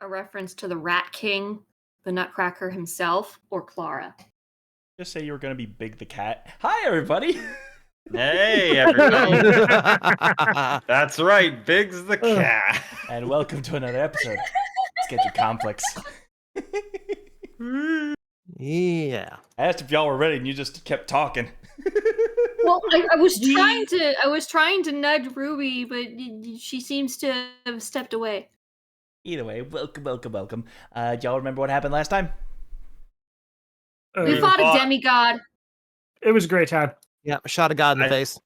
a reference to the Rat King, the Nutcracker himself, or Clara? Just say you were going to be Big the Cat. Hi, everybody. Hey, everybody. That's right, Big's the cat. And welcome to another episode. Let's get your complex. Yeah. I asked if y'all were ready, and you just kept talking. Well, I was trying to nudge Ruby, but she seems to have stepped away. Either way, welcome. Y'all remember what happened last time? We fought a demigod. It was a great time. Yeah, shot a god in the face.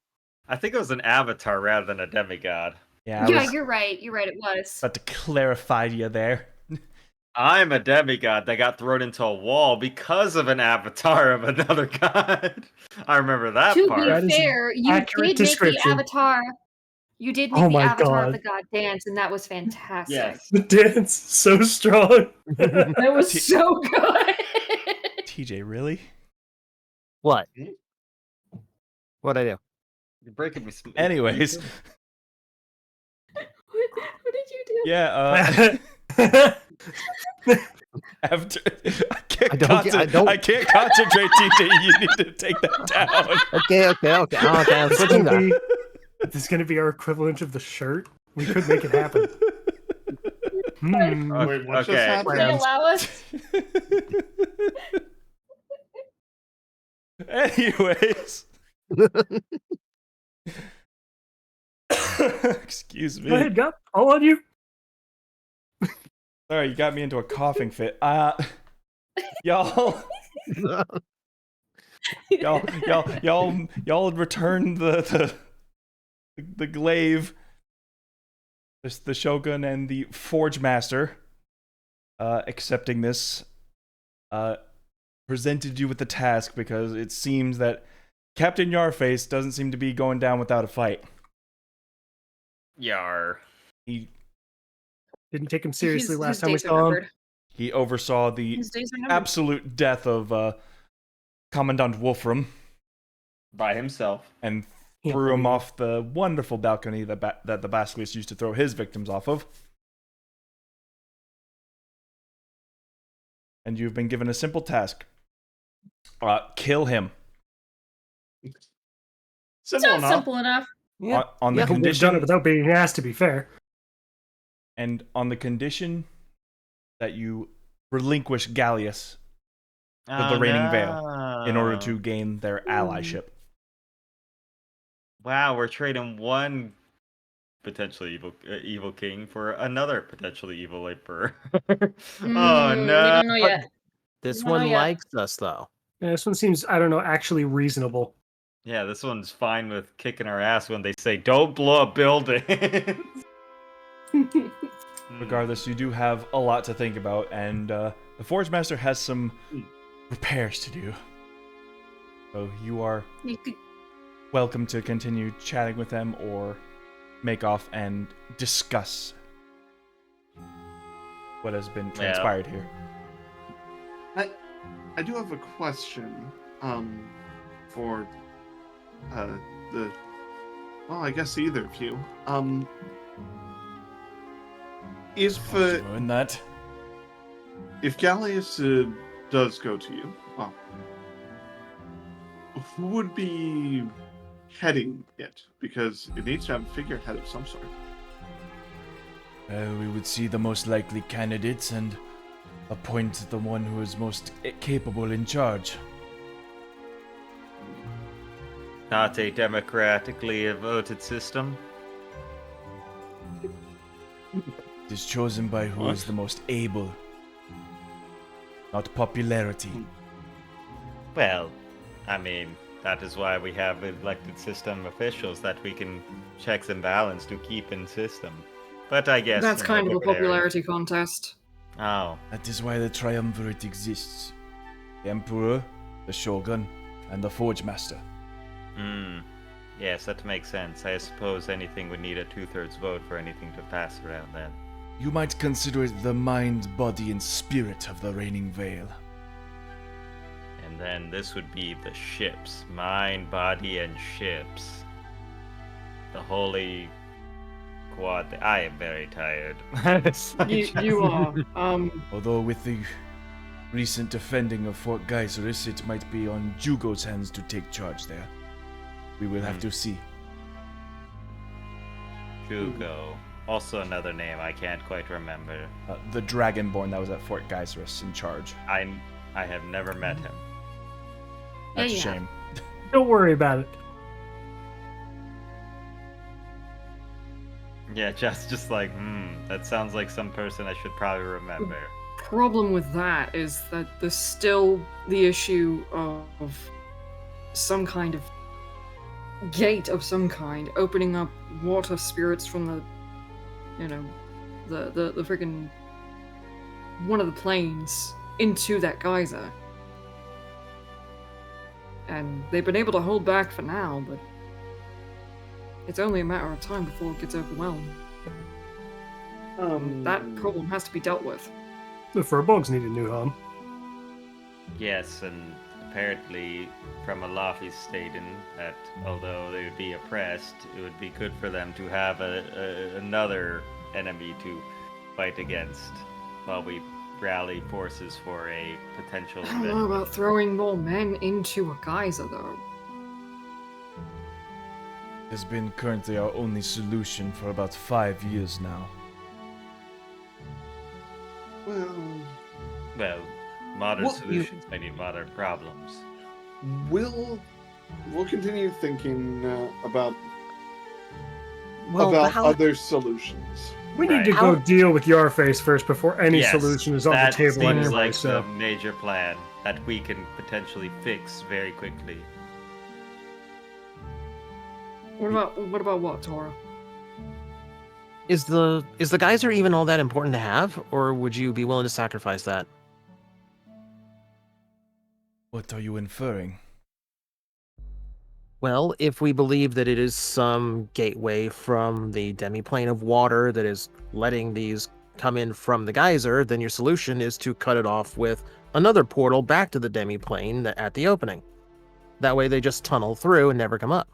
I think it was an avatar rather than a demigod. Yeah, You're right. You're right. It was. about to clarify you there. I'm a demigod that got thrown into a wall because of an avatar of another god. I remember that To part. That be is fair, an you accurate did make the description. avatar. You did make Oh the my avatar of God. the god dance, and that was fantastic. Yes. The dance, so strong. That was so good. TJ, really? What? What'd I do? You're breaking me. Anyways, What did you do? yeah. After I can't concentrate, TJ. You need to take that down. Okay. I'm switching that. This is going to be our equivalent of the shirt. We could make it happen. Wait, what just Okay. happened? Will they allow us? Anyways. Excuse Go ahead, me. Gup. All on you. Sorry, you got me into a coughing fit. Y'all returned the glaive, the Shogun and the Forge Master, accepting this, presented you with the task because it seems that Captain Yarface doesn't seem to be going down without a fight. Yar. He Didn't take him seriously His last time we days are saw him. numbered. oversaw the His days are numbered. absolute death of Commandant Wolfram By himself. and Yeah. threw him off the wonderful balcony that the Basilisk used to throw his victims off of. And you've been given a simple task. Kill him. Simple Sounds enough. simple enough. Yeah. On the Yeah, We've done it condition without being asked, to be fair. and on the condition that you relinquish Gallius to the Reigning Veil in order to gain their allyship. Wow, we're trading one potentially evil king for another potentially evil emperor. Oh We no! don't know yet. This No, one yeah. likes us, though. Yeah, this one seems, I don't know, actually reasonable. Yeah, this one's fine with kicking our ass when they say don't blow up buildings. Regardless, you do have a lot to think about, and the Forge Master has some repairs to do. So you are You could- welcome to continue chatting with them or make off and discuss what has been transpired here. I do have a question. For the. Well, I guess either of you. If Doing that. if Gallius does go to you, well, who would be heading it? Because it needs to have a figurehead of some sort. We would see the most likely candidates and appoint the one who is most capable in charge. Not a democratically voted system. It is chosen by who is the most able, not popularity. Well, I mean, that is why we have elected system officials that we can checks and balance to keep in system. But I guess That's kind of a popularity. popularity contest. Oh, That is why the Triumvirate exists. The Emperor, the Shogun, and the Forge Master. yes, that makes sense. I suppose anything would need a 2/3 vote for anything to pass around then. You might consider it the mind, body, and spirit of the Reigning Veil. And then this would be the ships. Mind, body, and ships. The holy quad. I am very tired. You are. Although with the recent defending of Fort Geyseris, it might be on Jugo's hands to take charge there. We will have to see. Jugo. Also another name I can't quite remember. The Dragonborn that was at Fort Geyseris in charge. I have never met him. That's a Yeah. shame. Don't worry about it. Yeah, just like, that sounds like some person I should probably remember. Problem with that is that there's still the issue of some kind of gate of some kind opening up water spirits from the, the freaking one of the planes into that geyser. And they've been able to hold back for now, but it's only a matter of time before it gets overwhelmed. That problem has to be dealt with. The furbolgs need a new home. Yes, and apparently from Alafi's stating that although they would be oppressed, it would be good for them to have another enemy to fight against while we rally forces for a potential I don't know event. about throwing more men into a geyser, though. Has been currently our only solution for about 5 years now. Well, Modern Well, solutions may need modern problems. we'll continue thinking about Well, about how, other solutions. We need Right. to go deal with Yarface first before any Yes, solution is on the that table seems anyway. like So the major plan that we can potentially fix very quickly. What about what, Tora? is the geyser even all that important to have, or would you be willing to sacrifice that? What are you inferring? Well, if we believe that it is some gateway from the demiplane of water that is letting these come in from the geyser, then your solution is to cut it off with another portal back to the demiplane at the opening. That way they just tunnel through and never come up.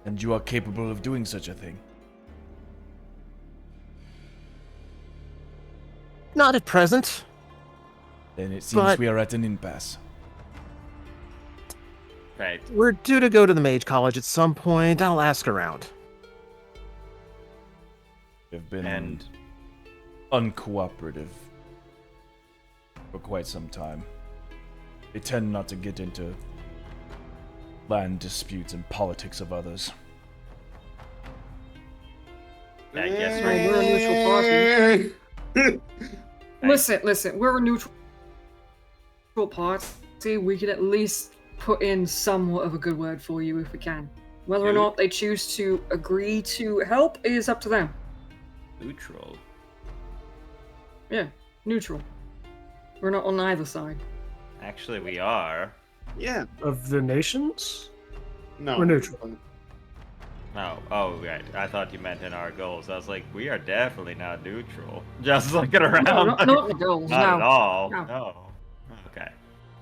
And you are capable of doing such a thing? Not at present. Then it seems But- we are at an impasse. Right. We're due to go to the Mage College at some point. I'll ask around. They've been And uncooperative for quite some time. They tend not to get into land disputes and politics of others. I guess Right, we're a neutral party. Listen, we're a neutral party. We can at least put in somewhat of a good word for you if we can. Whether or not they choose to agree to help is up to them. neutral. Yeah, neutral. We're not on either side. Actually, we are. Yeah. of the nations, No. we're neutral. Oh, right. I thought you meant in our goals. I was like, we are definitely not neutral. Just looking around. No, not the goals. Not No. at all. No. No. Okay.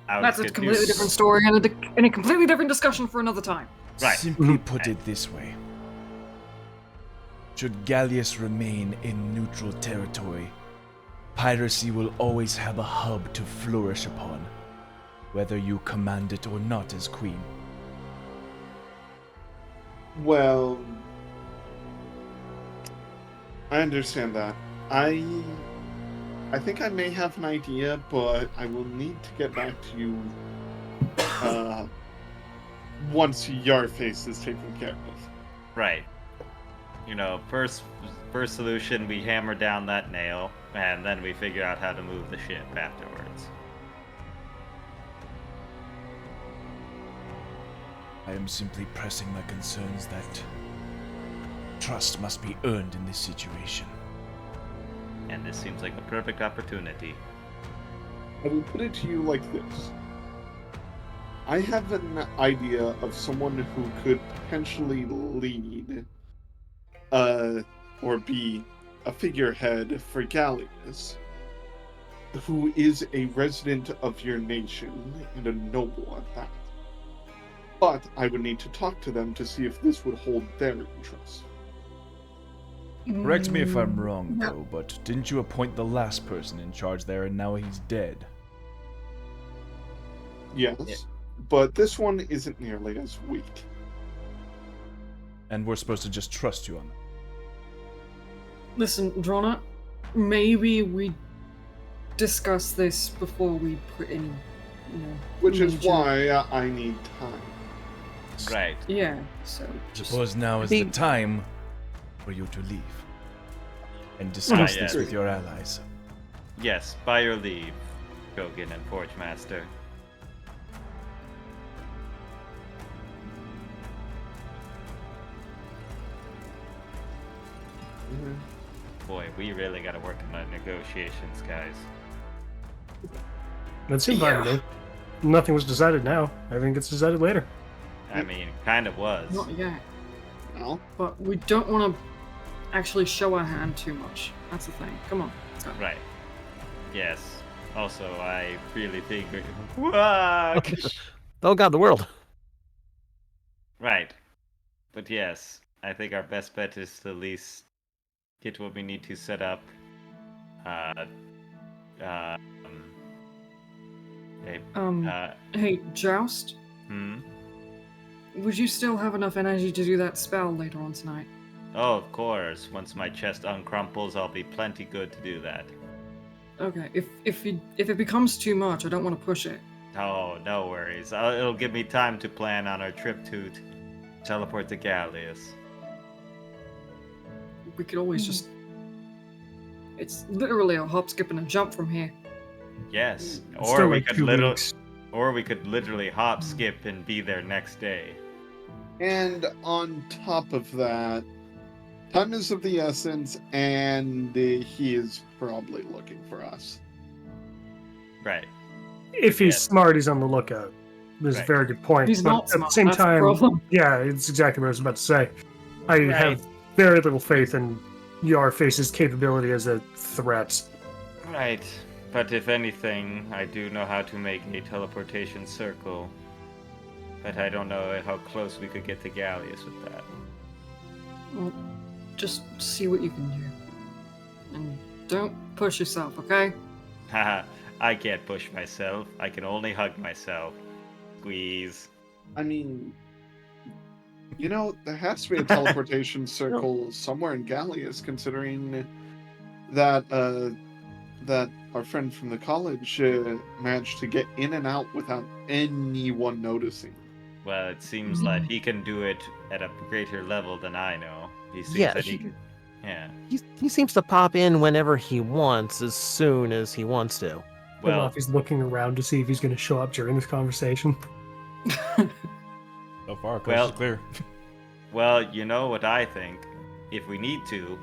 I was That's a confused. completely different story and a completely different discussion for another time. Right. Simply put it this way. Should Gallius remain in neutral territory, piracy will always have a hub to flourish upon, whether you command it or not as queen. Well, I understand that. I think I may have an idea, but I will need to get back to you once Yarface is taken care of. Right. You know, first solution, we hammer down that nail, and then we figure out how to move the ship afterwards. I am simply pressing my concerns that trust must be earned in this situation. And this seems like a perfect opportunity. I will put it to you like this. I have an idea of someone who could potentially lead, or be a figurehead for Gallius, who is a resident of your nation and a noble at that. But I would need to talk to them to see if this would hold their interest. Correct me if I'm Mm, wrong, no. though, but didn't you appoint the last person in charge there and now he's dead? Yes, Yeah. but this one isn't nearly as weak. And we're supposed to just trust you on that. Listen, Drona, maybe we discuss this before we put any, Which is major- why I need time. Right. Yeah, so just Suppose now is The- the time for you to leave and discuss yeah. this with your allies. Yes, by your leave, Kogan and Forge Master. Boy, we really gotta work on our negotiations, guys. That seems fine to me. Nothing was decided now. Everything gets decided later. I mean, kind of was. not yet. Well, But we don't want to actually show our hand too much. That's the thing. Come on. Let's go. Right. Yes. Also, I really think Wah! Oh god, the world. Right. But yes, I think our best bet is to at least get what we need to set up. Hey, Hey, Joust, hmm? would you still have enough energy to do that spell later on tonight? Oh, of course. Once my chest uncrumples, I'll be plenty good to do that. Okay. If it becomes too much, I don't want to push it. Oh, no worries. It'll give me time to plan on our trip to teleport to Gallius. We could always just. It's literally a hop, skip, and a jump from here. Yes. It's Or still we like could 2 literally, weeks. or we could literally hop, skip, and be there next day. and on top of that, time is of the essence, and he is probably looking for us. Right. If he's Yeah. smart, he's on the lookout. That's Right. a very good point. He's but not at smart. the same That's the time, problem. yeah, it's exactly what I was about to say. I Right. have very little faith in Yarface's capability as a threat. Right. But if anything, I do know how to make a teleportation circle. But I don't know how close we could get to Gallius with that. Well, just see what you can do. And don't push yourself, okay? Haha, I can't push myself. I can only hug myself. Squeeze. I mean, there has to be a teleportation circle somewhere in Gallius, considering that that our friend from the college managed to get in and out without anyone noticing. Well, it seems like he can do it at a greater level than I know. He seems Yeah, that he he- can. Yeah. He seems to pop in whenever he wants, as soon as he wants to. I don't know Well, if he's looking around to see if he's going to show up during this conversation. So far, coast Well- is clear. well, you know what I think? If we need to,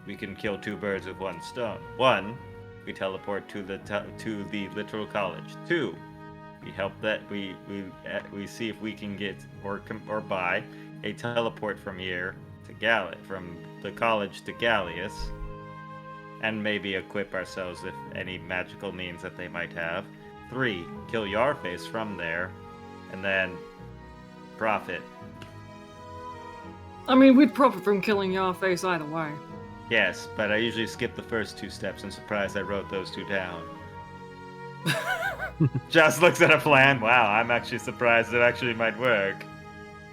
we can kill two birds with one stone. One, we teleport to the literal college. Two, we help that we see if we can get or buy a teleport from here to from the college to Gallius, and maybe equip ourselves with any magical means that they might have. Three, kill Yarface from there, and then profit. I mean, we'd profit from killing Yarface either way. Yes, but I usually skip the first two steps. I'm surprised I wrote those two down. Just looks at a plan. Wow, I'm actually surprised it actually might work.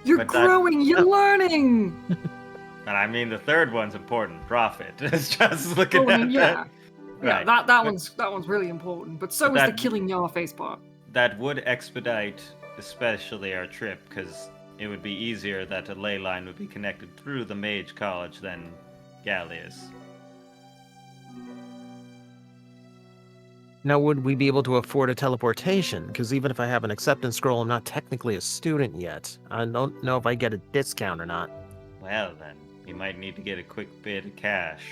You're But that- growing, you're learning! And I mean, the third one's important. Profit. It's just looking Oh, I at mean, yeah. that. Yeah, Right. that one's really important, but so But is the that- killing Yarface part. That would expedite, especially our trip, because it would be easier that a ley line would be connected through the Mage College than Gallius. Now, would we be able to afford a teleportation? Because even if I have an acceptance scroll, I'm not technically a student yet. I don't know if I get a discount or not. Well, then, we might need to get a quick bit of cash.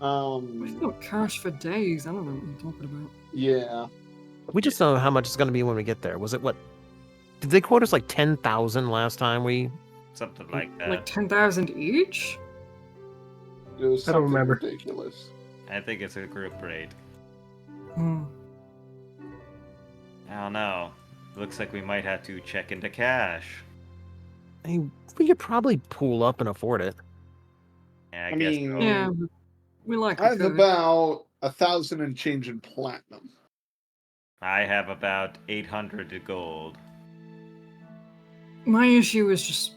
We've got cash for days. I don't know what you're talking about. Yeah. We just don't know how much it's going to be when we get there. Was it what? Did they quote us like 10,000 last time we? Something like that. Like 10,000 each? It was I don't something remember. ridiculous. I think it's a group rate. Hmm. I don't know. Looks like we might have to check into cash. I mean, we could probably pool up and afford it. Yeah, I I guess mean, so. Yeah, we like I have code. about 1,000 and change in platinum. I have about 800 gold. My issue is just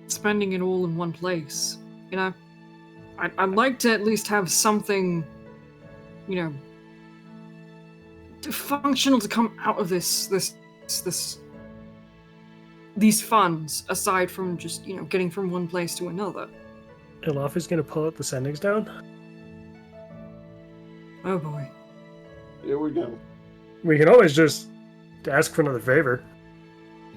spending it all in one place. You know, I'd like to at least have something, you know, functional to come out of these funds, aside from just, you know, getting from one place to another. Ilafi's gonna pull out the sendings down. Oh boy. Here we go. We can always just ask for another favor.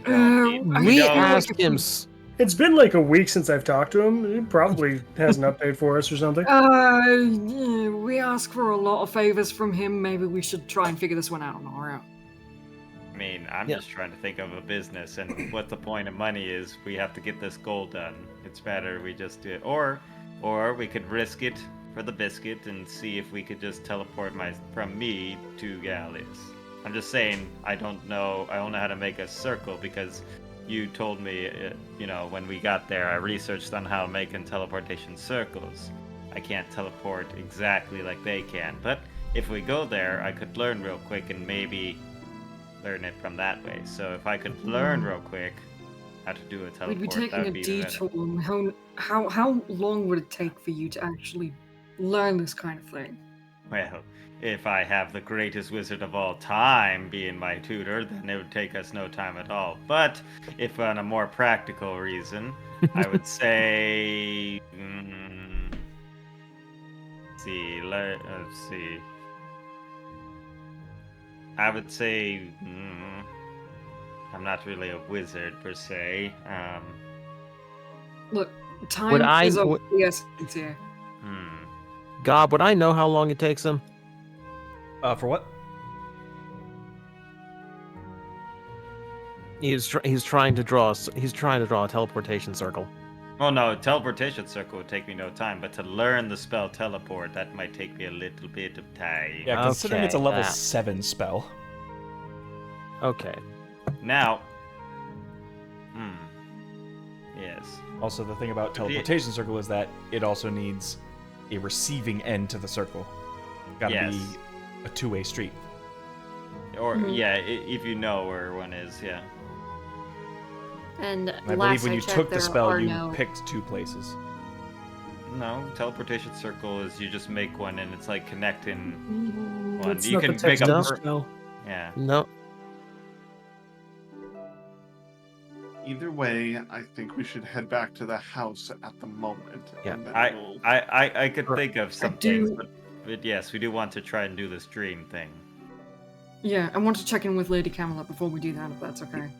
I We feel like asked if him. we- It's been like a week since I've talked to him. He probably has an update for us or something. Yeah, we ask for a lot of favors from him. Maybe we should try and figure this one out on our own. I mean, I'm Yeah. just trying to think of a business, and what the point of money is. We have to get this goal done. It's better we just do it, or we could risk it for the biscuit and see if we could just teleport from me to Gallius. I'm just saying, I don't know how to make a circle because you told me, you know, when we got there, I researched on how making teleportation circles. I can't teleport exactly like they can, but if we go there, I could learn real quick and maybe learn it from that way. So if I could learn real quick how to do a teleport, We'd be taking that a would be even better. detour. And how long would it take for you to actually learn this kind of thing? Well, if I have the greatest wizard of all time being my tutor, then it would take us no time at all. But if on a more practical reason, I would say. Let's see. I would say. I'm not really a wizard per se. Look, time Would I- is of would- the essence here. God, would I know how long it takes him? For what? He's trying to draw a teleportation circle. Oh no, teleportation circle would take me no time, but to learn the spell teleport, that might take me a little bit of time. Yeah, considering it's a Okay, level that. 7 spell. Okay. Now. Yes. Also, the thing about teleportation circle is that it also needs a receiving end to the circle. Gotta Yes. be a two-way street. Or Mhm. yeah, if you know where one is, yeah. And And I believe last when I you checked, took the there spell, are you no. picked 2 places. No, teleportation circle is you just make one and it's like connecting one. That's You not can the text make of a the spell. yeah. No. Either way, I think we should head back to the house at the moment. Yeah. and then we'll- I could think of some things, do- but yes, we do want to try and do this dream thing. Yeah, I want to check in with Lady Camelot before we do that, if that's okay.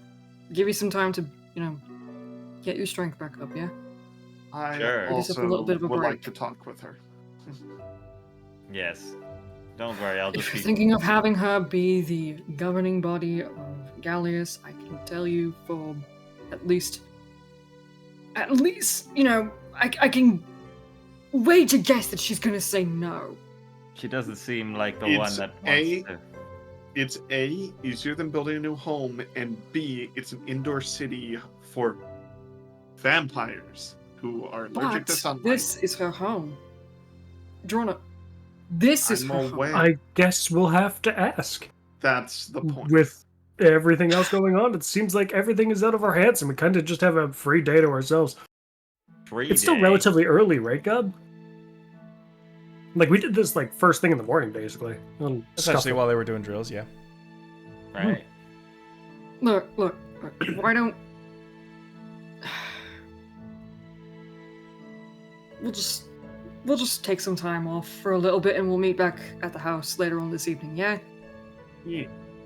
Give you some time to, you know, get your strength back up, yeah? I Sure. Give yourself also a little bit of a would like break. to talk with her. Yes. Don't worry, I'll If just you're be thinking of having her be the governing body of Gallius, I can tell you for at least, you know, I can wait to guess that she's gonna say no. She doesn't seem like the one It's that A- wants to. It's A, easier than building a new home, and B, it's an indoor city for vampires who are allergic to But sunlight. this is her home. Drona, this is I'm her home. aware. I guess we'll have to ask. That's the point. With everything else going on, it seems like everything is out of our hands and we kind of just have a free day to ourselves. It's still relatively early, right, Gub? Like, we did this, like, first thing in the morning, basically. Essentially, while they were doing drills, yeah. Right. Look, why don't we'll just take some time off for a little bit and we'll meet back at the house later on this evening, yeah?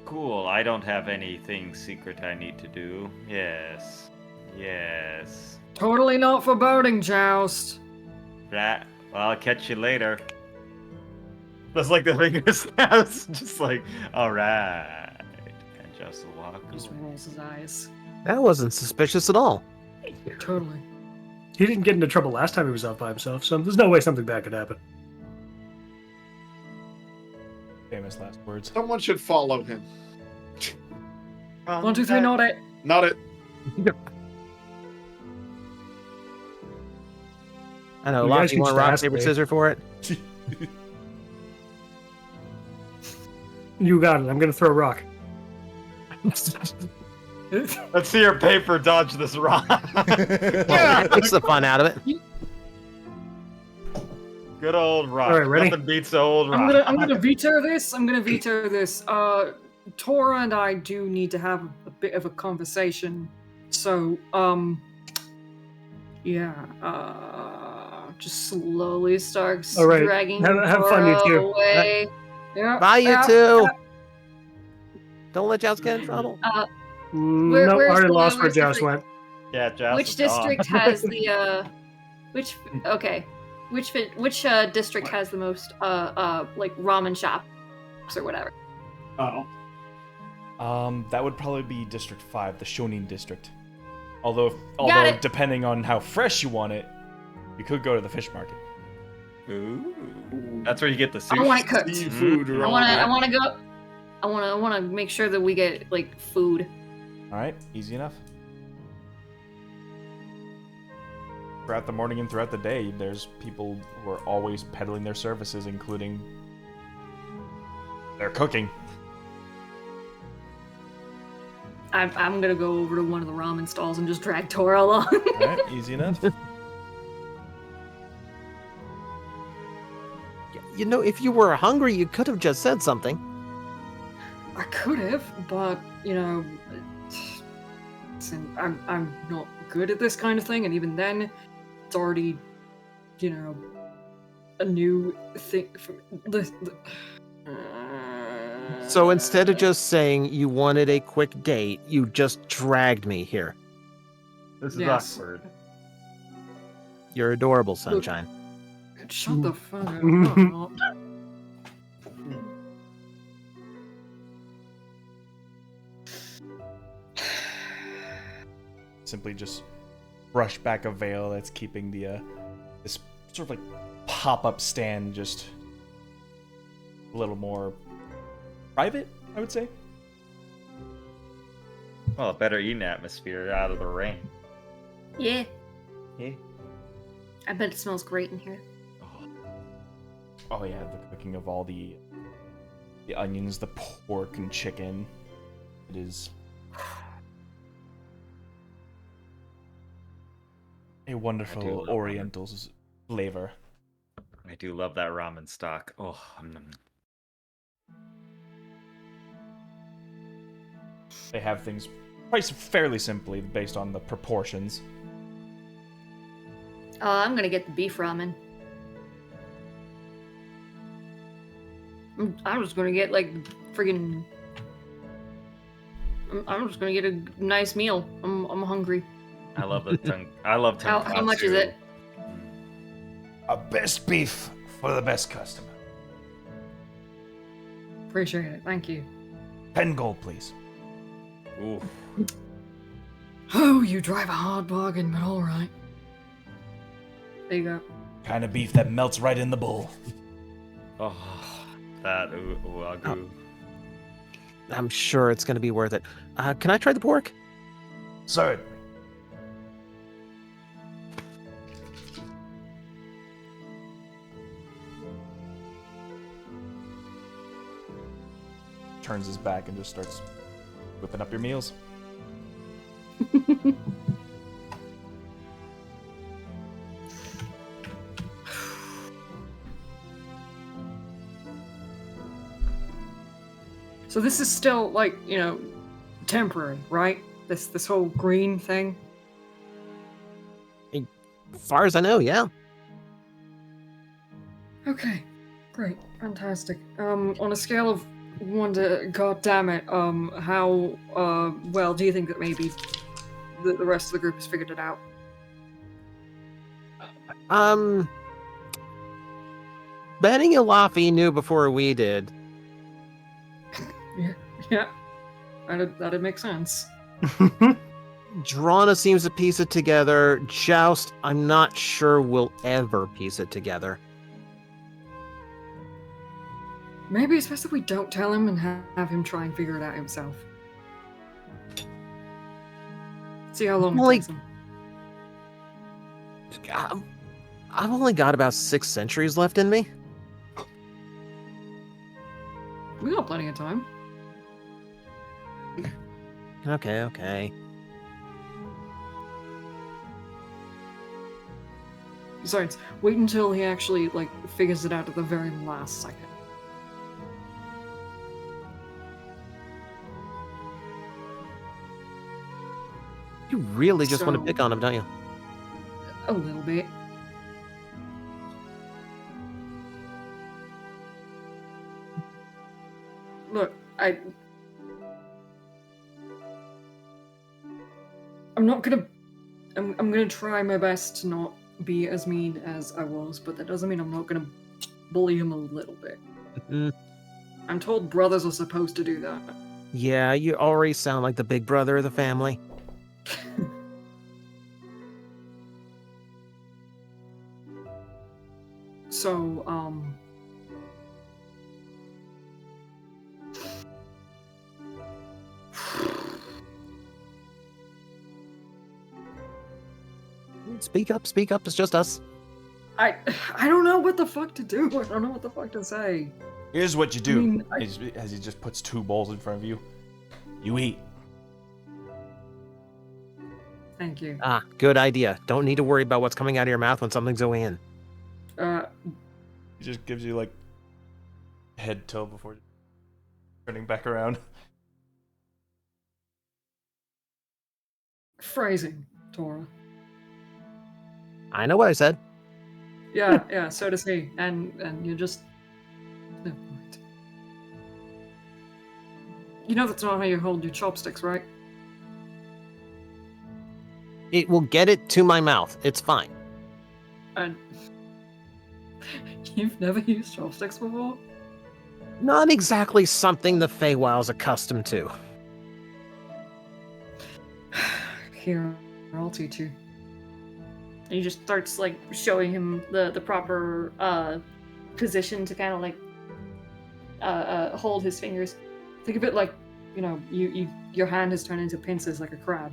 Cool. I don't have anything secret I need to do. Yes. Yes. Totally not foreboding, Joust. That. Well, I'll catch you later. That's like the finger snaps. Just like, alright. And just walk Just away. rolls his eyes. That wasn't suspicious at all. Totally. He didn't get into trouble last time he was out by himself, so there's no way something bad could happen. Famous last words. Someone should follow him. 1, 2, 3, not it. Not it. I know. You guys Locke, can you want just rock, ask paper, me. scissors for it? You got it. I'm gonna throw a rock. Let's see your paper dodge this rock. Yeah, takes the fun out of it. Good old rock. All right, ready? Nothing beats the old rock. I'm gonna veto this. I'm gonna veto this. Tora and I do need to have a bit of a conversation. So, yeah, Just slowly starts All right. dragging Have fun, you Tora two. away. yeah. Bye, you yeah, two. Don't let Joust get in trouble. No, I where's already the- lost where where's the Joust free- went. Yeah, Joust Which is gone. district has the which okay. Which district has the most like ramen shops or whatever? Oh. That would probably be District 5, the Shonin district. Although it. depending on how fresh you want it, you could go to the fish market. Ooh. That's where you get the sushi. I want it cooked. Seafood Mhm. I want to go. I want to make sure that we get like food. All right, easy enough. Throughout the morning and throughout the day, there's people who are always peddling their services, including their cooking. I'm gonna go over to one of the ramen stalls and just drag Tora along. All right, easy enough. You know, if you were hungry, you could have just said something. I could have, but you know, I'm not good at this kind of thing, and even then, it's already, you know, a new thing. So instead of just saying you wanted a quick date, you just dragged me here. This is Yes. awkward. You're adorable, Sunshine. Shut the fuck up. No, I'm not. Simply just brush back a veil that's keeping the this sort of like pop-up stand just a little more private, I would say. Well, a better eating atmosphere out of the rain. Yeah, Yeah. I bet it smells great in here. Oh yeah, the cooking of all the onions, the pork and chicken. It is a wonderful love ramen. Oriental flavor. I do love that ramen stock. Oh, They have things priced fairly simply based on the proportions. I'm gonna get the beef ramen. I'm just gonna get like friggin'. I'm just gonna get a nice meal. I'm hungry. I love the tongue. I love tonkatsu. How much is it? A best beef for the best customer. Appreciate it. Thank you. 10 gold, please. Ooh. Oh, you drive a hard bargain, but all right. There you go. Kind of beef that melts right in the bowl. Oh, that wagyu. I'm sure it's going to be worth it. Can I try the pork? Certainly. Turns his back and just starts whipping up your meals. So this is still like, you know, temporary, right? This whole green thing. As far as I know, yeah. Okay, great, fantastic. On a scale of 1 to god damn it, how well do you think that maybe the rest of the group has figured it out? Betting Ilafi knew before we did. Yeah, that'd make sense. Drana seems to piece it together. Joust, I'm not sure we'll ever piece it together. Maybe it's best that we don't tell him and have him try and figure it out himself. See how long it Like- takes him. I've only got about 6 centuries left in me. We got plenty of time. Okay. Besides, wait until he actually, like, figures it out at the very last second. You really just want to So- pick on him, don't you? A little bit. Look, I'm not gonna... I'm gonna try my best to not be as mean as I was, but that doesn't mean I'm not gonna bully him a little bit. Mm, I'm told brothers are supposed to do that. yeah, you already sound like the big brother of the family. So, Speak up, it's just us. I don't know what the fuck to do. I don't know what the fuck to say. Here's what you I do. mean, As he just puts 2 bowls in front of you. You eat. Thank you. Ah, good idea. Don't need to worry about what's coming out of your mouth when something's going in. He just gives you like head tilt before turning back around. Phrasing, Tora. I know what I said. Yeah, so does he. And you just... Never mind. You know that's not how you hold your chopsticks, right? It will get it to my mouth. It's fine. And... You've never used chopsticks before? Not exactly something the Feywild's accustomed to. Here, I'll teach you. And he just starts like showing him the proper position to kind of like hold his fingers. Think of it like, you know, your hand has turned into pincers like a crab.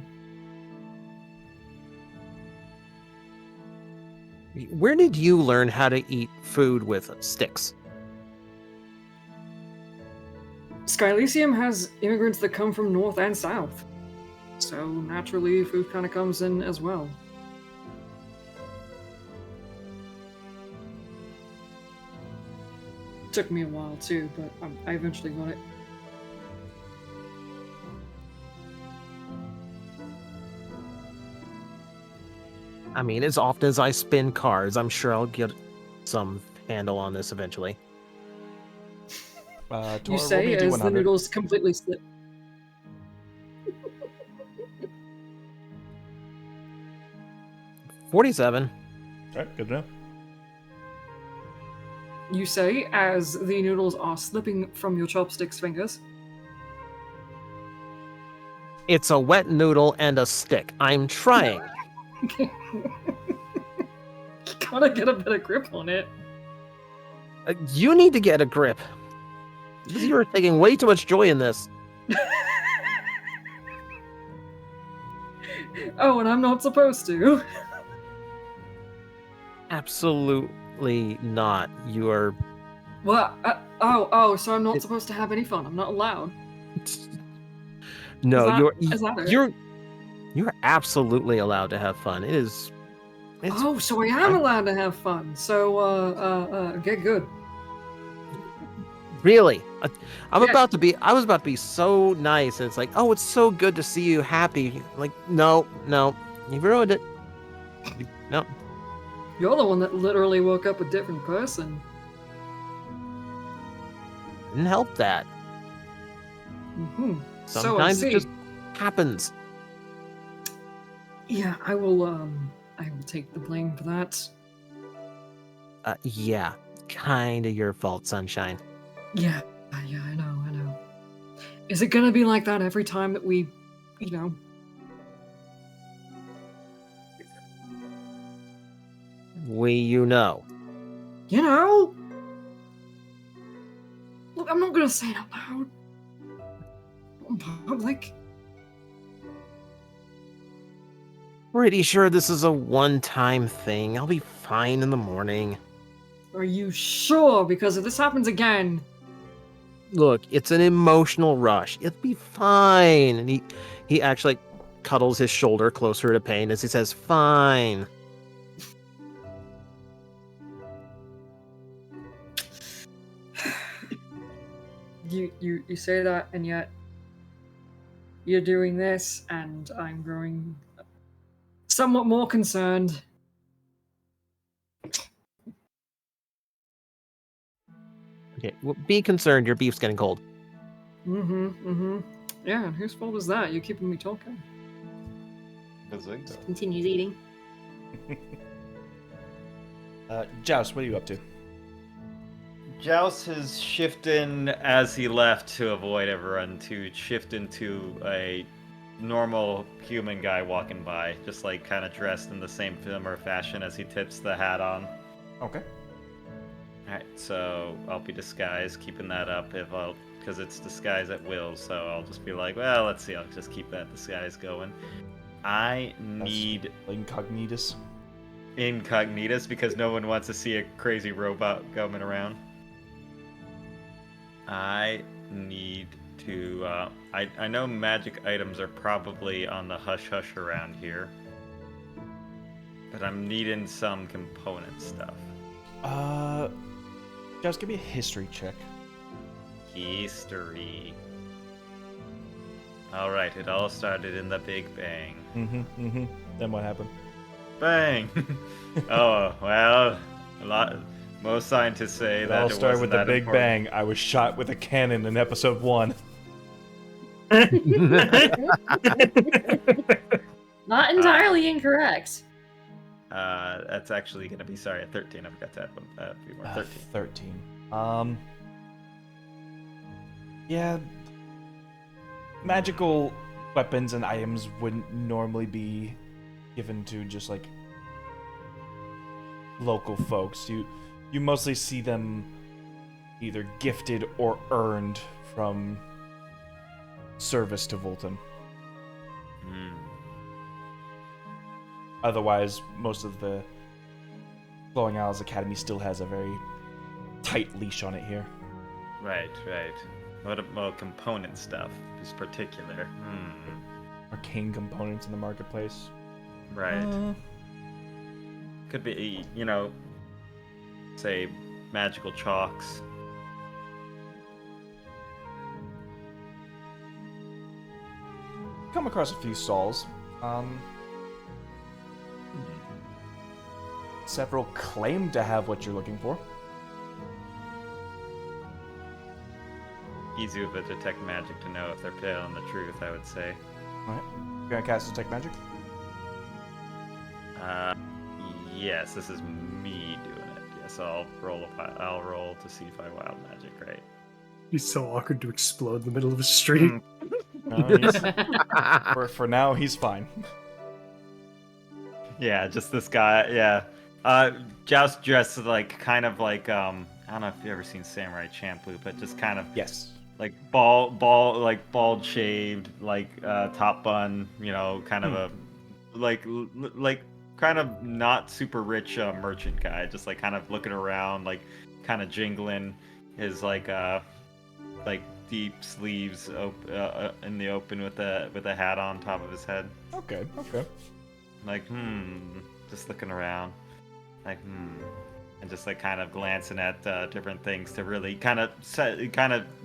Where did you learn how to eat food with sticks? Skylysium has immigrants that come from north and south. So naturally, food kind of comes in as well. Took me a while too, but I eventually got it. I mean, as often as I spin cards, I'm sure I'll get some handle on this eventually. Tora, You say roll me a as the D100. noodles completely slip. 47. Alright, good enough. You say as the noodles are slipping from your chopsticks fingers. It's a wet noodle and a stick. I'm trying. You gotta get a better grip on it. You need to get a grip. You are taking way too much joy in this. Oh, and I'm not supposed to. Absolutely not. You are... What? So I'm not supposed to have any fun. I'm not allowed. No, Is that it? you're absolutely allowed to have fun. It's Oh, so I am allowed to have fun. So, get good. really. I was Yeah. about to be so nice, and it's like, oh, it's so good to see you happy. Like, no, you've ruined it. No. You're the one that literally woke up a different person. Didn't help that. Mm-hmm. So I Sometimes it see. just happens. Yeah, I will take the blame for that. Yeah, kind of your fault, Sunshine. Yeah, I know. Is it gonna be like that every time that we, you know? You know. You know? Look, I'm not gonna say it out loud. In public. Pretty sure this is a one-time thing. I'll be fine in the morning. Are you sure? Because if this happens again, Look, it's an emotional rush. It'll be fine. And he actually cuddles his shoulder closer to Pain as he says, fine. you say that, and yet you're doing this, and I'm growing somewhat more concerned. Okay, well, be concerned. Your beef's getting cold. Yeah, and whose fault is that? You're keeping me talking. Bazinga. Continues eating. Joust, what are you up to? Joust is shifting as he left to avoid everyone to shift into a normal human guy walking by, just like kind of dressed in the same similar fashion as he tips the hat on. Okay. Alright, so I'll be disguised, keeping that up because it's disguise at will, so I'll just be like, well, let's see, I'll just keep that disguise going. I need Incognitus. Incognitus because no one wants to see a crazy robot coming around. I need to, I know magic items are probably on the hush-hush around here, but I'm needing some component stuff. Joust, give me a history check. History. Alright, it all started in the Big Bang. Then what happened? Bang! Oh, well, most scientists say It that all it started with wasn't the that Big important. Bang. I was shot with a cannon in episode 1. Not entirely incorrect. That's actually going to be, sorry, at 13. I forgot to add a few more. 13. 13. Yeah. Magical weapons and items wouldn't normally be given to just like local folks. You mostly see them either gifted or earned from service to Volton. Otherwise, most of the Glowing Isles Academy still has a very tight leash on it here. Right. What about component stuff is particular? Arcane components in the marketplace. Right. Could be, say, magical chalks. Come across a few stalls. Several claim to have what you're looking for. Easy with the detect magic to know if they're telling the truth, I would say. Alright. You're gonna cast Detect Magic? Yes, this is me doing it. Yes, I'll roll to see if I wild magic, right? He's so awkward to explode in the middle of a street. No, for now, he's fine. Yeah, just this guy. Yeah, Joust dressed like kind of like I don't know if you've ever seen Samurai Champloo, but just kind of Yes. like bald shaved, like top bun. Kind of a like kind of not super rich merchant guy. Just like kind of looking around, like kind of jingling his like deep sleeves in the open with a hat on top of his head. Okay. Like, just looking around. Like, and just like kind of glancing at different things to really kind of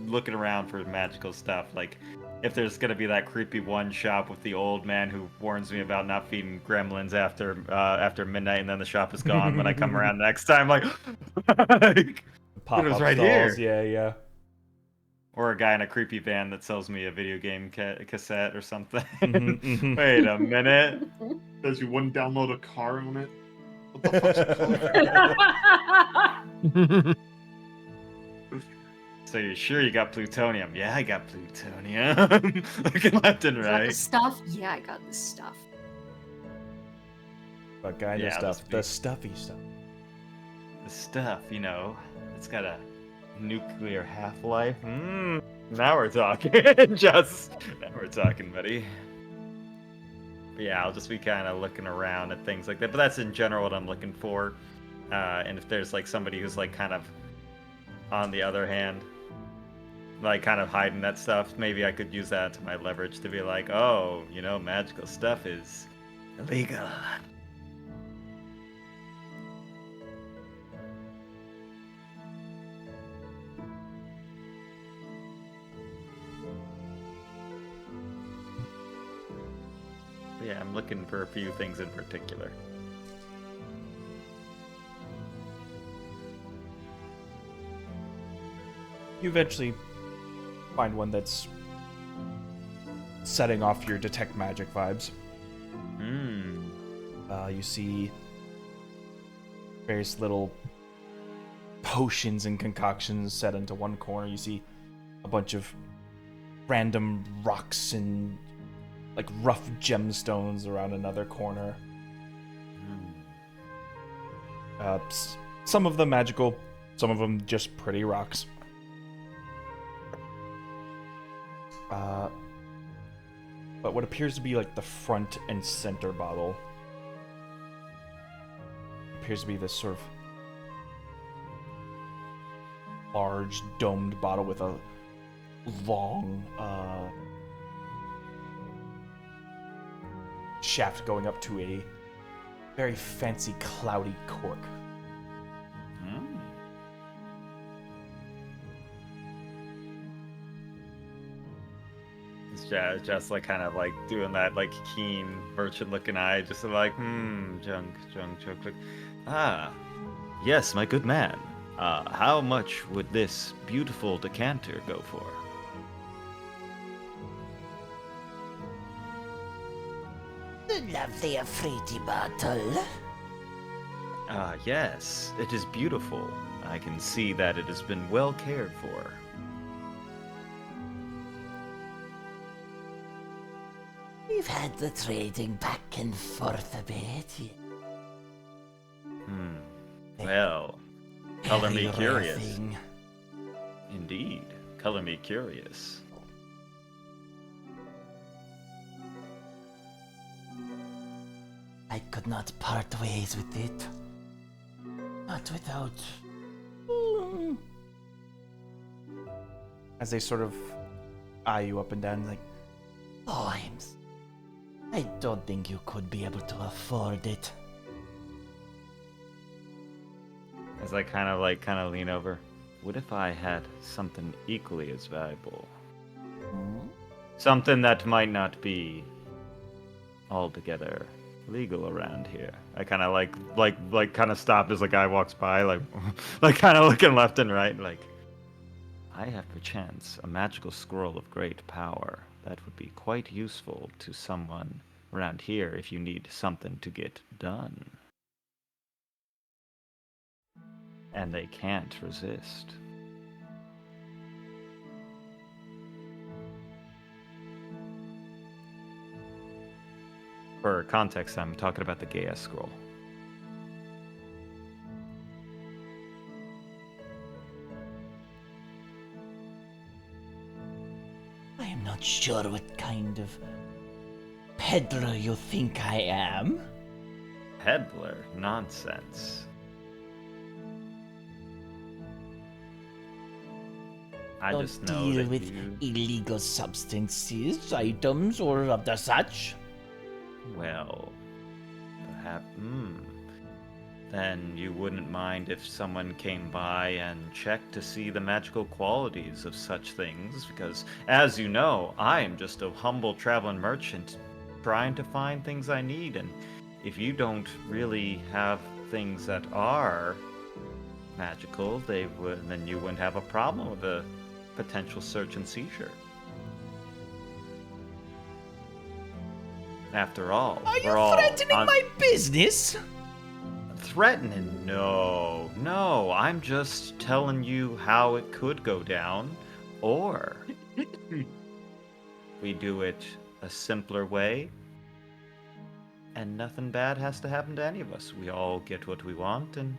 looking around for magical stuff. Like, if there's gonna be that creepy one shop with the old man who warns me about not feeding gremlins after midnight, and then the shop is gone when I come around next time. Like, Pop it was up right stalls. here. Yeah. Or a guy in a creepy van that sells me a video game cassette or something. Mhm. Wait a minute. Says you wouldn't download a car on it. What the fuck's a car? So you're sure you got plutonium? Yeah, I got plutonium. Looking left and Got the right. stuff? Yeah, I got the stuff. What kind Yeah, of stuff? this The big- stuffy stuff. The stuff, it's got a nuclear half-life. Now we're talking. Now we're talking, buddy. Yeah, I'll just be kind of looking around at things like that. But that's in general what I'm looking for. And if there's like somebody who's like kind of on the other hand, like kind of hiding that stuff, maybe I could use that to my leverage to be like, oh, you know, magical stuff is illegal. Yeah, I'm looking for a few things in particular. You eventually find one that's setting off your detect magic vibes. You see various little potions and concoctions set into one corner. You see a bunch of random rocks and like rough gemstones around another corner. Some of them magical, some of them just pretty rocks. But what appears to be like the front and center bottle appears to be this sort of large domed bottle with a long shaft going up to a very fancy cloudy cork. It's just like kind of like doing that like keen merchant looking eye, just like junk. Ah, yes, my good man. How much would this beautiful decanter go for? The lovely Afridi bottle. Ah, yes, it is beautiful. I can see that it has been well cared for. We've had the trading back and forth a bit. Well, color me Very rare curious. thing. Indeed, color me curious. I could not part ways with it. Not without... As they sort of eye you up and down, like, Times. I don't think you could be able to afford it. As I kind of lean over. What if I had something equally as valuable? Something that might not be altogether legal around here. I kind of like kind of stop as the guy walks by, like kind of looking left and right, like. I have perchance a magical scroll of great power that would be quite useful to someone around here if you need something to get done. And they can't resist. For context, I'm talking about the Gaia scroll. I am not sure what kind of peddler you think I am. Peddler? Nonsense. I Don't just know deal that with you... illegal substances, items, or of the such. Well, perhaps... Then you wouldn't mind if someone came by and checked to see the magical qualities of such things, because, as you know, I am just a humble traveling merchant trying to find things I need, and if you don't really have things that are magical, then you wouldn't have a problem with a potential search and seizure. After all, we're all my business? Threatening? No, I'm just telling you how it could go down, or we do it a simpler way, and nothing bad has to happen to any of us. We all get what we want, and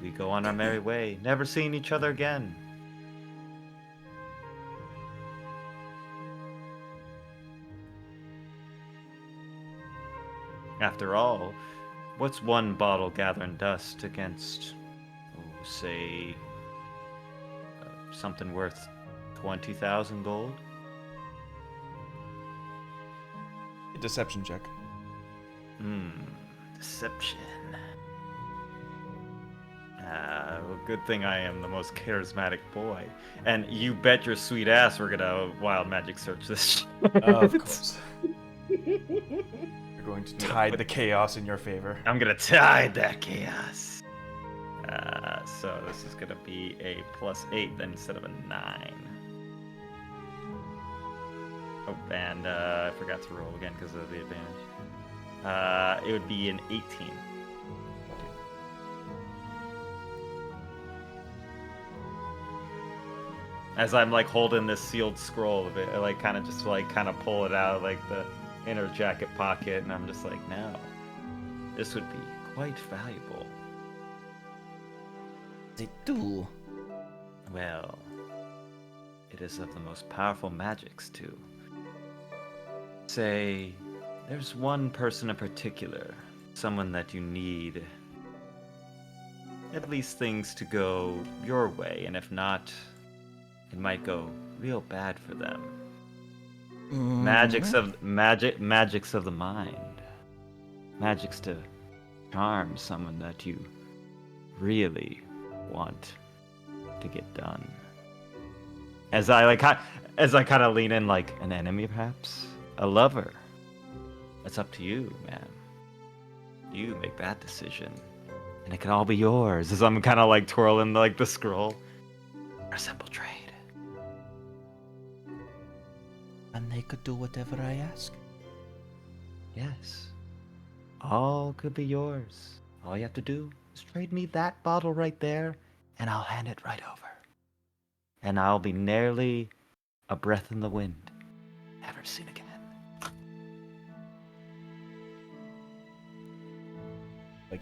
we go on our merry way, never seeing each other again. After all, what's one bottle gathering dust against, say, something worth 20,000 gold? A deception check. Deception. Well, good thing I am the most charismatic boy. And you bet your sweet ass we're gonna wild magic search this shit. Of course. You're going to tide the chaos in your favor. I'm gonna tide that chaos. So this is gonna be a +8 then instead of a 9. Oh, and I forgot to roll again because of the advantage. It would be an 18. As I'm like holding this sealed scroll of it, I like kind of pull it out of like the inner jacket pocket, and I'm just like, no, this would be quite valuable. They do. Well, it is of the most powerful magics too. Say, there's one person in particular, someone that you need at least things to go your way, and if not, it might go real bad for them. Magics of the mind. Magics to charm someone that you really want to get done. As I kind of lean in, like an enemy, perhaps a lover. That's up to you, man. You make that decision, and it can all be yours. As I'm kind of like twirling like the scroll. A simple trade. And they could do whatever I ask. Yes. All could be yours. All you have to do is trade me that bottle right there, and I'll hand it right over. And I'll be nearly a breath in the wind, never seen again. Like,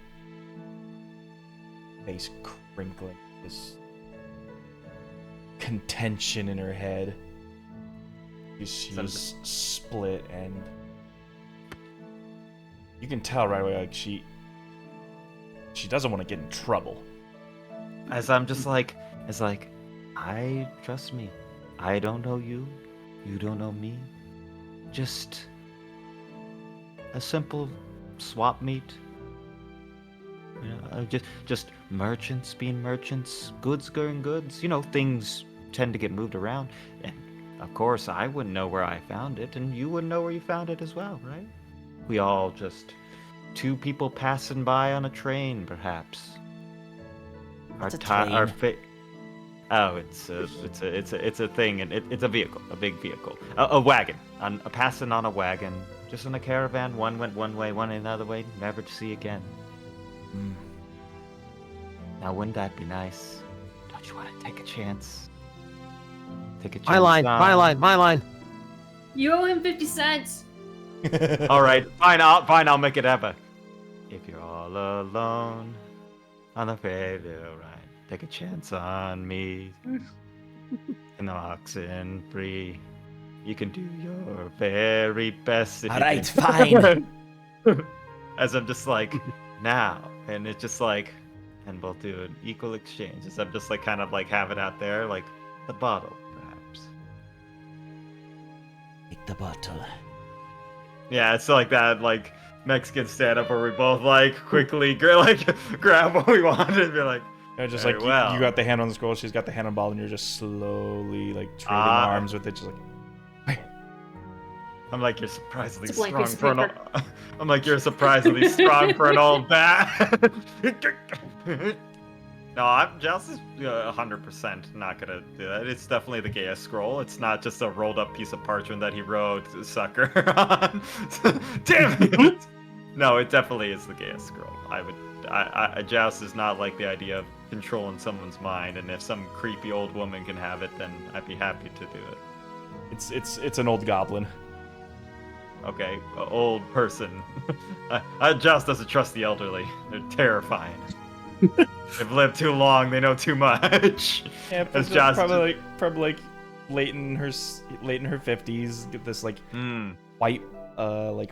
face crinkling, this contention in her head. She's split, and you can tell right away, like she doesn't want to get in trouble. As I'm just like, trust me. I don't know you. You don't know me. Just a simple swap meet. You know, just merchants being merchants, goods going goods. You know, things tend to get moved around, and of course, I wouldn't know where I found it, and you wouldn't know where you found it as well, right? We all just two people passing by on a train, perhaps. What's a train? Oh, it's a thing, and it's a vehicle, a big vehicle, a wagon, passing on a wagon, just in a caravan. One went one way, one another way, never to see again. Now, wouldn't that be nice? Don't you want to take a chance? Take a chance. My line. You owe him 50 cents. All right, fine. I'll make it happen. If you're all alone on the radio ride, take a chance on me. In the oxen free, you can do your very best. All right, fine. As I'm just like, now, and it's just like, and we'll do an equal exchange. As I'm just like, kind of like have it out there, like the bottle. Take the bottle. Yeah, it's like that, like Mexican stand-up where we both like quickly grab what we wanted and be like, just very like well. you got the hand on the scroll, she's got the hand on the ball, and you're just slowly like trading arms with it, just like. I'm like, you're surprisingly It's a blank strong piece of for an. paper. I'm like, you're surprisingly strong for an old bat. No, I'm just 100% not gonna do that. It's definitely the Gaia scroll. It's not just a rolled up piece of parchment that he wrote sucker on. Damn it! No, it definitely is the Gaia scroll. Joust is not like the idea of controlling someone's mind, and if some creepy old woman can have it, then I'd be happy to do it. It's an old goblin. Okay, old person. Joust doesn't trust the elderly. They're terrifying. They've lived too long. They know too much. Yeah, probably like late in her 50s. Get this like white like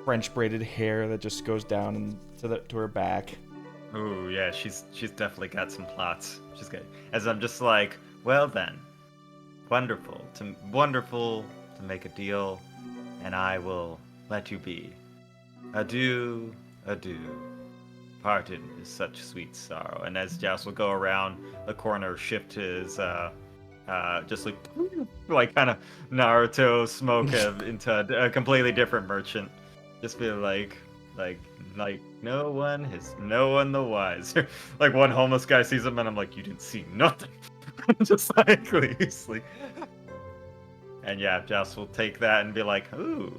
French braided hair that just goes down to her back. Ooh, yeah, she's definitely got some plots. She's got, as I'm just like, well then, wonderful to make a deal, and I will let you be. Adieu, adieu. Parted is such sweet sorrow. And as Joust will go around the corner, shift his just like kind of Naruto smoke into a completely different merchant. Just feel like no one the wiser. Like one homeless guy sees him and I'm like, you didn't see nothing. Just like loosely. And yeah, Joust will take that and be like, ooh,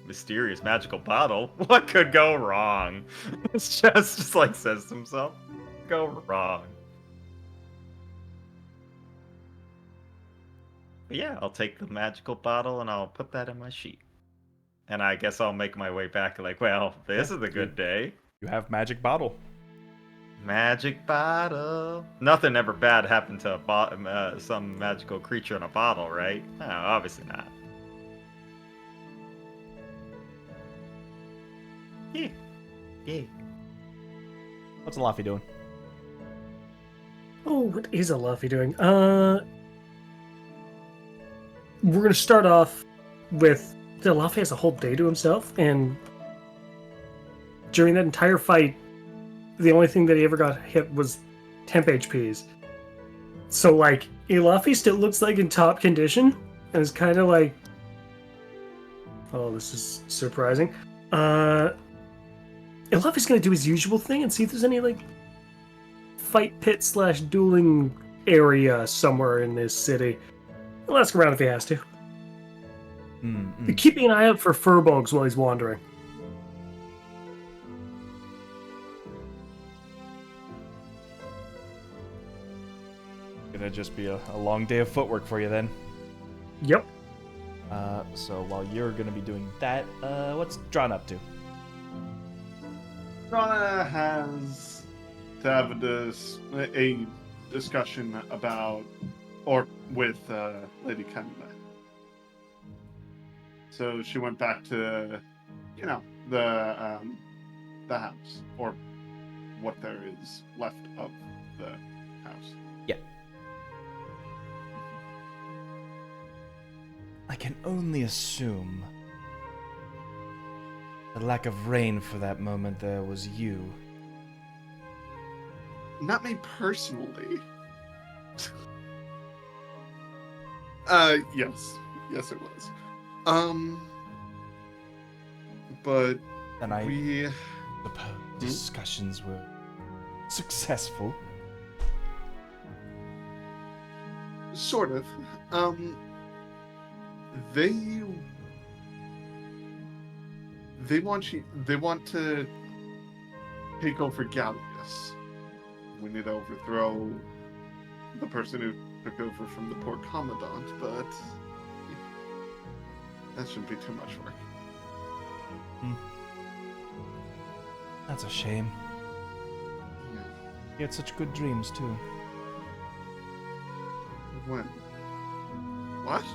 mysterious magical bottle. What could go wrong? It's just like says to himself, go wrong. But yeah, I'll take the magical bottle and I'll put that in my sheet. And I guess I'll make my way back like, well, this is a good day. You have magic bottle. Magic bottle. Nothing ever bad happened to some magical creature in a bottle, right? No, obviously not. Yeah. What's Laffy doing? Oh, what is a Luffy doing? We're gonna start off with Luffy has a whole day to himself, and during that entire fight, the only thing that he ever got hit was temp HPs. So like, Luffy still looks like in top condition, and is kind of like, oh, this is surprising. Luffy's gonna do his usual thing and see if there's any like fight pit / dueling area somewhere in this city. He'll ask around if he has to. Keeping an eye out for furbolgs while he's wandering. Gonna just be a long day of footwork for you then. Yep. So while you're gonna be doing that, what's Drawn up to? Rana has to have a discussion about, or with Lady Kenda. So she went back to, the house, or what there is left of the house. Yeah. I can only assume the lack of rain for that moment there was you. Not me personally. Yes. Yes, it was. But And I we... suppose discussions were successful. Sort of. They want to take over Gallius. We need to overthrow the person who took over from the poor Commandant, but that shouldn't be too much work. That's a shame. Yeah. You had such good dreams too. When? What?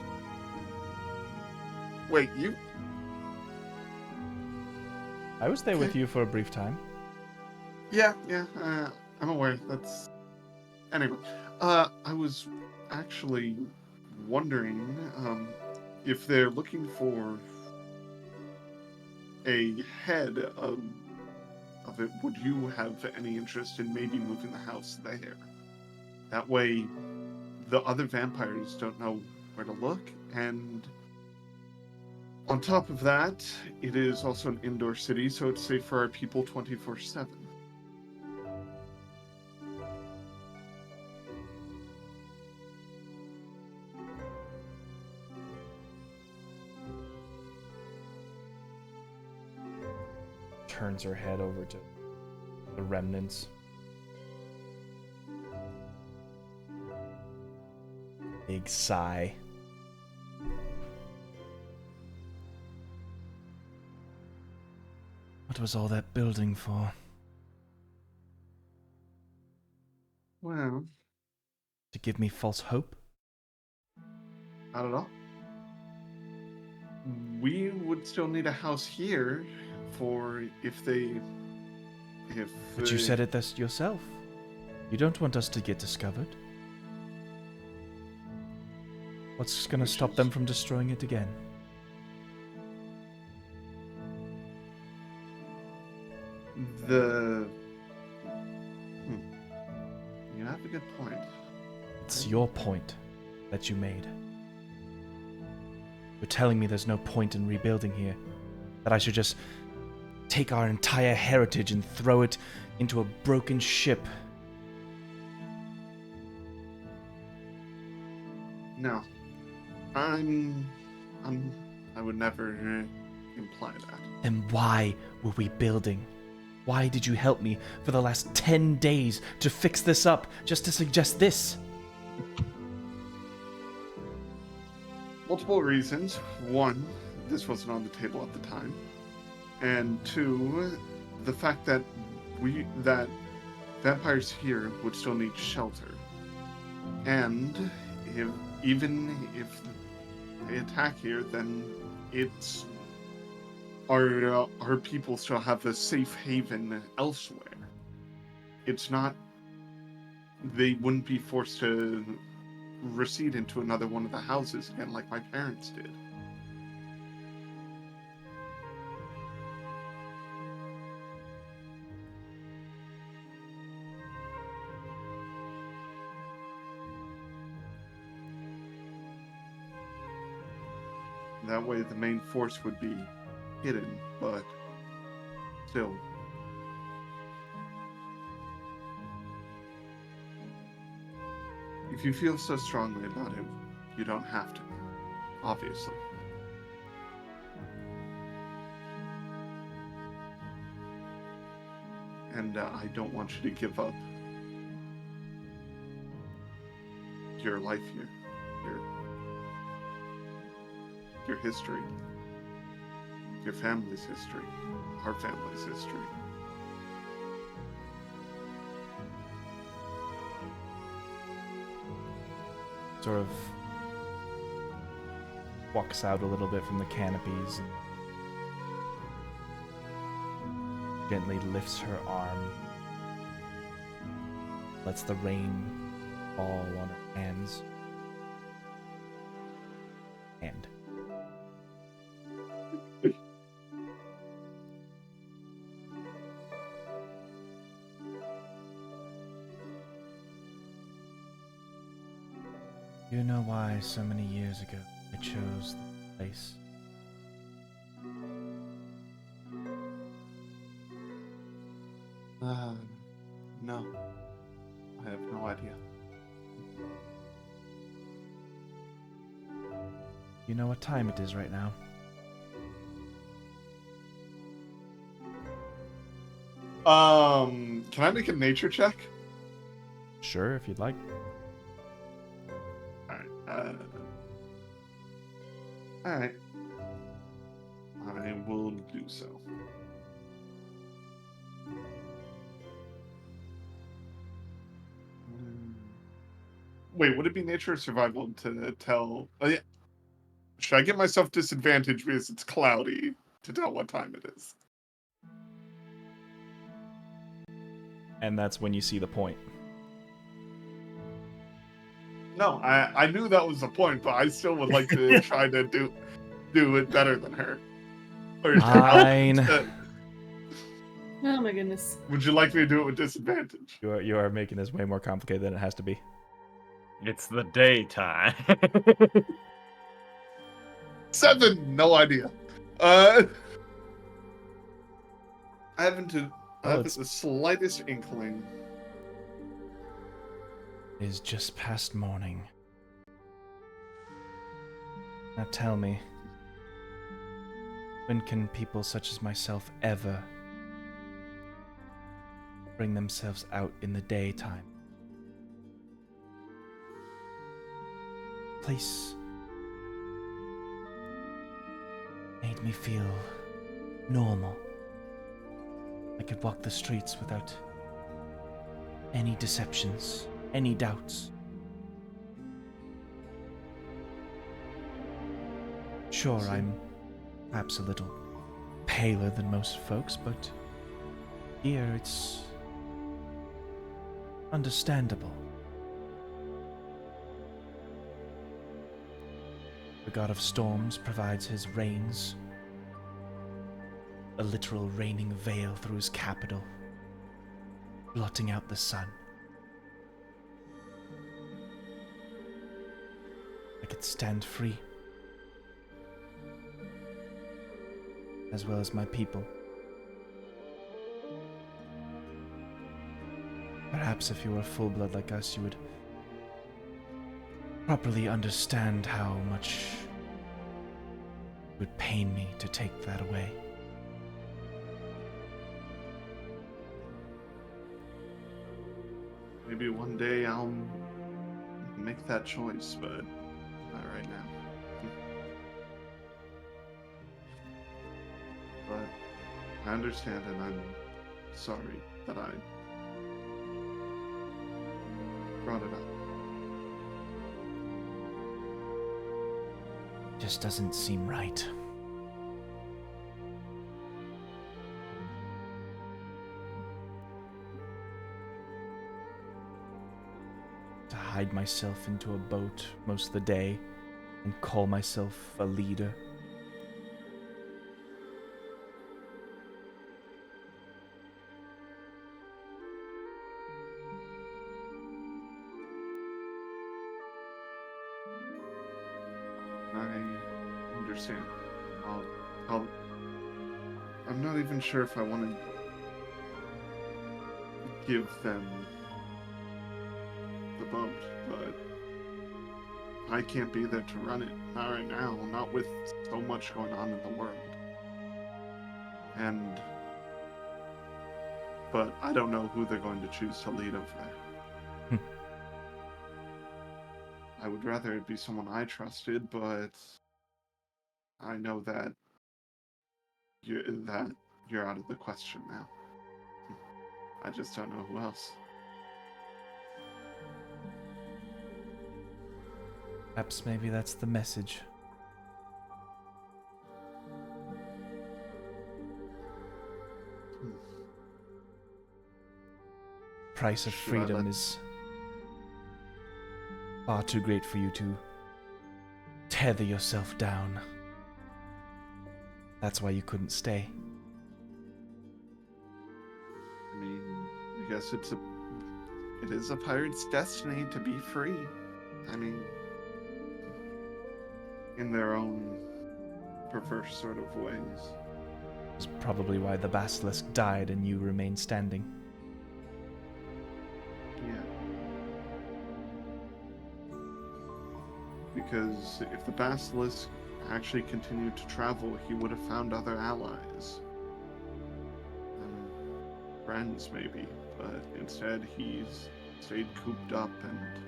Wait, you? I was there with you for a brief time. Yeah, I'm aware. That's... Anyway, I was actually wondering, if they're looking for a head of it, would you have any interest in maybe moving the house there? That way, the other vampires don't know where to look, and on top of that, it is also an indoor city, so it's safe for our people 24/7. Turns her head over to the remnants. Big sigh. What was all that building for? Well, To give me false hope? not at all. We would still need a house here, for if they... But you said it this yourself. You don't want us to get discovered. What's gonna stop them from destroying it again? You have a good point. It's your point that you made. You're telling me there's no point in rebuilding here. That I should just take our entire heritage and throw it into a broken ship. No. I would never imply that. Then why were we building? Why did you help me for the last 10 days to fix this up, just to suggest this? Multiple reasons. One, this wasn't on the table at the time. And two, the fact that vampires here would still need shelter. And even if they attack here, then it's our people still have a safe haven elsewhere. It's not... They wouldn't be forced to recede into another one of the houses again like my parents did. That way the main force would be hidden, but still. If you feel so strongly about it, you don't have to, obviously. And I don't want you to give up your life here, your history, your family's history, our family's history. Sort of walks out a little bit from the canopies and gently lifts her arm, lets the rain fall on her hands. And you know why so many years ago I chose this place? No. I have no idea. You know what time it is right now? Can I make a nature check? Sure, if you'd like. Alright. I will do so. Wait, would it be nature or survival to tell? Oh, yeah. Should I get myself disadvantage because it's cloudy to tell what time it is? And that's when you see the point. No, I knew that was the point, but I still would like to try to do it better than her. Or Fine. Oh my goodness. Would you like me to do it with disadvantage? You are making this way more complicated than it has to be. It's the daytime. 7, no idea. I haven't the slightest inkling. It is just past morning. Now tell me, when can people such as myself ever bring themselves out in the daytime? Place made me feel normal. I could walk the streets without any deceptions, any doubts. Sure, I'm perhaps a little paler than most folks, but here it's understandable. The god of storms provides his rains, a literal raining veil through his capital, blotting out the sun. I could stand free, as well as my people. Perhaps if you were full-blood like us, you would properly understand how much it would pain me to take that away. Maybe one day I'll make that choice, but not right now. But I understand, and I'm sorry that I brought it up. Just doesn't seem right. To hide myself into a boat most of the day and call myself a leader. I understand. I'm not even sure if I want to give them the boat, but I can't be there to run it. Not right now, not with so much going on in the world. But I don't know who they're going to choose to lead over there. I would rather it be someone I trusted, but I know that you're out of the question now. I just don't know who else. Perhaps maybe that's the message. Price of freedom is far too great for you to tether yourself down. That's why you couldn't stay. I mean, I guess it is a pirate's destiny to be free. I mean, in their own perverse sort of ways. It's probably why the basilisk died and you remain standing. Yeah. Because if the basilisk actually continued to travel, he would have found other allies. Friends, maybe. But instead, he's stayed cooped up and...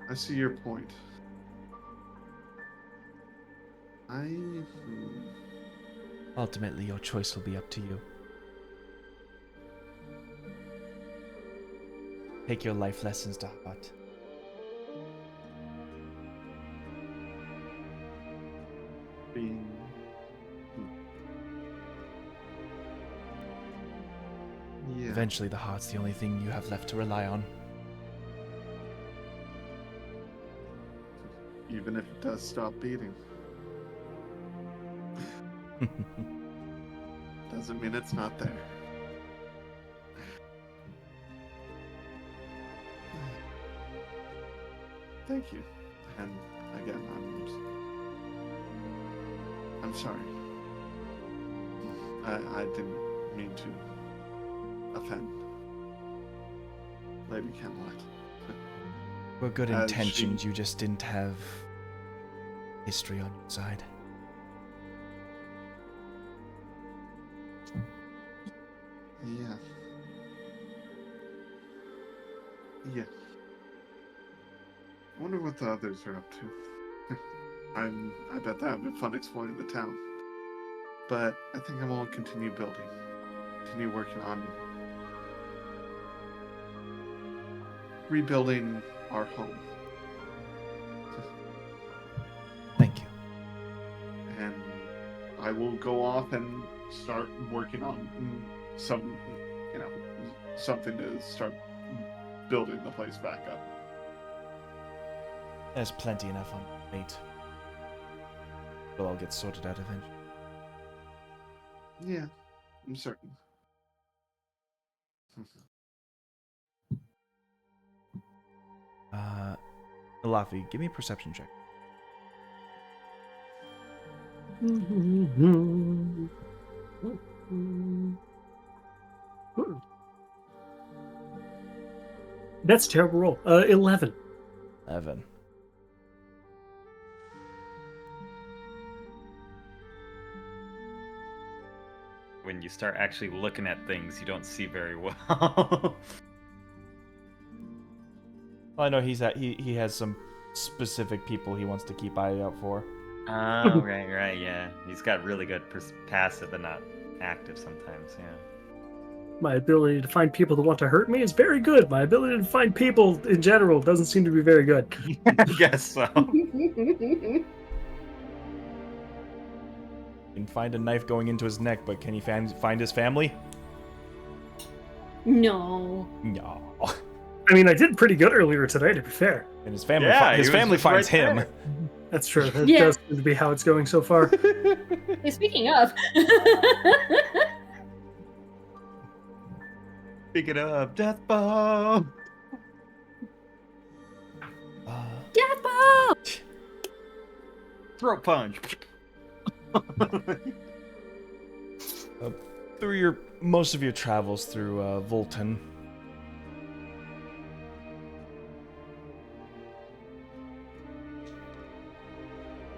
I see your point. Ultimately, your choice will be up to you. Take your life lessons to heart. Being... Yeah. Eventually, the heart's the only thing you have left to rely on. Even if it does stop beating. Doesn't mean it's not there. Thank you. And again, I'm sorry. I didn't mean to offend Lady Camelot. Were good As intentions, you just didn't have history on your side. Yeah. Yeah. I wonder what the others are up to. I bet that would be fun exploring the town. But I think I'm gonna continue building. Continue working on rebuilding our home. Thank I will go off and start working on some, something to start building the place back up. There's plenty enough on plate. It'll all get sorted out eventually. Yeah, I'm certain. Laffy, give me a perception check. That's a terrible roll. 11. 11. When you start actually looking at things, you don't see very well. Well, I know he has some specific people he wants to keep eye out for. Oh, right, yeah. He's got really good passive and not active sometimes, yeah. My ability to find people that want to hurt me is very good. My ability to find people in general doesn't seem to be very good. I guess so. You can find a knife going into his neck, but can he find his family? No. No. I mean, I did pretty good earlier today, to be fair. And his family, Yeah, his he was family just finds right him. there. That's true. That Yeah. does seem to be how it's going so far. Hey, speaking of. Pick it up, death bomb. Death bomb! Throat punch. Through most of your travels through Volton,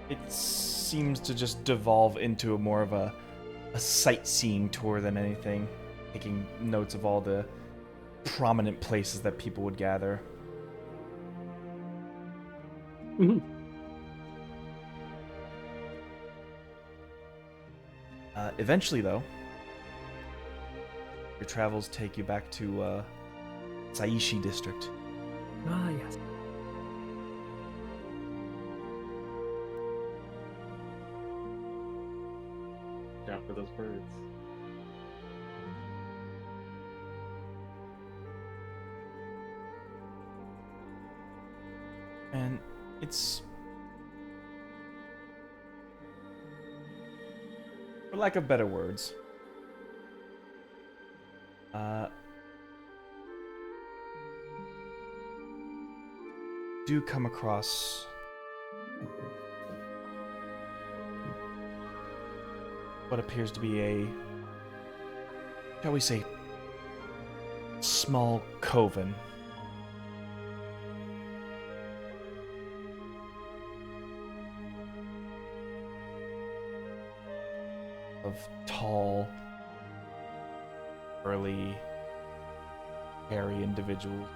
it seems to just devolve into more of a sightseeing tour than anything, taking notes of all the prominent places that people would gather. Mhm. Eventually, though, your travels take you back to Saishi District. Ah, yes. Down for those birds. And it's, for lack of better words, do come across what appears to be a, shall we say, small coven. Of tall, burly, hairy individuals.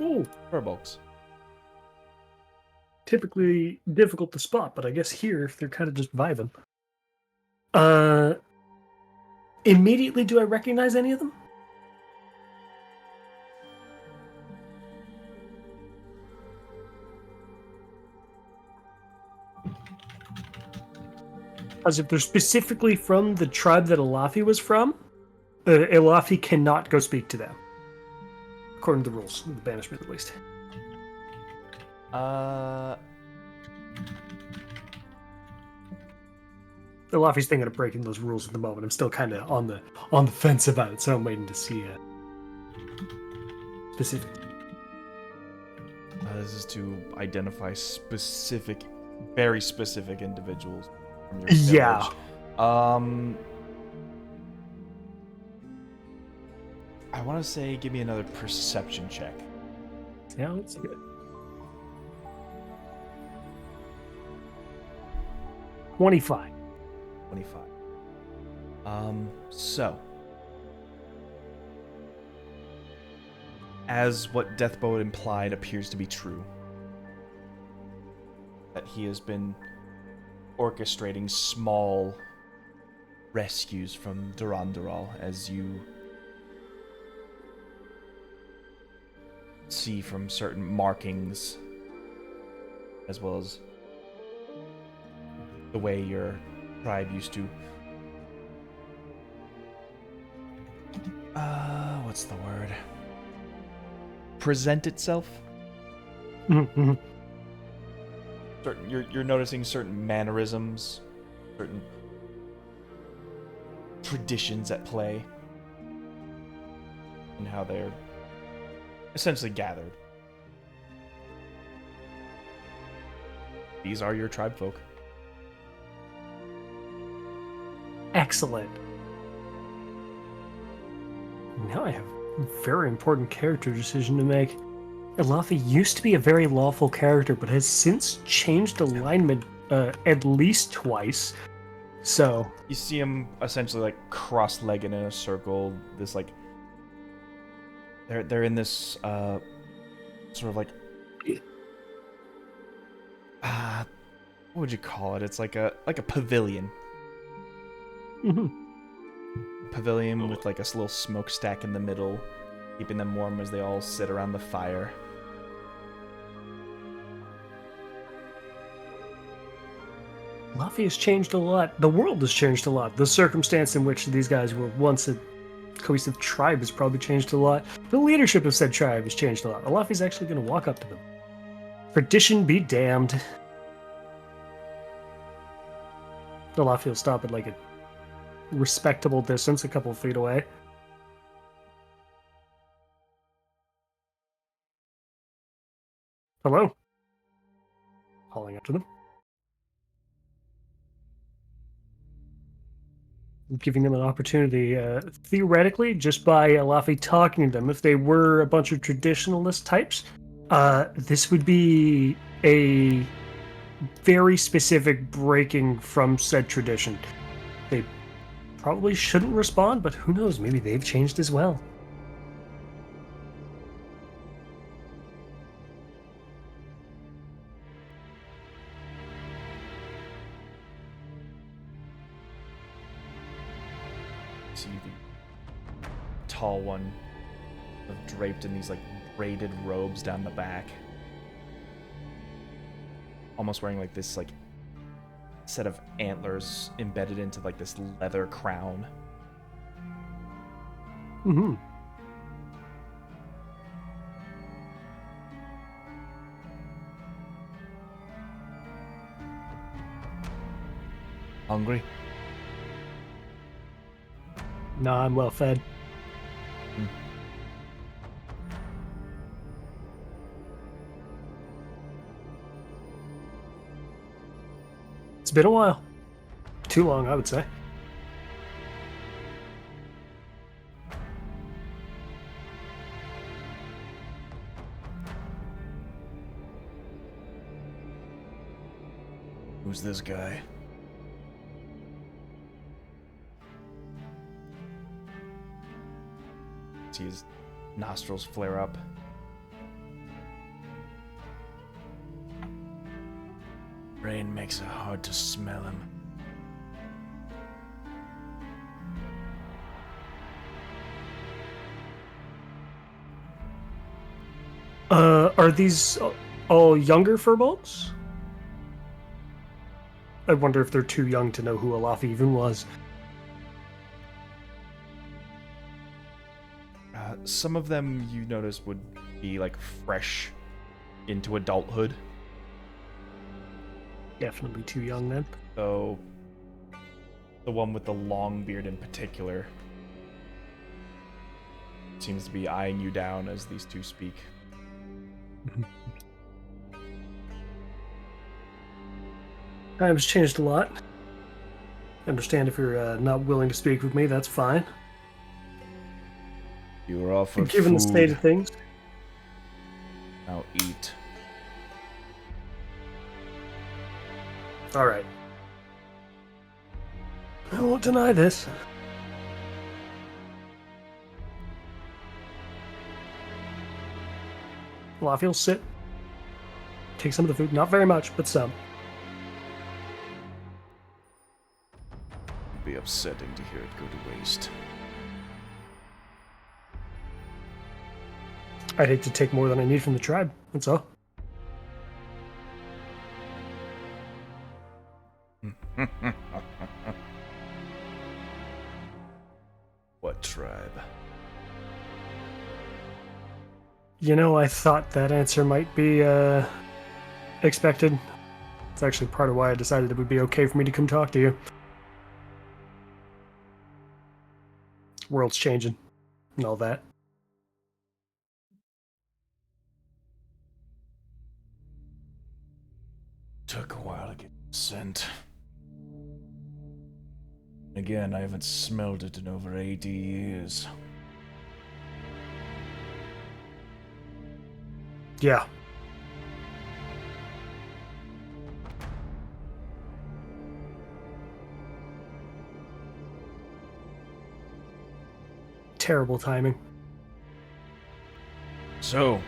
Ooh, Furbolgs. typically difficult to spot, but I guess here they're kind of just vibing. Immediately, do I recognize any of them? As if they're specifically from the tribe that Elafi was from, Elafi cannot go speak to them. According to the rules, the banishment at least. Elafi's thinking of breaking those rules at the moment. I'm still kind of on the fence about it, so I'm waiting to see specific. This is to identify specific, very specific individuals from your Yeah. village. I want to say, give me another perception check. Yeah, let's see it. 25. 25. So, as what Deathbow implied appears to be true, that he has been orchestrating small rescues from Durandaral, as you see from certain markings, as well as the way your tribe used to. What's the word? Present itself. Mhm. You're noticing certain mannerisms, certain traditions at play, and how they're essentially gathered. These are your tribe folk. Excellent. Now I have a very important character decision to make. Elafi used to be a very lawful character, but has since changed alignment at least twice. So You see him essentially like cross-legged in a circle. This like they're in this sort of like what would you call it? It's like a pavilion. Mhm. Pavilion with like a little smokestack in the middle, keeping them warm as they all sit around the fire. Elafi has changed a lot. The world has changed a lot. The circumstance in which these guys were once a cohesive tribe has probably changed a lot. The leadership of said tribe has changed a lot. Elafi's actually going to walk up to them. Tradition be damned. Elafi will stop at like a respectable distance, a couple feet away. Hello? Calling up to them. Giving them an opportunity, theoretically, just by Elafi talking to them, if they were a bunch of traditionalist types, this would be a very specific breaking from said tradition. They probably shouldn't respond, but who knows, maybe they've changed as well. See the tall one draped in these like braided robes down the back, almost wearing like this like set of antlers embedded into like this leather crown. Mm-hmm. Hungry? No, I'm well fed. It's been a while. Too long, I would say. Who's this guy? See his nostrils flare up. Rain makes it hard to smell him. Are these all younger furbolgs? I wonder if they're too young to know who Elafi even was. Some of them you notice would be like fresh into adulthood. Definitely too young then. So the one with the long beard in particular seems to be eyeing you down as these two speak. Times changed a lot. I understand if you're not willing to speak with me, that's fine. You were offered Given food. the state of things. Now eat. All right. I won't deny this. Elafi will sit. Take some of the food. Not very much, but some. It'd be upsetting to hear it go to waste. I'd hate to take more than I need from the tribe. That's all. What tribe? You know, I thought that answer might be expected. It's actually part of why I decided it would be okay for me to come talk to you. World's changing and all that. Took a while to get sent. Again, I haven't smelled it in over 80 years. Yeah. Terrible timing. So,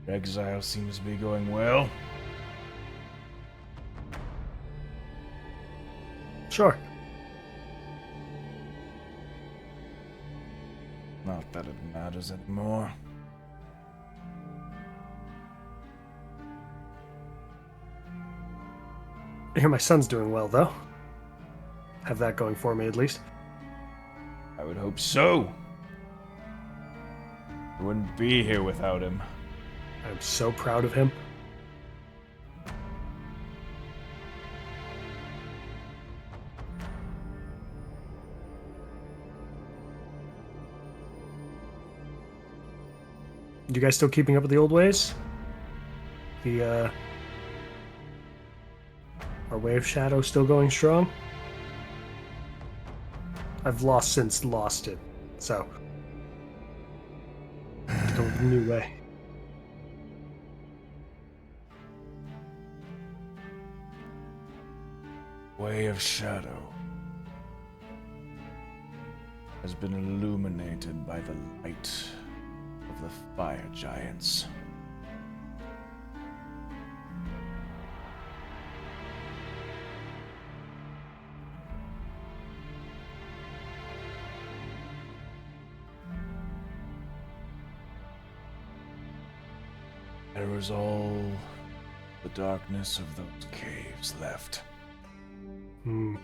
your exile seems to be going well. Sure. Not that it matters anymore. I hear my son's doing well, though. Have that going for me, at least. I would hope so. I wouldn't be here without him. I'm so proud of him. You guys still keeping up with the old ways? Our way of shadow still going strong? I've since lost it, so go with the new way. Way of Shadow has been illuminated by the light of the fire giants. There was all the darkness of those caves left. Hmm.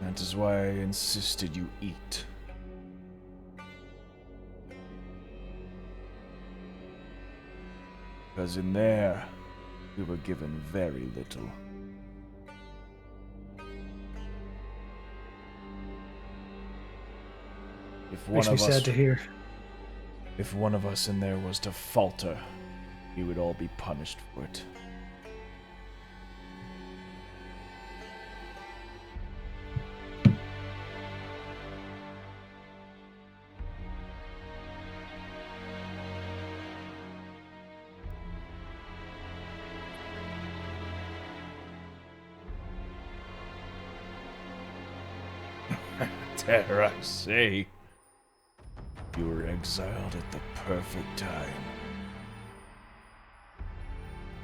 That is why I insisted you eat. Because in there, we were given very little. If one Makes me of us, sad to hear. if one of us in there was to falter, we would all be punished for it. Dare I say, you were exiled at the perfect time.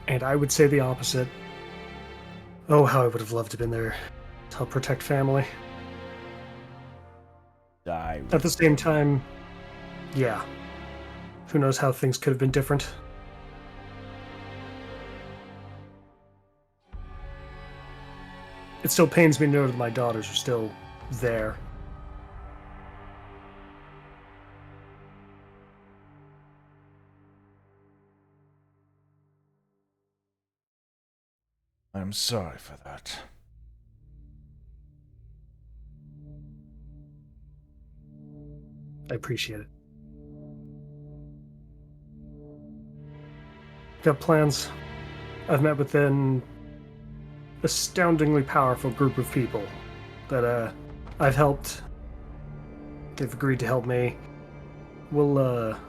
And I would say the opposite. Oh, how I would have loved to have been there to help protect family. Die. At the same time, yeah. Who knows how things could have been different. It still pains me to know that my daughters are still there. I'm sorry for that. I appreciate it. Got plans. I've met with an astoundingly powerful group of people that I've helped. They've agreed to help me. Well,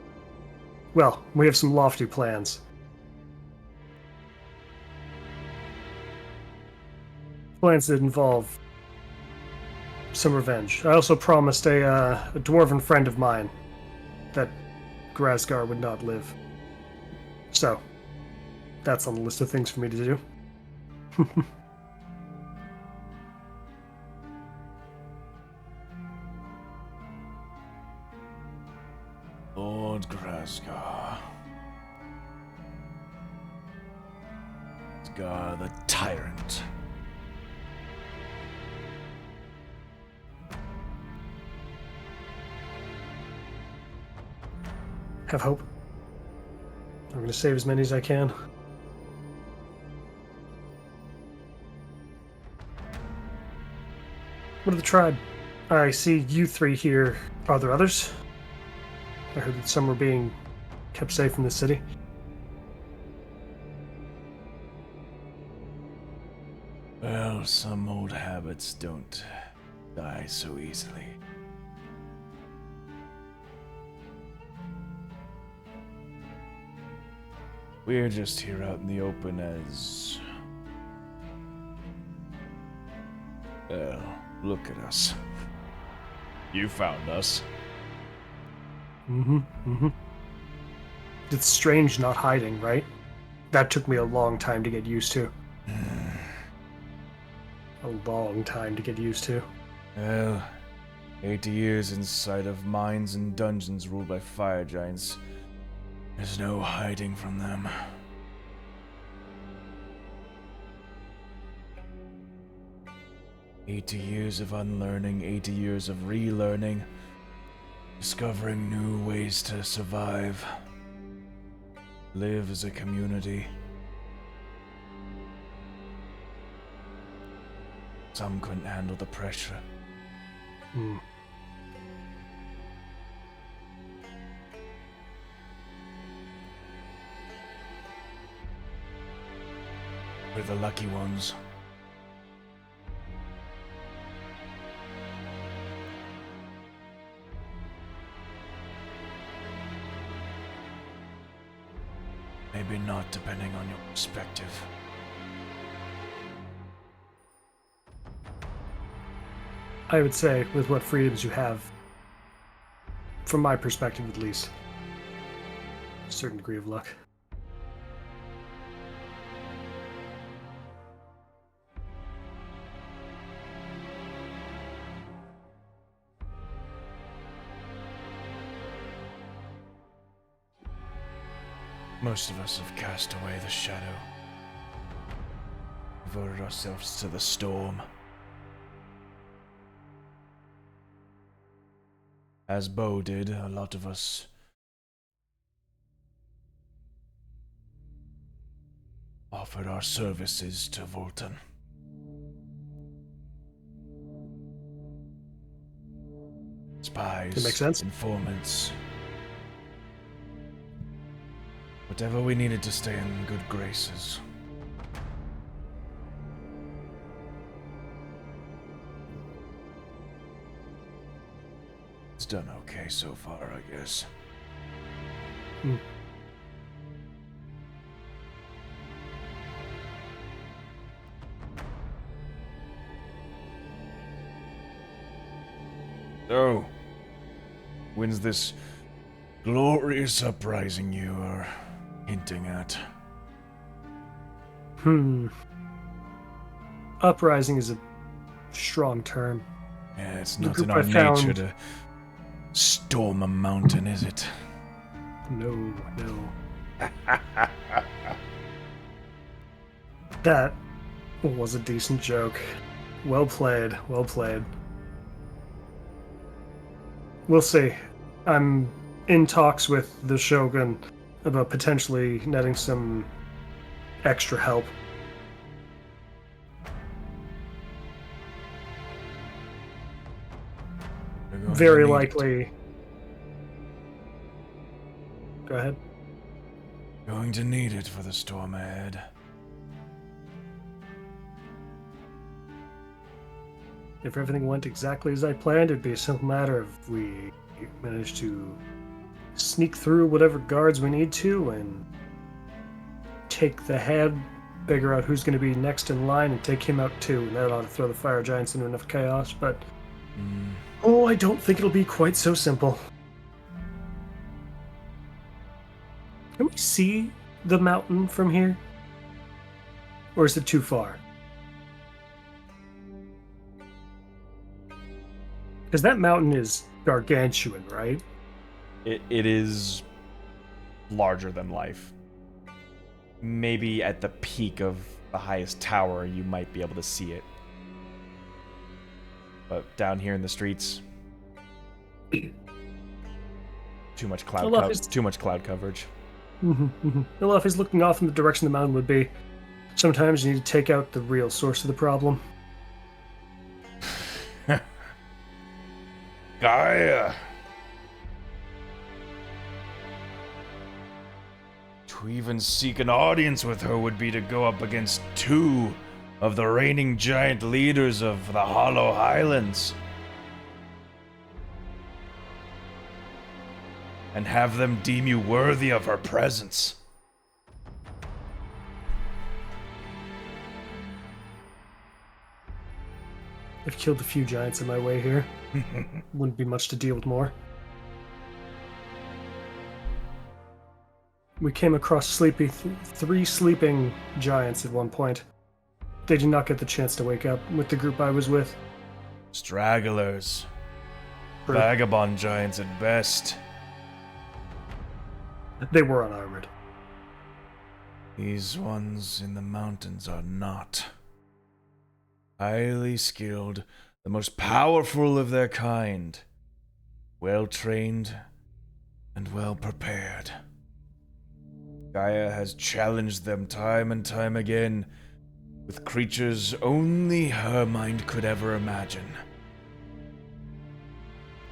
we have some lofty plans. Plans that involve some revenge. I also promised a dwarven friend of mine that Grasgar would not live. So, that's on the list of things for me to do. Lord Grasgar. Rosgar the Tyrant. Have hope. I'm going to save as many as I can. What of the tribe? I see you three here. Are there others? I heard that some were being kept safe in the city. Well, some old habits don't die so easily. We're just here out in the open as... Well, look at us. You found us. It's strange not hiding, right? That took me a long time to get used to. A long time to get used to. Well, 80 years inside of mines and dungeons ruled by fire giants. There's no hiding from them. "80 years of unlearning, 80 years of relearning, discovering new ways to survive, live as a community." Some couldn't handle the pressure. We're the lucky ones. Maybe not, depending on your perspective. I would say, with what freedoms you have, from my perspective at least, a certain degree of luck. Most of us have cast away the shadow, devoted ourselves to the storm. As Bo did, a lot of us offered our services to Volton. Spies, That makes sense. informants, whatever we needed to stay in good graces. It's done okay so far, I guess. So, when's this glorious uprising you are hinting at? Uprising is a strong term. Yeah, it's The not in group our I nature found- to storm a mountain, is it? No. That was a decent joke. Well played, well played. We'll see. I'm in talks with the Shogun about potentially netting some extra help. We're going to Very need it. likely. Go ahead. Going to need it for the storm ahead. If everything went exactly as I planned, it'd be a simple matter of we managed to sneak through whatever guards we need to and take the head, figure out who's going to be next in line, and take him out too. And that ought to throw the fire giants into enough chaos, but oh, I don't think it'll be quite so simple. Can we see the mountain from here? Or is it too far? Because that mountain is gargantuan, right? It is larger than life. Maybe at the peak of the highest tower, you might be able to see it. But down here in the streets, too much cloud coverage. Well, if he's looking off in the direction the mountain would be, sometimes you need to take out the real source of the problem. Gaia! To even seek an audience with her would be to go up against 2 of the reigning giant leaders of the Hollow Highlands. And have them deem you worthy of her presence. I've killed a few giants in my way here. Wouldn't be much to deal with more. We came across 3 sleeping giants at one point. They did not get the chance to wake up with the group I was with. Stragglers. Vagabond giants at best. They were unarmored. These ones in the mountains are not. Highly skilled, the most powerful of their kind. Well trained and well prepared. Gaia has challenged them time and time again with creatures only her mind could ever imagine.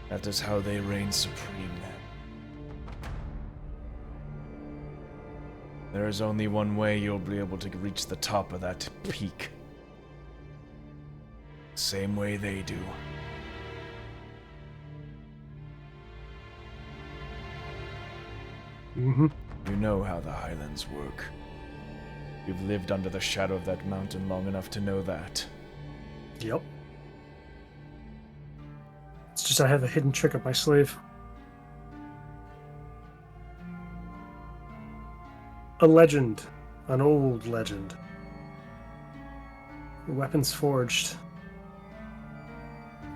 That is how they reign supreme then. There is only one way you'll be able to reach the top of that peak. Same way they do. You know how the Highlands work. You've lived under the shadow of that mountain long enough to know that. Yep. It's just I have a hidden trick up my sleeve. A legend. An old legend. Weapons forged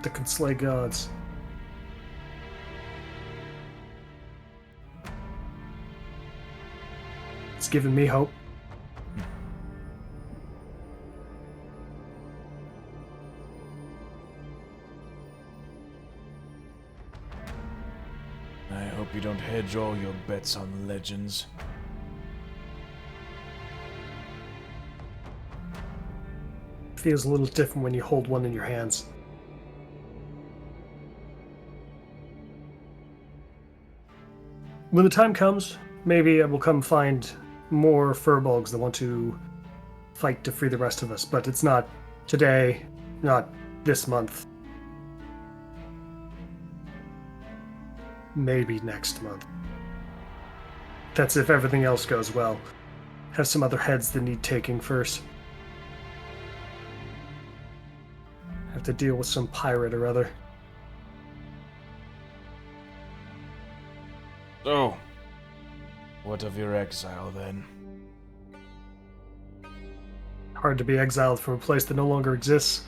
that could slay gods. It's given me hope. I hope you don't hedge all your bets on legends. Feels a little different when you hold one in your hands. When the time comes, maybe I will come find more furbolgs that want to fight to free the rest of us, but it's not today, not this month. Maybe next month. That's if everything else goes well. Have some other heads that need taking first. Have to deal with some pirate or other. So, what of your exile then? Hard to be exiled from a place that no longer exists.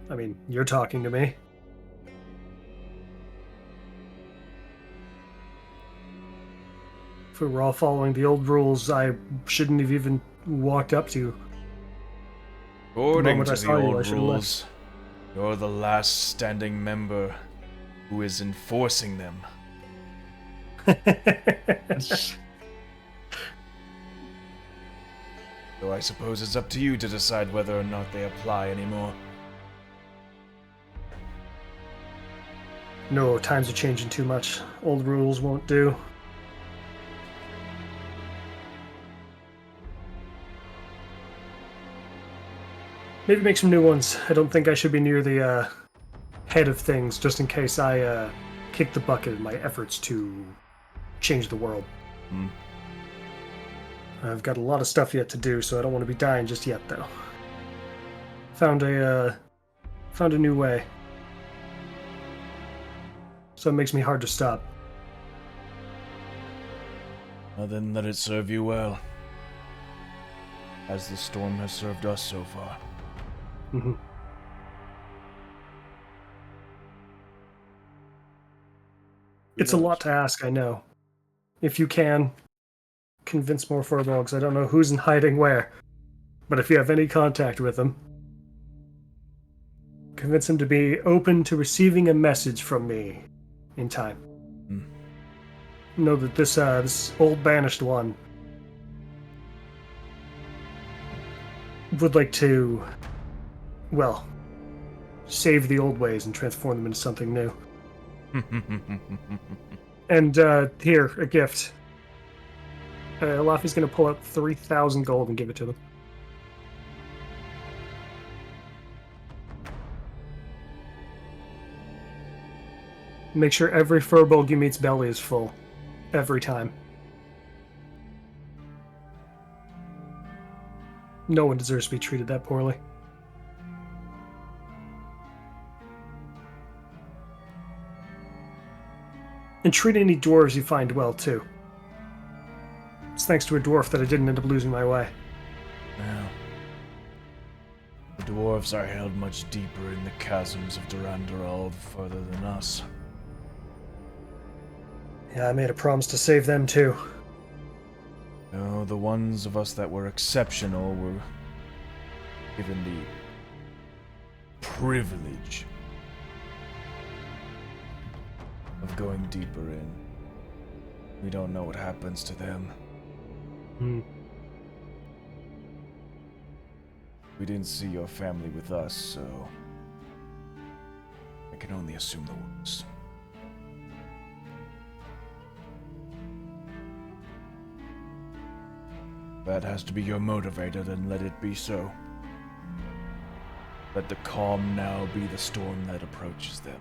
I mean, you're talking to me. If we were all following the old rules, I shouldn't have even walked up to you. According to the old rules, you're the last standing member who is enforcing them. So I suppose it's up to you to decide whether or not they apply anymore. No, times are changing too much. Old rules won't do. Maybe make some new ones. I don't think I should be near the head of things, just in case I kick the bucket in my efforts to change the world. I've got a lot of stuff yet to do, so I don't want to be dying just yet, though. Found a new way. So it makes me hard to stop. Well, then let it serve you well, as the storm has served us so far. Mm-hmm. It's a lot to ask, I know. If you can convince more furbolgs. I don't know who's in hiding where. But if you have any contact with them, convince him to be open to receiving a message from me in time. Know that this old banished one would like to, well, save the old ways and transform them into something new. And here, a gift. Laffy's going to pull out 3,000 gold and give it to them. Make sure every furbolg you meet's belly is full. Every time. No one deserves to be treated that poorly. And treat any dwarves you find well, too. It's thanks to a dwarf that I didn't end up losing my way. Well, the dwarves are held much deeper in the chasms of Durandal further than us. Yeah, I made a promise to save them, too. No, the ones of us that were exceptional were given the privilege of going deeper in. We don't know what happens to them. We didn't see your family with us, so I can only assume the worst. That has to be your motivator, then let it be so. Let the calm now be the storm that approaches them.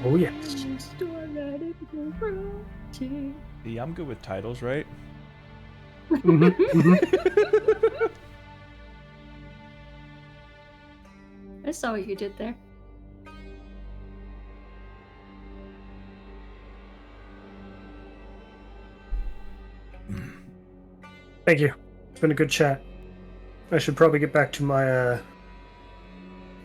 Oh, yes. See, I'm good with titles, right? I saw what you did there. Thank you. It's been a good chat. I should probably get back to my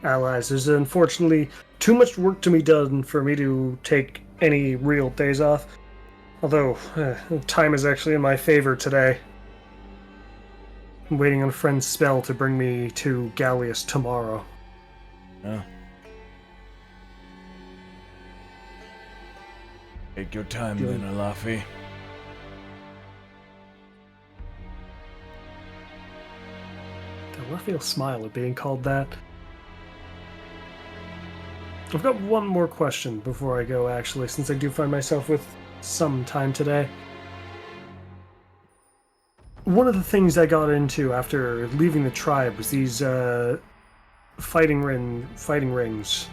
allies. There's unfortunately too much work to be done for me to take any real days off. Although, time is actually in my favor today. I'm waiting on a friend's spell to bring me to Gallius tomorrow. Oh. Take your time then, Alafi. I feel smile at being called that. I've got one more question before I go, actually, since I do find myself with some time today. One of the things I got into after leaving the tribe was these fighting rings,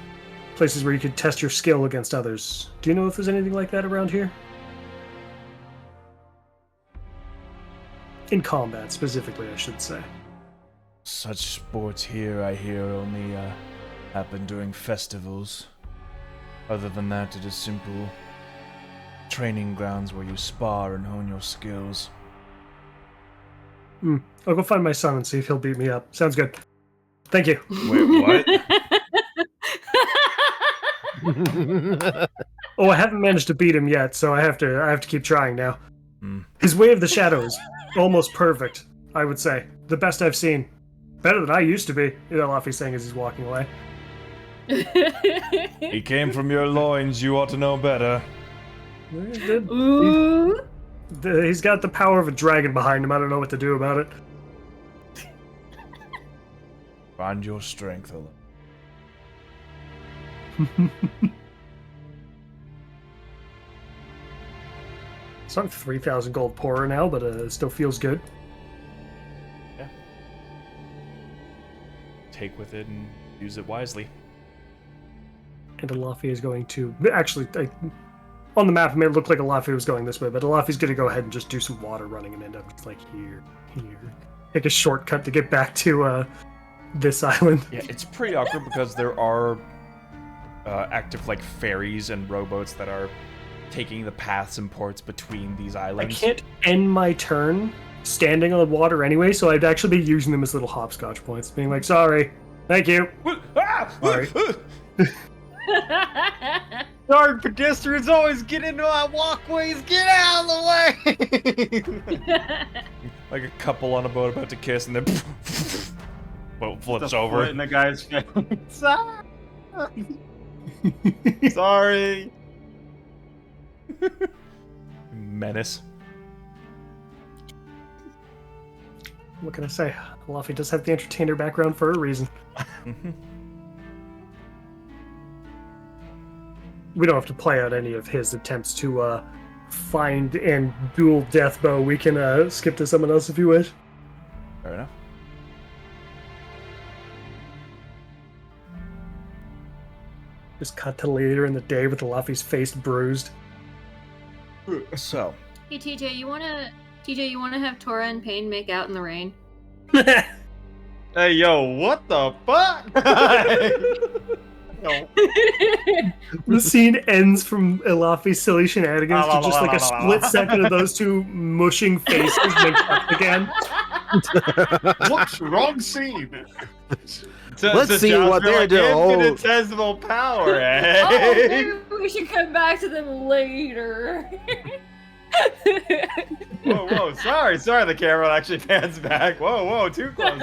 places where you could test your skill against others. Do you know if there's anything like that around here? In combat, specifically, I should say. Such sports here, I hear, only happen during festivals. Other than that, it is simple training grounds where you spar and hone your skills. I'll go find my son and see if he'll beat me up. Sounds good. Thank you. Wait, what? Oh, I haven't managed to beat him yet, so I have to keep trying now. His Way of the Shadow is almost perfect, I would say. The best I've seen. Better than I used to be, Laffy's saying as he's walking away. He came from your loins, you ought to know better. Ooh. He's got the power of a dragon behind him. I don't know what to do about it. Find your strength, It's not 3,000 gold poorer now, but it still feels good. Yeah. Take with it and use it wisely. And Alafi is going to... Actually, on the map, it may look like Alafi was going this way, but Alafi's going to go ahead and just do some water running and end up just like here. Take a shortcut to get back to this island. Yeah, it's pretty awkward because there are active like ferries and rowboats that are taking the paths and ports between these islands. I can't end my turn standing on water anyway, so I'd actually be using them as little hopscotch points, being like, sorry, thank you. Sorry. Sorry, pedestrians always get into our walkways. Get out of the way! Like a couple on a boat about to kiss, and then boat flips The over. foot in the guy's face. Sorry. Menace. What can I say? Luffy does have the entertainer background for a reason. We don't have to play out any of his attempts to find and duel Deathbow. We can skip to someone else if you wish. Fair enough. Just cut to later in the day with Luffy's face bruised. So, Hey TJ, you wanna have Tora and Pain make out in the rain? Hey, yo, what the fuck? No. The scene ends from Luffy's silly shenanigans to just like a split second of those two mushing faces make up again. Whoops, wrong scene. Let's see what they're doing. Infinitesimal power, eh? Oh, maybe we should come back to them later. Whoa, sorry, the camera actually pans back. Whoa, too close.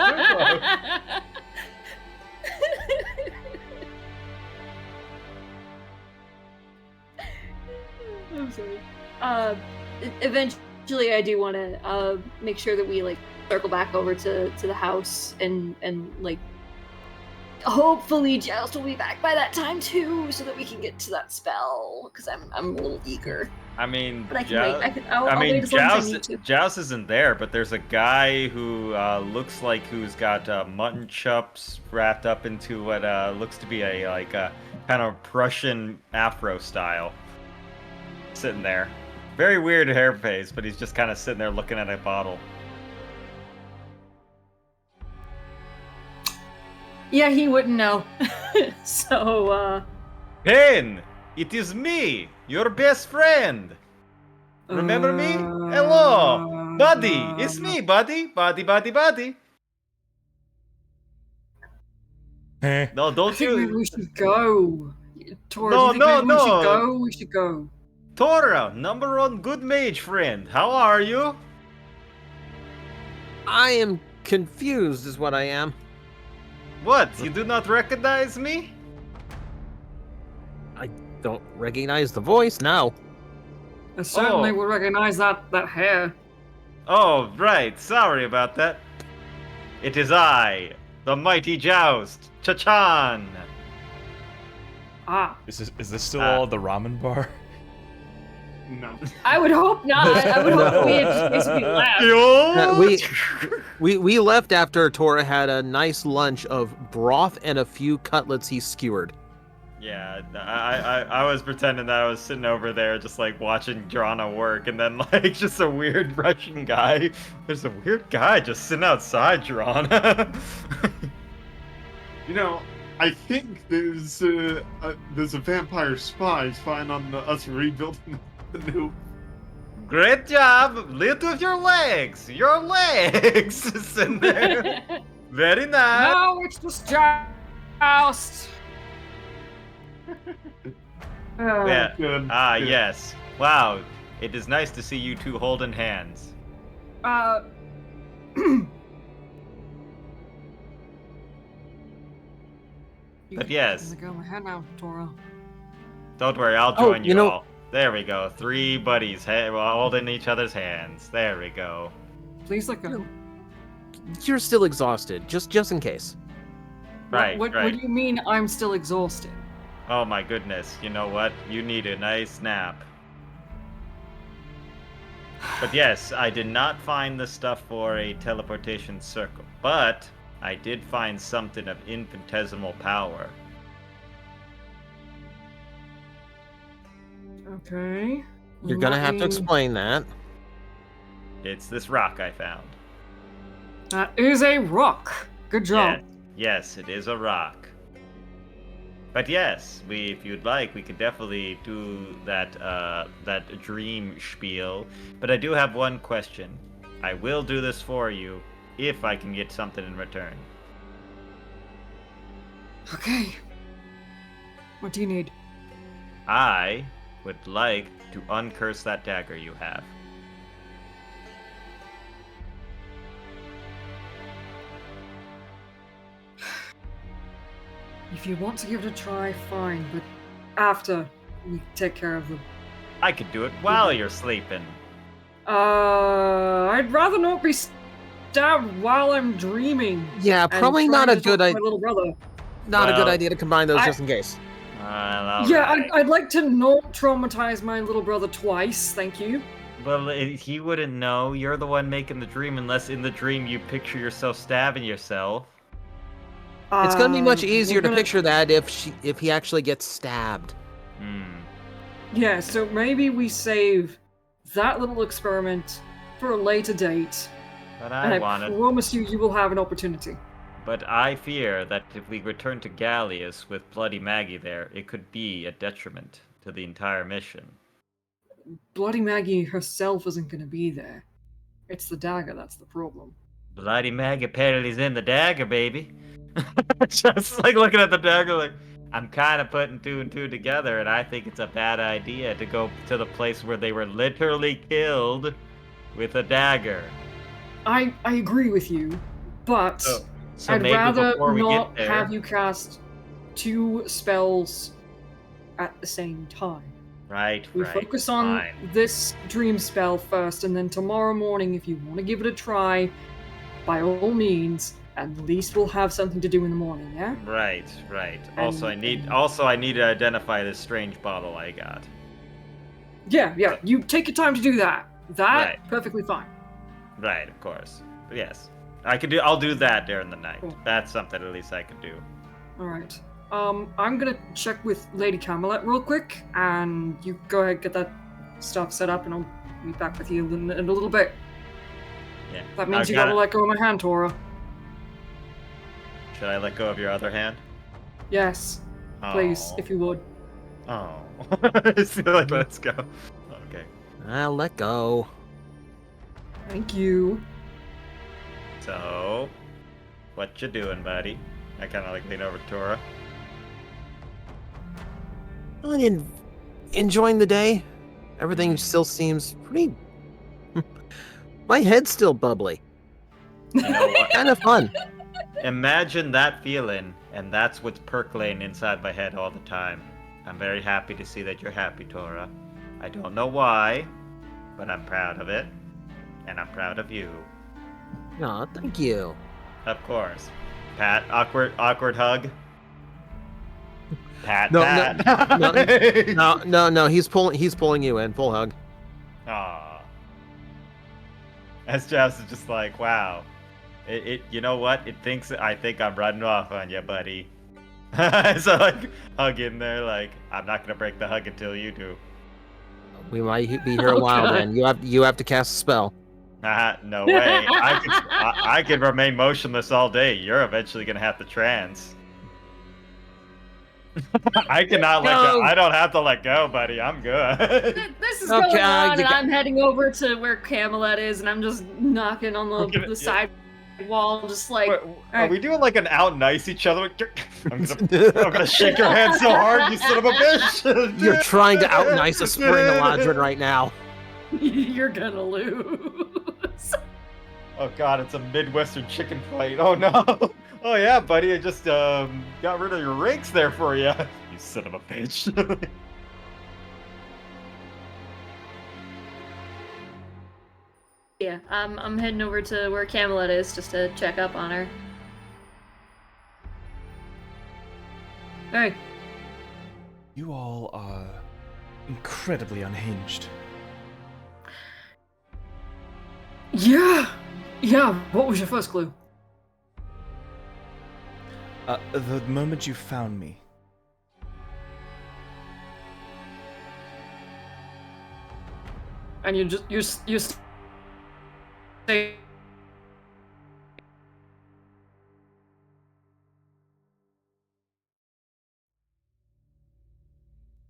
I'm sorry. Eventually I do want to make sure that we like circle back over to the house and like hopefully Joust will be back by that time too, so that we can get to that spell. Because I'm a little eager. I mean, but I can wait. I'll wait as long as I need to. Joust isn't there, but there's a guy who looks like who's got mutton chops wrapped up into what looks to be a kind of Prussian Afro style. Sitting there. Very weird hair face, but he's just kind of sitting there looking at a bottle. Yeah, he wouldn't know. So, Pain! It is me, your best friend! Remember me? Hello! Buddy! It's me, buddy! Buddy! No, don't I think maybe you... we should go. Tora, No, do you think maybe no. we should go? We should go. Tora, number one good mage friend, how are you? I am confused, is what I am. What, you do not recognize me? I don't recognize the voice now. I certainly Oh. would recognize that hair. Oh, right, sorry about that. It is I, the mighty Joust, Chachan. Ah, is this still all at the ramen bar? No. I would hope not. I would hope we had just basically left. We left after Tora had a nice lunch of broth and a few cutlets he skewered. Yeah, I was pretending that I was sitting over there just like watching Drana work, and then like just a weird Russian guy. There's a weird guy just sitting outside Drana. You know, I think there's a vampire spy spying on us rebuilding the new. Great job! Lift with your legs! Your legs! Sitting there. Very nice. no, it's just Joust. Yeah. Good. Ah, yes. Wow. It is nice to see you two holding hands. But yes. Go in my head now, Tora. Don't worry, I'll Oh, join you you know- all. There we go. 3 buddies holding each other's hands. There we go. Please let go. You're still exhausted, just in case. Right, What right. do you mean I'm still exhausted? Oh my goodness. You know what? You need a nice nap. But yes, I did not find the stuff for a teleportation circle. But I did find something of infinitesimal power. Okay. You're gonna have to Let me- explain that. It's this rock I found. That is a rock. Good job. Yes, it is a rock. But yes, if you'd like, we could definitely do that dream spiel. But I do have one question. I will do this for you if I can get something in return. Okay. What do you need? I would like to uncurse that dagger you have. If you want to give it a try, fine, but after we take care of them. I could do it while you're sleeping. I'd rather not be stabbed while I'm dreaming. Yeah, and probably trying not a to good talk to idea. my little brother. Not a good Well, idea to combine those just in case. Yeah, I'd like to not traumatize my little brother twice, thank you. Well, he wouldn't know. You're the one making the dream, unless in the dream you picture yourself stabbing yourself. It's gonna be much We're easier to gonna- picture that if he actually gets stabbed. Yeah, so maybe we save that little experiment for a later date. But And I wanted. promise you, you will have an opportunity. But I fear that if we return to Gallius with Bloody Maggie there, it could be a detriment to the entire mission. Bloody Maggie herself isn't going to be there. It's the dagger that's the problem. Bloody Maggie apparently is in the dagger, baby. Just like looking at the dagger, like, I'm kind of putting two and two together, and I think it's a bad idea to go to the place where they were literally killed with a dagger. I agree with you, but So I'd maybe rather before we not get there, have you cast 2 spells at the same time. Right, We right. focus on fine. this dream spell first, and then tomorrow morning, if you want to give it a try, by all means, at least we'll have something to do in the morning, yeah? Right, right. And- Also, I need to identify this strange bottle I got. Yeah, you take your time to do that. Right. Perfectly fine. Right, of course. But yes, I'll do that during the night. Cool. That's something at least I could do. Alright. I'm gonna check with Lady Camelot real quick, and you go ahead get that stuff set up, and I'll be back with you in a little bit. Yeah. That means I've you got gotta it. let go of my hand, Tora. Should I let go of your other hand? Yes, please, Oh. if you would. Oh. So, like, let's go. Okay. I'll let go. Thank you. So, what you doing, buddy? I kind of like lean over to Tora. Enjoying the day. Everything still seems pretty. My head's still bubbly. You know what? Kind of fun. Imagine that feeling, and that's what's percolating inside my head all the time. I'm very happy to see that you're happy, Tora. I don't know why, but I'm proud of it, and I'm proud of you. Aw, thank you. Of course. Pat, awkward hug. Pat, No, Pat. No. He's pulling you in. Full hug. Aw. As Jess is just like, wow. It you know what? I think I'm running off on you, buddy. So like hug in there, like, I'm not gonna break the hug until you do. We might be here a while, God. man. You have to cast a spell. No way. I could remain motionless all day. You're eventually gonna have to trance. I cannot let go. No. I don't have to let go, buddy. I'm good. This is Okay, going on, you and ca- I'm heading over to where Camelot is, and I'm just knocking on the side wall, just like. Are we doing like an out nice each other? I'm gonna shake your hand so hard, you son of a bitch. You're trying to out nice a Spring Eladrin right now. You're gonna lose. Oh god, it's a Midwestern chicken fight. Oh no. Oh yeah, buddy, I just got rid of your rakes there for you. You son of a bitch. Yeah, I'm heading over to where Camelot is just to check up on her. Hey, You all are incredibly unhinged. Yeah! What was your first clue? The moment you found me, And you're stay.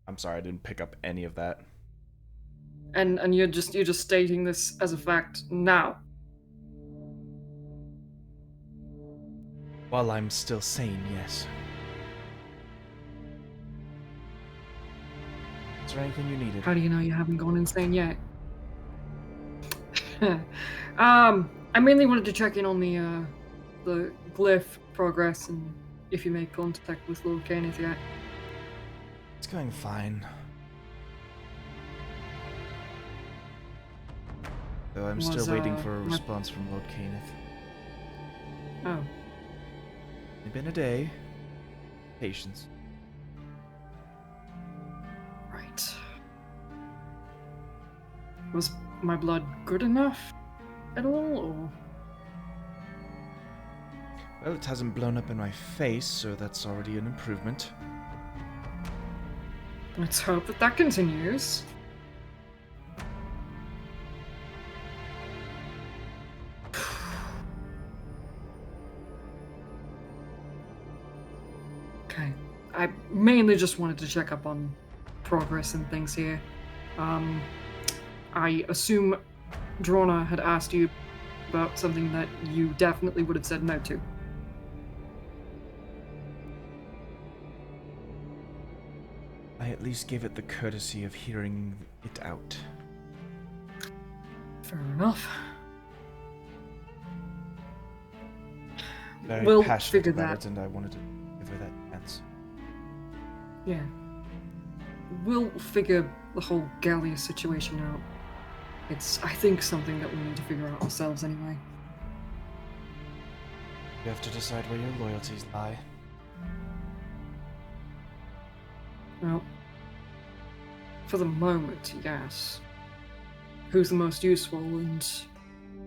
I'm sorry, I didn't pick up any of that. And you're just stating this as a fact now. While I'm still sane, yes. Is there anything you needed? How do you know you haven't gone insane yet? I mainly wanted to check in on the glyph progress and if you made contact with Lord Kenneth yet. It's going fine. Though I'm still waiting for a response from Lord Kenneth. Oh. It's been a day. Patience. Right. Was my blood good enough at all, or? Well, it hasn't blown up in my face, so that's already an improvement. Let's hope that that continues. Okay. I mainly just wanted to check up on progress and things here. I assume Drona had asked you about something that you definitely would have said no to. I at least gave it the courtesy of hearing it out. Fair enough. Very We'll passionate figure about that. it, and I wanted to give her that chance. Yeah. We'll figure the whole Gallia situation out. It's, I think, something that we need to figure out ourselves anyway. You have to decide where your loyalties lie. Well, for the moment, yes. Who's the most useful and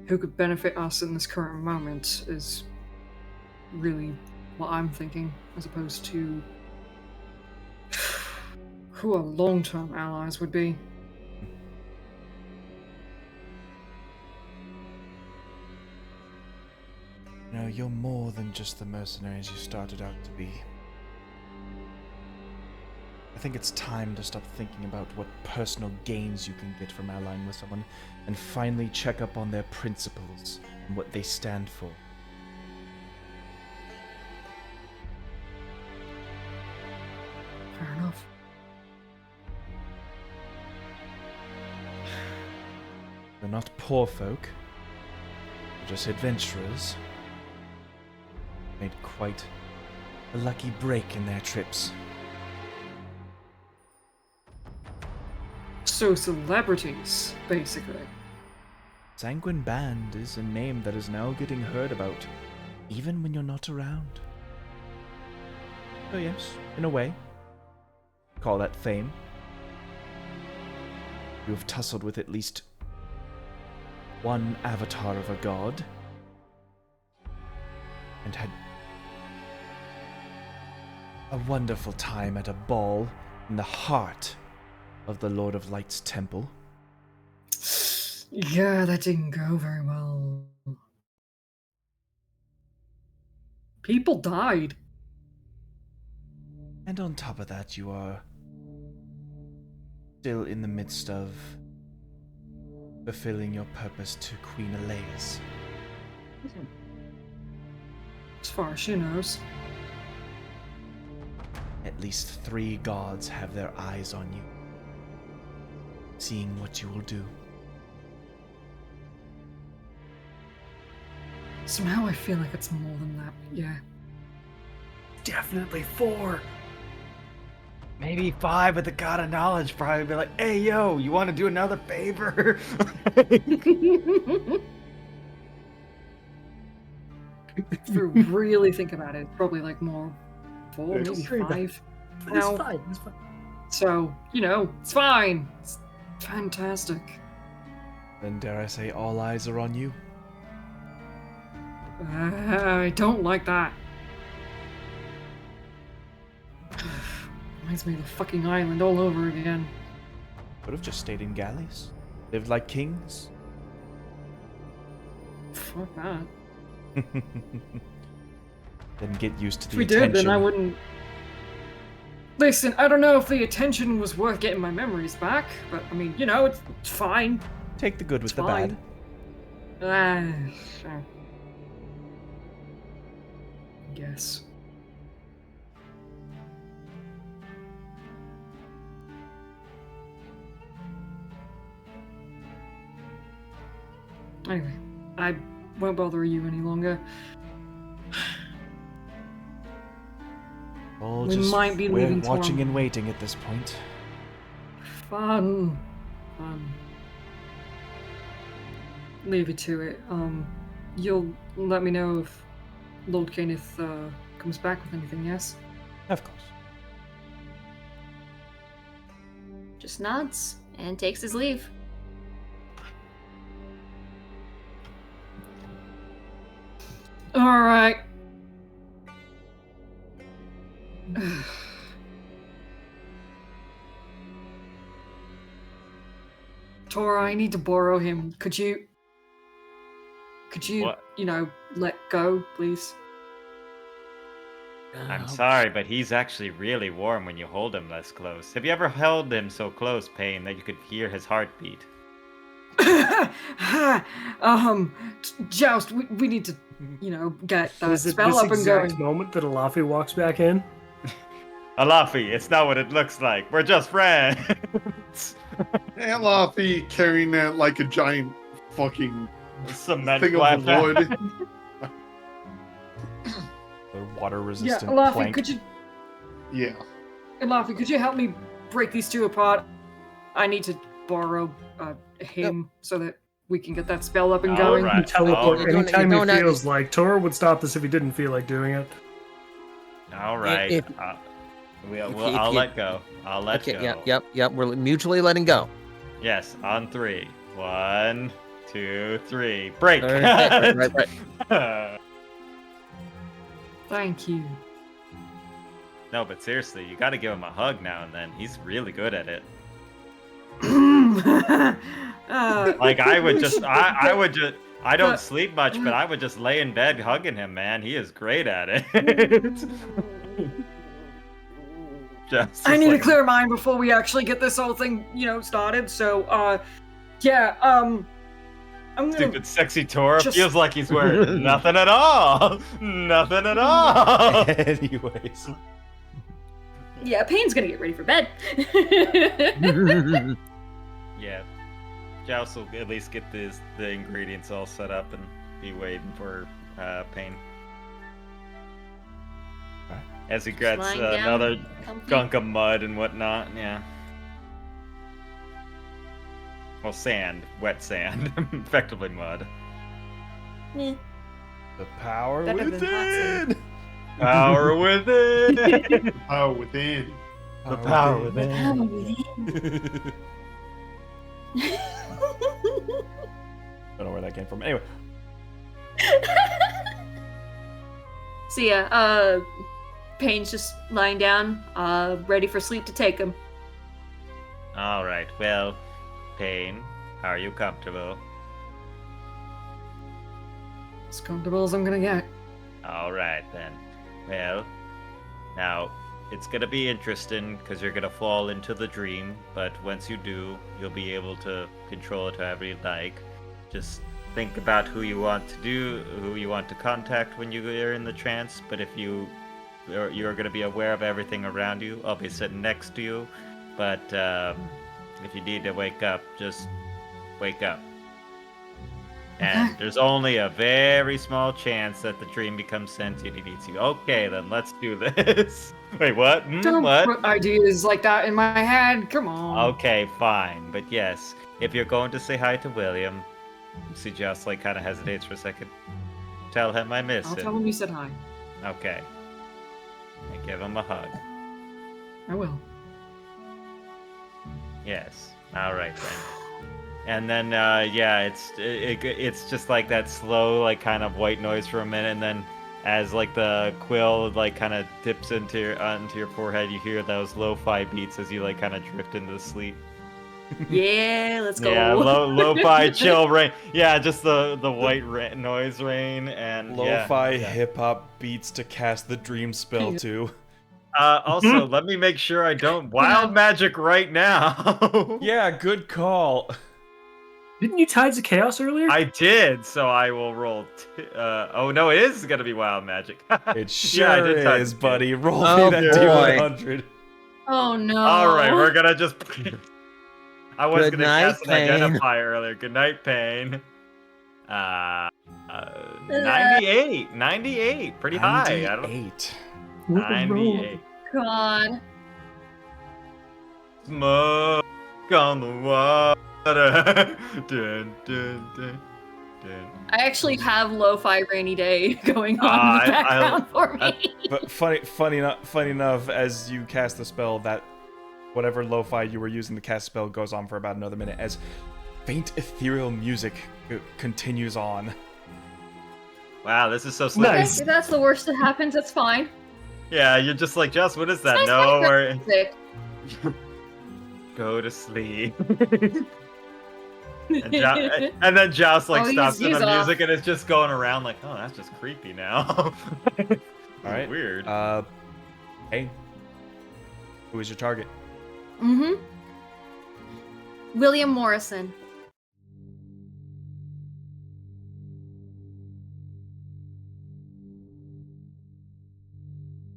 who could benefit us in this current moment is really what I'm thinking, as opposed to who our long-term allies would be. You know, you're more than just the mercenaries you started out to be. I think it's time to stop thinking about what personal gains you can get from allying with someone and finally check up on their principles and what they stand for. Fair enough. They're not poor folk. They're just adventurers. Made quite a lucky break in their trips. So celebrities, basically. Sanguine Band is a name that is now getting heard about, even when you're not around. Oh yes, in a way. Call that fame. You have tussled with at least one avatar of a god, and had a wonderful time at a ball in the heart of the Lord of Light's temple. Yeah, that didn't go very well. People died. And on top of that, you are still in the midst of fulfilling your purpose to Queen Elias. As far as she knows. At least 3 gods have their eyes on you, seeing what you will do. So now I feel like it's more than that, but yeah. Definitely 4. Maybe 5, but the god of knowledge probably be like, hey, yo, you want to do another favor? If you really think about it, probably like more 4, maybe 5. It's fine. It's fine. So, you know, it's fine. It's fantastic. Then dare I say all eyes are on you? I don't like that. Reminds me of the fucking island all over again. Could have just stayed in Gallius. Lived like kings. Fuck that. Then get used to the If we attention. did, then I wouldn't. Listen, I don't know if the attention was worth getting my memories back, but I mean, you know, it's fine. Take the good with It's the fine. bad. Sure. Guess. Anyway, I won't bother you any longer. Well, We might be we're leaving watching tomorrow. and waiting at this point. Fun. Leave it to it. You'll let me know if Lord Kenneth comes back with anything, yes? Of course. Just nods and takes his leave. Alright. Tora, I need to borrow him. Could you, What? let go, please? I'm sorry, but he's actually really warm when you hold him less close. Have you ever held him so close, Pain, that you could hear his heartbeat? Joust, we need to, get that Is it spell this up and exact going. moment that Alafi walks back in? Alafi, it's not what it looks like. We're just friends. And Laffy carrying that like a giant fucking Cement thing flat of wood. The water Yeah, resistant Alafi, plank. Yeah. Alafi, could you help me break these two apart? I need to borrow him so that we can get that spell up and All going. right. Teleport Oh, anytime you he don't feels like. Tora would stop this if he didn't feel like doing it. All right. If- I'll let go. I'll let Okay, go. yep. We're mutually letting go. Yes, on 3. 1, 2, 3. Break. Right. Thank you. No, but seriously, you gotta give him a hug now and then. He's really good at it. Like I would just, I don't sleep much, but I would just lay in bed hugging him, man. He is great at it. I need a clear mind before we actually get this whole thing, started. So, I'm gonna. Stupid sexy Tora just- feels like he's wearing nothing at all. Nothing at all. Anyways. Yeah, Pain's gonna get ready for bed. Yeah. Joust will at least get the ingredients all set up and be waiting for Pain. As he gets lying down, another comfy. gunk of mud and whatnot, yeah. Well, sand. Wet sand. Effectively mud. Eh. The power Better than within. Power within! Oh, within. The power Oh, within. Don't know where that came from. Anyway, So yeah, Pain's just lying down, ready for sleep to take him. Alright, well, Pain, are you comfortable? As comfortable as I'm gonna get. Alright then. Well, now, it's gonna be interesting because you're gonna fall into the dream, but once you do, you'll be able to control it however you like. Just think about who you want to contact when you're in the trance, but if you're gonna be aware of everything around you, I'll be sitting next to you, but if you need to wake up, just wake up. And there's only a very small chance that the dream becomes sentient and eats you. Okay, then let's do this. Wait, what? Don't What? put ideas like that in my head. Come on. Okay, fine. But yes, if you're going to say hi to William, see Joust kind of hesitates for a second. Tell him I miss I'll him. tell him you said hi. Okay. And give him a hug. I will. Yes. All right then. And then it's just like that slow kind of white noise for a minute, and then as the quill kind of dips onto your forehead, you hear those lo-fi beats as you kind of drift into sleep. Yeah, let's go. Yeah, lo-fi chill rain. Yeah, just the white noise rain and lo-fi hip hop beats to cast the dream spell too. Also, let me make sure I don't wild magic right now. Yeah, good call. Didn't you Tides of Chaos earlier? I did, so I will roll. Oh no, it is gonna be wild magic. It sure I did touch is, it. buddy. Roll Oh, me that boy. D100. Oh no. All right, we're gonna just. I was Good gonna night, cast an Pain. identifier earlier. Good night, Pain. 98. 98. Pretty high. I don't. 98. 98. God. Smoke on the water. Dun, dun, dun, dun. I actually have lo-fi rainy day going on in the background for me. But funny enough, as you cast the spell, that whatever lo-fi you were using to cast spell goes on for about another minute as faint ethereal music continues on. Wow, this is so slow. Nice. If that's the worst that happens, that's fine. Yeah, you're just like, Jess, what is that? Nice No, background or music. go to sleep. And then Joust like stops in the music and it's just going around like, oh, that's just creepy now. All right. Weird. Hey, who is your target? William Morrison.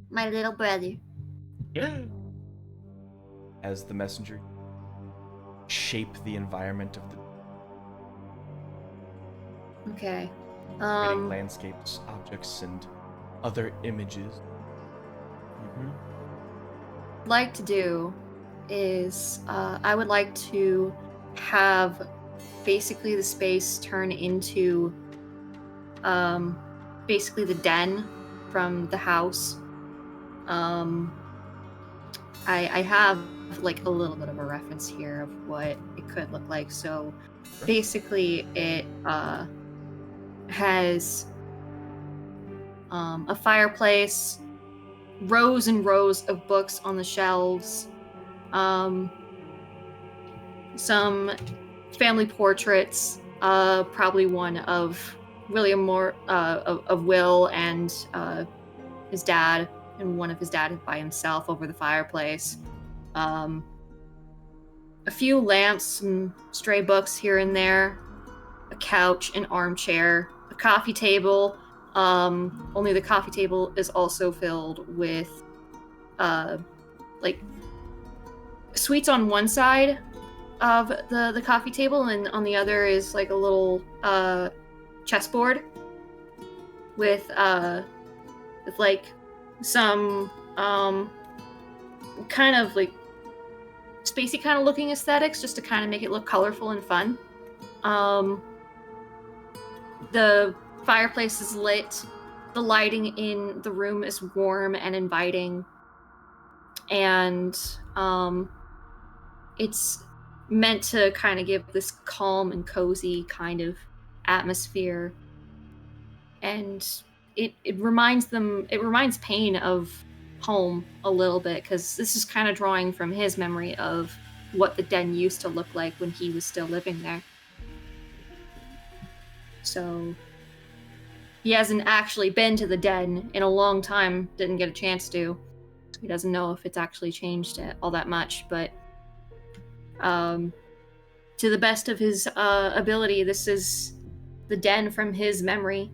My little brother. Yeah. As the messenger shape the environment of the Okay. creating landscapes, objects, and other images. Like to do is I would like to have basically the space turn into basically the den from the house. I have like a little bit of a reference here of what it could look like. So basically it has a fireplace, rows and rows of books on the shelves, some family portraits, probably one of of Will and his dad, and one of his dad by himself over the fireplace. A few lamps, some stray books here and there, a couch, an armchair, a coffee table. Only the coffee table is also filled with like sweets on one side of the coffee table, and on the other is like a little chessboard with like some kind of like spacey kind of looking aesthetics, just to kind of make it look colorful and fun. The fireplace is lit. The lighting in the room is warm and inviting. And it's meant to kind of give this calm and cozy kind of atmosphere. And it reminds Payne of home a little bit, because this is kind of drawing from his memory of what the den used to look like when he was still living there. So he hasn't actually been to the den in a long time, didn't get a chance to. He doesn't know if it's actually changed all that much, but to the best of his ability, this is the den from his memory.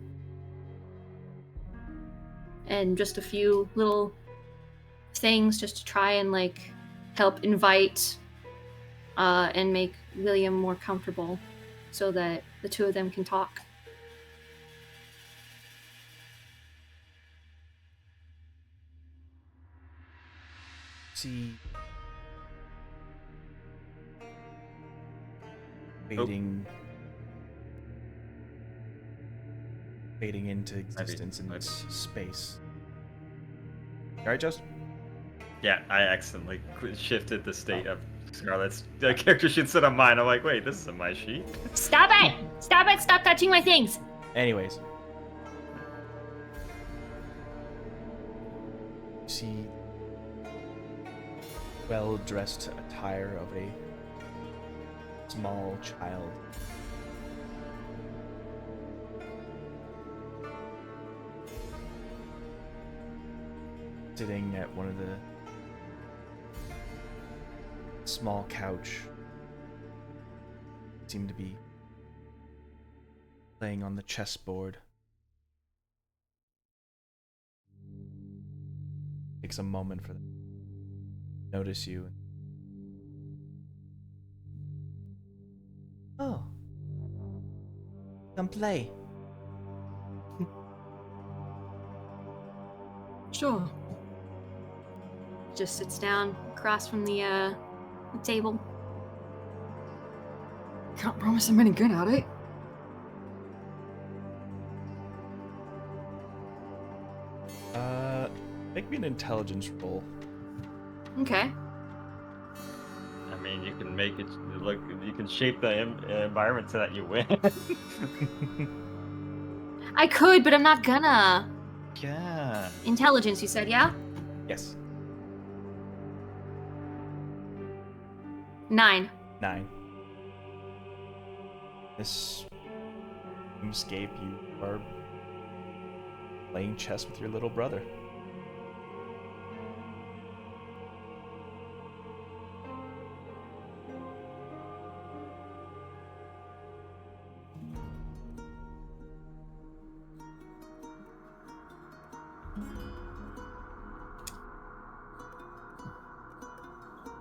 And just a few little things just to try and like help invite and make William more comfortable so that the two of them can talk. See fading into existence in this space. Alright, Just? Yeah, I accidentally shifted the state of Scarlet's character should sit on mine. I'm like, wait, this isn't my sheet. Stop it! Stop it! Stop touching my things! Anyways. See well-dressed attire of a small child. Sitting at one of the small couch. Seemed to be playing on the chessboard. Takes a moment for them to notice you. Oh. Come play. Sure. Just sits down across from the table. Can't promise I'm any good at it. Make me an intelligence roll. Okay. I mean, you can make it look. You can shape the environment so that you win. I could, but I'm not gonna. Yeah. Intelligence, you said, yeah? Yes. 9. 9. This dreamscape, you are playing chess with your little brother.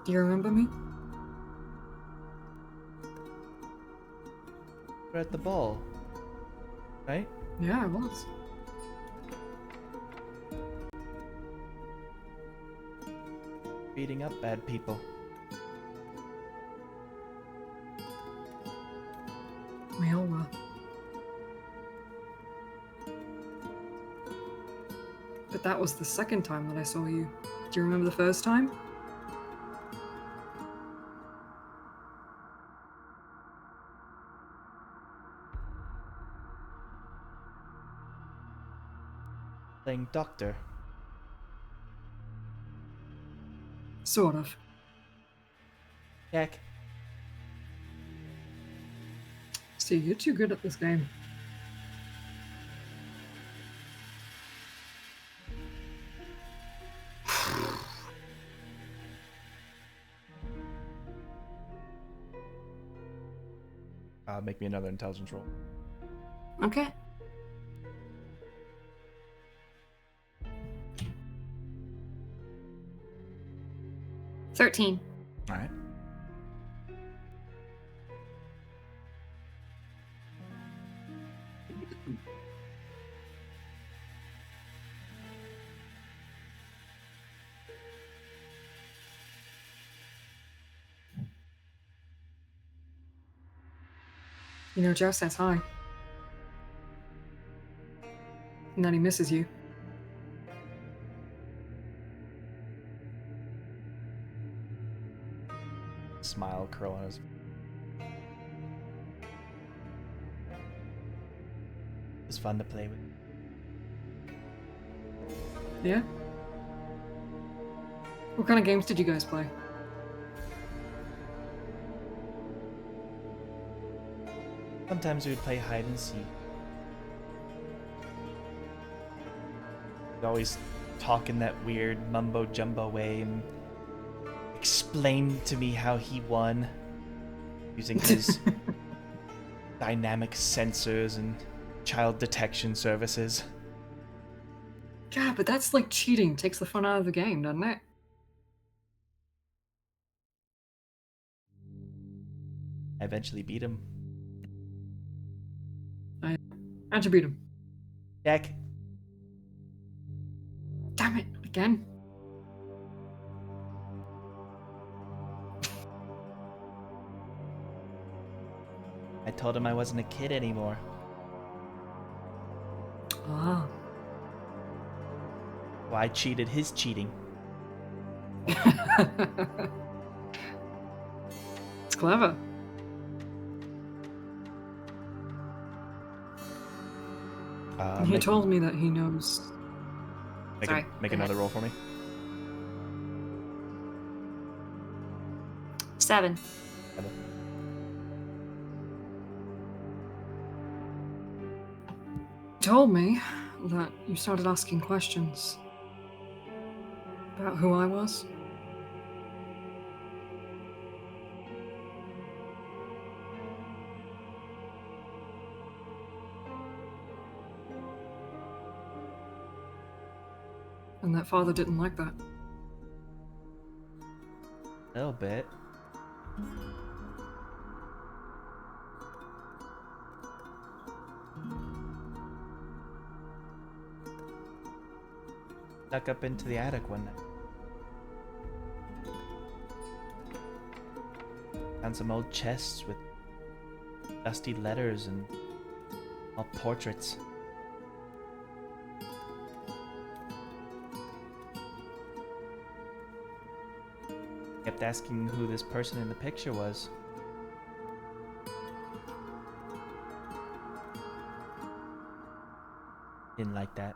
Do you remember me? We're at the ball, right? Yeah, I was. Beating up bad people. We all were. But that was the second time that I saw you. Do you remember the first time? Playing doctor. Sort of. Yak. See, you're too good at this game. Make me another intelligence roll. Okay. $13. All right. You know, Joe says hi. And that he misses you. Smile curl on his. It's fun to play with. Yeah? What kind of games did you guys play? Sometimes we would play hide and seek. He'd always talk in that weird mumbo jumbo way and explain to me how he won using his dynamic sensors and child detection services. Yeah, but that's like cheating. Takes the fun out of the game, doesn't it? I eventually beat him. How'd you beat him? Jack. Damn it, again. I told him I wasn't a kid anymore. Ah. Well, I cheated his cheating. It's clever. He told me that he knows. Sorry, Make go another ahead. roll for me. 7. He told me that you started asking questions about who I was. And that father didn't like that. A little bit. Snuck up into the attic one night. Found some old chests with dusty letters and all portraits. Kept asking who this person in the picture was. Didn't like that.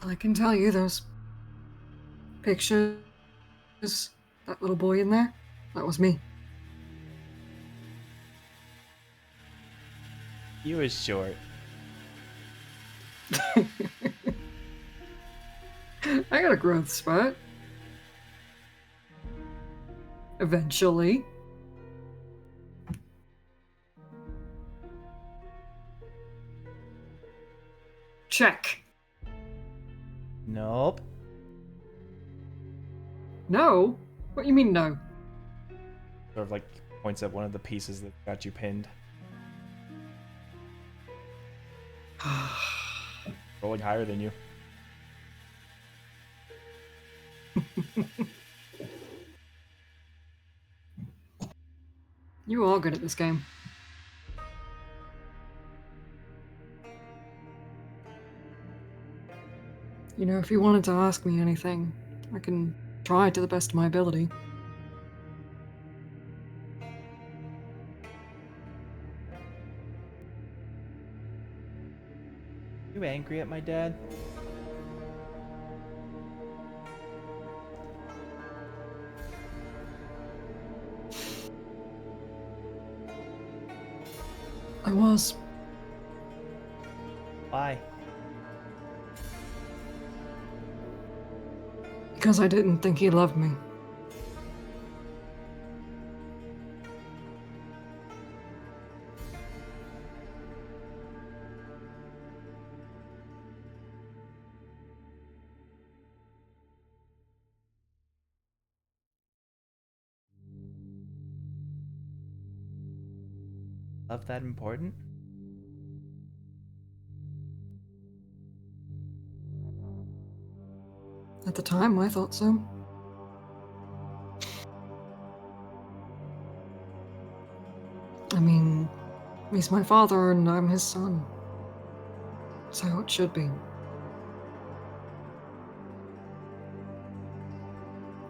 I can tell you those pictures, that little boy in there, that was me. You were short. I got a growth spurt. Eventually. Check. Nope. No? What do you mean no? Sort of like points at one of the pieces that got you pinned. Rolling higher than you. You are good at this game. You know, if you wanted to ask me anything, I can try to the best of my ability. You angry at my dad? I was. Why? Because I didn't think he loved me. Love that important? At the time, I thought so. I mean, he's my father and I'm his son. So it should be.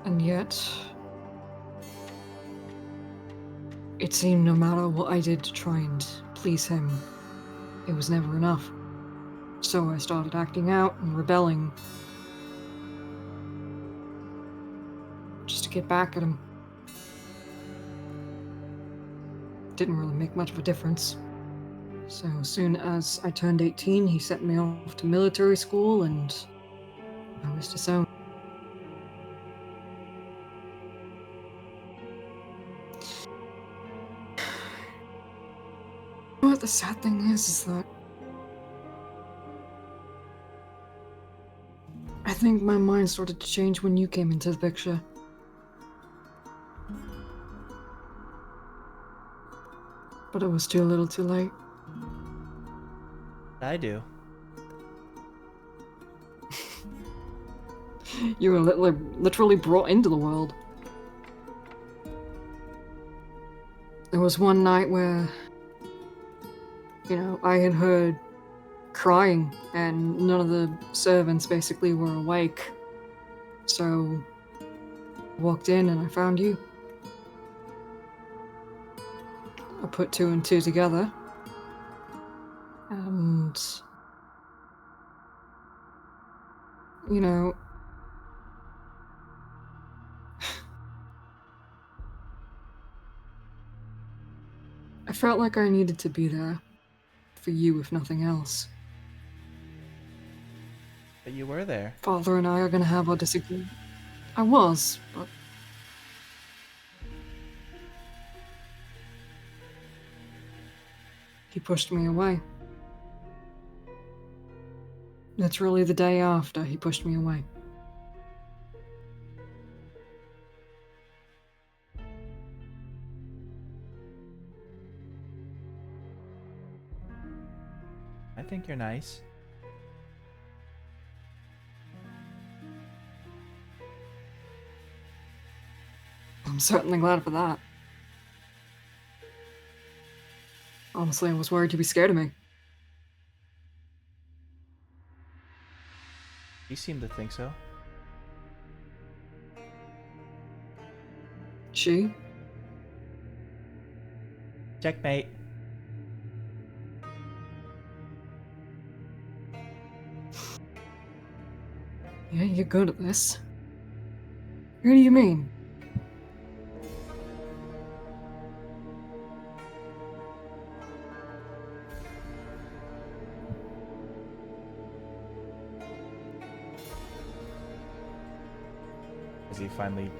And yet, it seemed no matter what I did to try and please him, it was never enough. So I started acting out and rebelling. Just to get back at him. Didn't really make much of a difference. So as soon as I turned 18, he sent me off to military school and I was disowned. What the sad thing is that I think my mind started to change when you came into the picture. But it was too little too late. I do. You were literally brought into the world. There was one night where, you know, I had heard crying and none of the servants basically were awake. So I walked in and I found you. I put two and two together. And, you know, I felt like I needed to be there for you, if nothing else. But you were there. Father and I are gonna have our disagreement. I was, but he pushed me away. Literally the day after, he pushed me away. think you're nice. I'm certainly glad for that. Honestly, I was worried you'd be scared of me. You seem to think so. She? Checkmate. Yeah, you're good at this. What do you mean? As he finally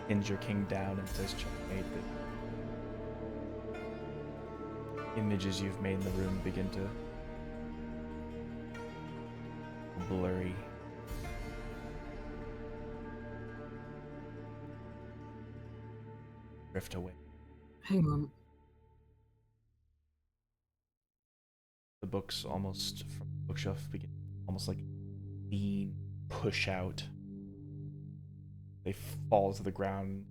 pins your king down and says checkmate, the images you've made in the room begin to blurry. Drift away. Hang on. The books almost from the bookshelf begin almost like lean, push out. They fall to the ground.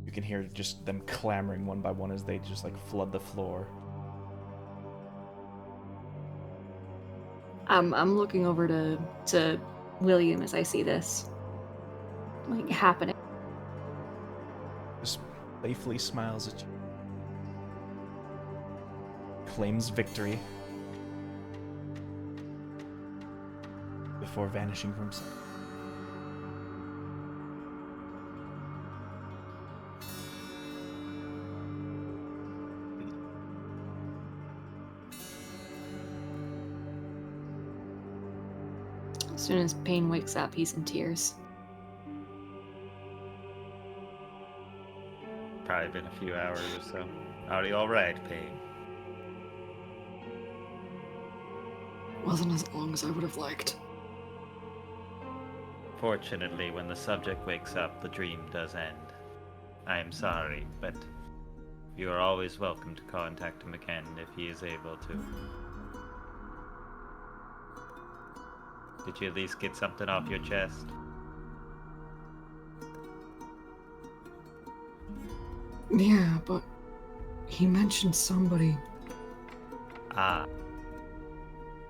You can hear just them clamoring one by one as they just like flood the floor. I'm looking over to William as I see this like happening. Just playfully smiles at you. Claims victory before vanishing from sight. As soon as Payne wakes up, he's in tears. Probably been a few hours or so. Are you alright, Payne? Wasn't as long as I would have liked. Fortunately, when the subject wakes up, the dream does end. I am sorry, but you are always welcome to contact him again if he is able to. Did you at least get something off your chest? Yeah, but he mentioned somebody. Ah.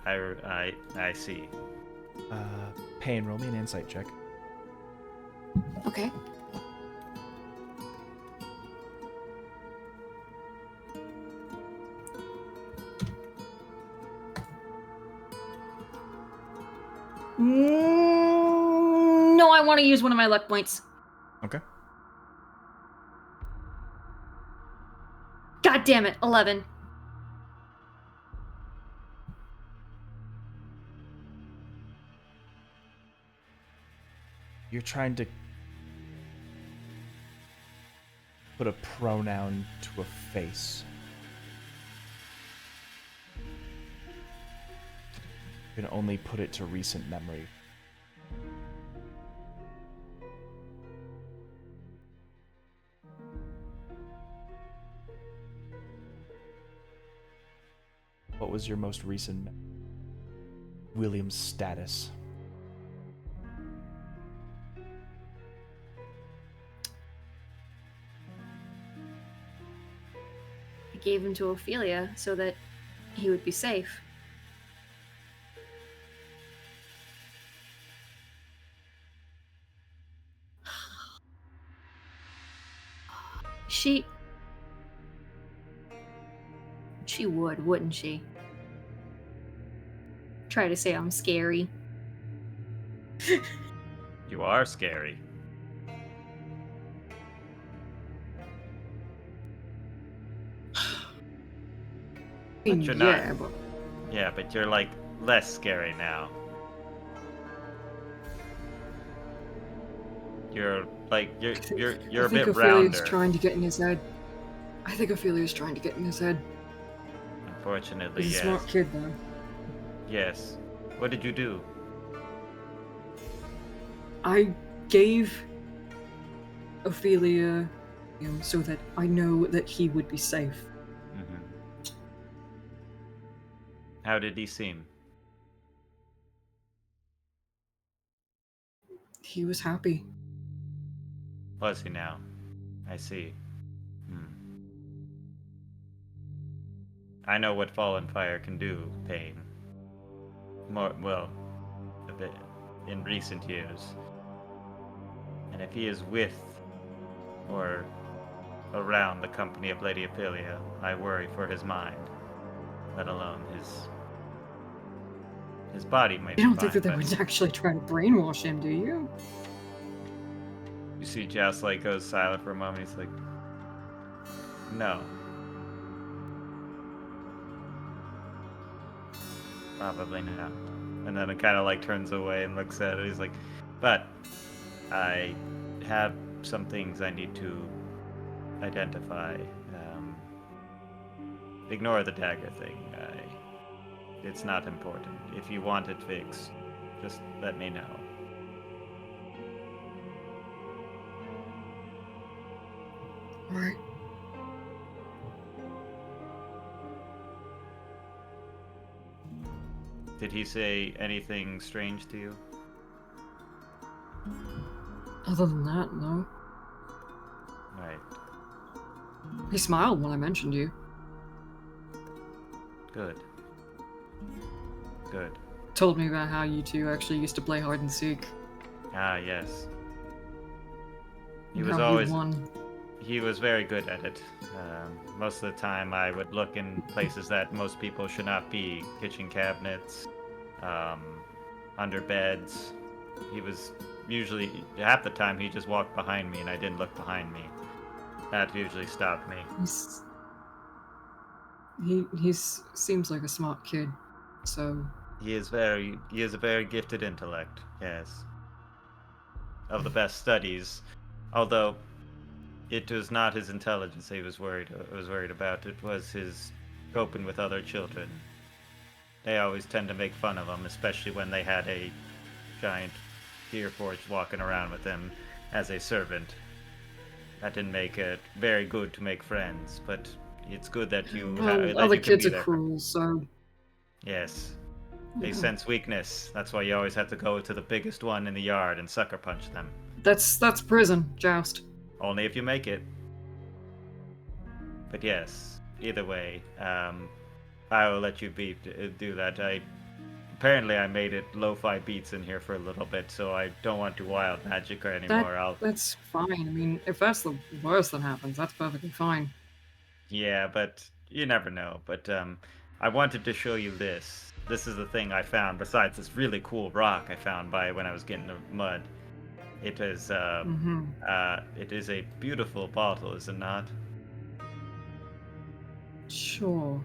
I see. Payne, roll me an insight check. Okay. No, I want to use one of my luck points. Okay. God damn it, 11. You're trying to put a pronoun to a face. You can only put it to recent memory. What was your most recent memory? William's status. I gave him to Ophelia so that he would be safe. She would, wouldn't she? Try to say I'm scary. You are scary. But you're not. Yeah, but Yeah, but you're like less scary now. You're like you're a I think bit Ophelia's rounder. trying to get in his head. I think Ophelia's trying to get in his head. Unfortunately, He's a yes. smart kid, though. Yes. What did you do? I gave Ophelia him so that I know that he would be safe. Mm-hmm. How did he seem? He was happy. Was he now? I see. I know what Fallen Fire can do, Pain. Well, a bit in recent years. And if he is with or around the company of Lady Ophelia, I worry for his mind, let alone his body might be You don't fine, think that they but would actually try to brainwash him, do you? you see Joust like goes silent for a moment. He's like, no. Probably not. And then it kind of like turns away and looks at it. He's like, but I have some things I need to identify. Ignore the dagger thing. It's not important. If you want it fixed, just let me know. Alright. Did he say anything strange to you? Other than that, no. Right. He smiled when I mentioned you. Good. Good. Told me about how you two actually used to play hide and seek. Ah, yes. He and was how always... he won. He was very good at it. Most of the time I would look in places that most people should not be. Kitchen cabinets, under beds. He was usually, half the time he just walked behind me and I didn't look behind me. That usually stopped me. He seems like a smart kid, so... He is a very gifted intellect, yes. Of the best studies. Although, it was not his intelligence he was worried about. It was his coping with other children. They always tend to make fun of him, especially when they had a giant Gearforged walking around with him as a servant. That didn't make it very good to make friends, but it's good that you Well, that other you can kids be are there. cruel, so... Yes. They Yeah. sense weakness. That's why you always have to go to the biggest one in the yard and sucker punch them. That's prison, Joust. Only if you make it. But yes, either way, I will let you do that. Apparently I made it lo-fi beats in here for a little bit, so I don't want to wild magic or anymore. That's fine. I mean, if that's the worst that happens, that's perfectly fine. Yeah, but you never know. But I wanted to show you this. This is the thing I found besides this really cool rock I found when I was getting the mud. It is it is a beautiful bottle, is it not? Sure.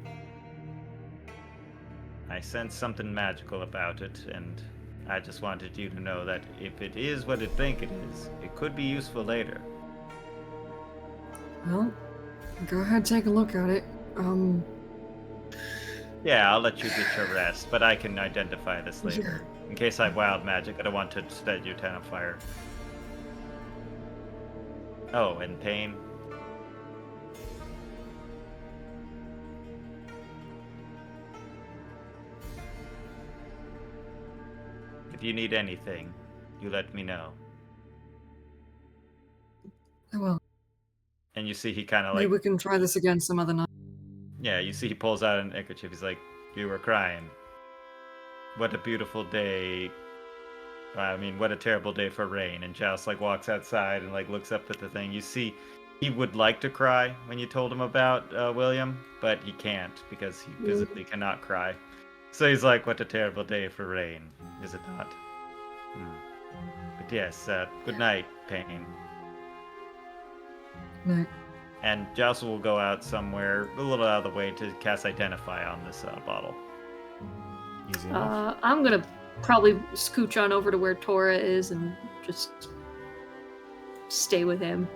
I sense something magical about it, and I just wanted you to know that if it is what I think it is, it could be useful later. Well, go ahead, take a look at it. Yeah, I'll let you get your rest, but I can identify this later. In case I have wild magic, I don't want to set your town on fire. Oh, and Pain. If you need anything, you let me know. Well, And you see he kind of maybe like... we can try this again some other night. Yeah, you see he pulls out an handkerchief. He's like, you were crying. What a beautiful day. I mean, what a terrible day for rain. And Joust like walks outside and like looks up at the thing. You see he would like to cry when you told him about William, but he can't because he physically cannot cry. So he's like, what a terrible day for rain, is it not? But yes, good night, Pain. Night. And Joust will go out somewhere a little out of the way to cast Identify on this bottle. Easy enough. I'm gonna probably scooch on over to where Tora is and just stay with him.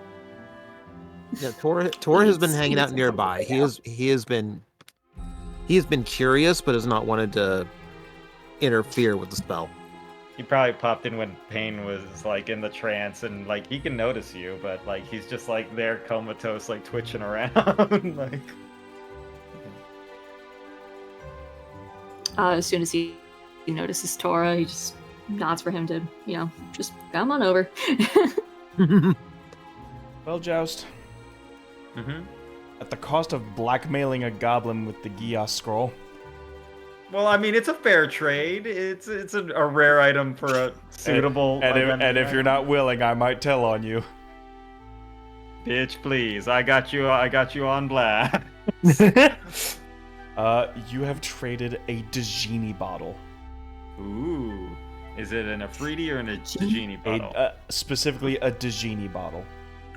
Yeah, Tor has been hanging out nearby. He has been curious, but has not wanted to interfere with the spell. He probably popped in when Pain was like in the trance, and like he can notice you, but like he's just like there comatose, like twitching around. Like As soon as he notices Tora, he just nods for him to, just come on over. Well, Joust, Mm-hmm. at the cost of blackmailing a goblin with the Gios scroll, Well, I mean, it's a fair trade. It's a rare item for a suitable. and if you're not willing, I might tell on you. Bitch, please, I got you on blast. You have traded a Djinni bottle. Ooh, is it an Afridi or an Djinni bottle? Specifically a Djinni bottle.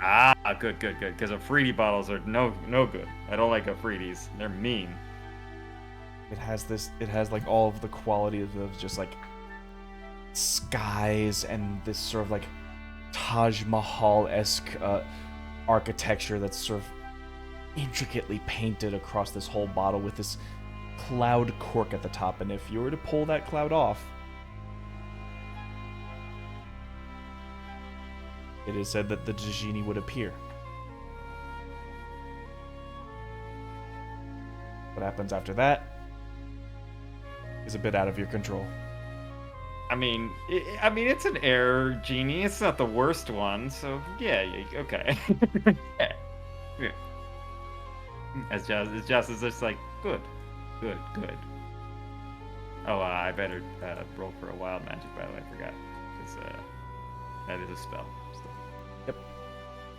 Ah, good. Because Afridi bottles are no good. I don't like Afridis. They're mean. It has like all of the qualities of just like skies and this sort of like Taj Mahal-esque architecture that's sort of intricately painted across this whole bottle with this cloud cork at the top. And if you were to pull that cloud off, it is said that the Djinni would appear. What happens after that is a bit out of your control. I mean, it's an air genie. It's not the worst one, so yeah, okay. yeah. As just is just like good. Oh, I better roll for a wild magic. By the way, I forgot, because that is a spell. So. Yep.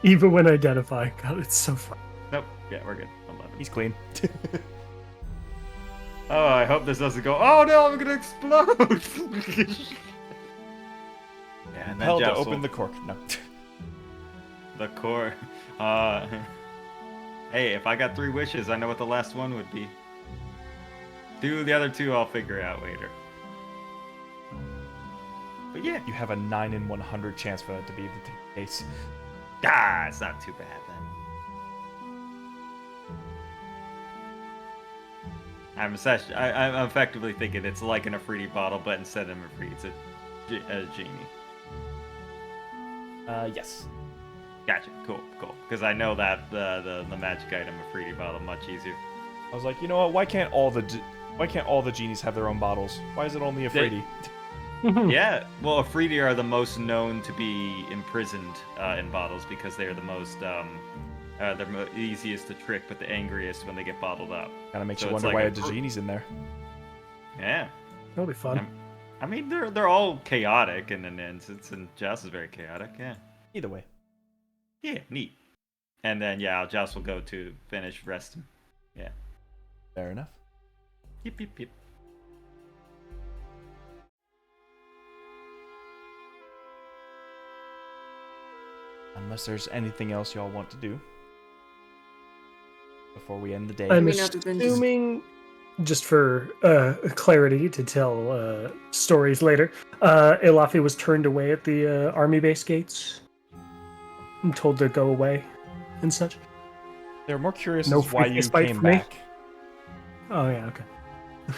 Even when identifying, God, it's so fun. Nope. Yeah, we're good. 11. He's clean. Oh, I hope this doesn't go. Oh no, I'm gonna explode! Yeah, and then Hell to Joust open will- the cork. No. The core. Hey, if I got 3 wishes, I know what the last one would be. The other 2 I'll figure out later. But yeah. You have a 9 in 100 chance for that to be the case. Ah, it's not too bad then. I'm effectively thinking it's like an Afridi bottle, but instead of an Afridi, it's a genie. Yes. Gotcha. Cool. Because I know that the magic item Afridi bottle much easier. I was like, you know what? Why can't all the genies have their own bottles? Why is it only Afridi? Yeah. Well, Afridi are the most known to be imprisoned in bottles because they're the most they're easiest to trick, but the angriest when they get bottled up. Kind of makes So you it's wonder like why a a Djinni's in there. Yeah. That'll be fun. I mean, they're all chaotic in an instance, and Joust is very chaotic. Yeah. Either way. Yeah. Neat. And then Joust will go to finish resting. Yeah. Fair enough. Yep. Unless there's anything else y'all want to do before we end the day. I'm mean, other than just- assuming, just for clarity to tell stories later, Elafi was turned away at the army base gates and told to go away and such. They're more curious No as why free you fight came for me? back. Oh, yeah, okay. What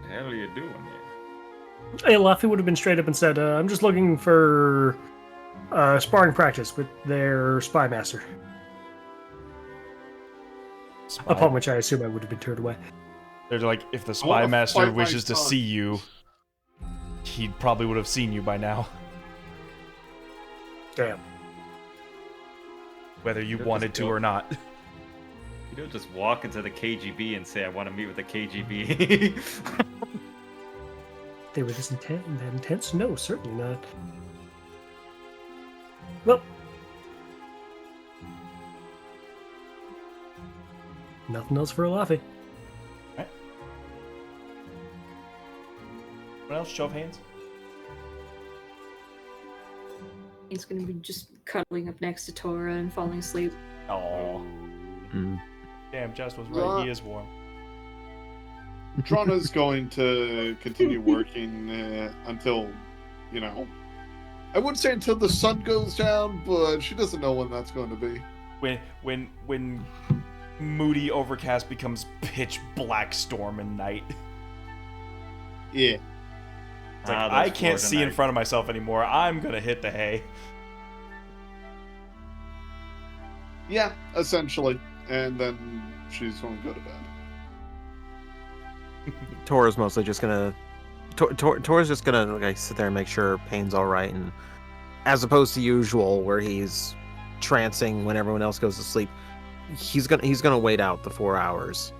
the hell are you doing here? Elafi would have been straight up and said, I'm just looking for sparring practice with their spy master. Spy- Upon which I assume I would have been turned away. They're like, if the I spy wanna master fight my wishes to son. see you, he probably would have seen you by now, Damn. whether you You're wanted just to or not. You don't just walk into the KGB and say, I want to meet with the KGB. They were this intense? No, certainly not. Well, nothing else for Elafi. What else? Show of hands? He's gonna be just cuddling up next to Tora and falling asleep. Oh, Mm. damn, Just was right. He is warm. Drana's going to continue working until, I wouldn't say until the sun goes down, but she doesn't know when that's going to be. When moody overcast becomes pitch black storm and night. Yeah. It's like, I can't see in front of myself anymore. I'm gonna hit the hay. Yeah, essentially. And then she's going to go to bed. Tora's mostly just gonna. Tora's just gonna like sit there and make sure Payne's all right, and as opposed to usual, where he's trancing when everyone else goes to sleep, he's gonna wait out the 4 hours.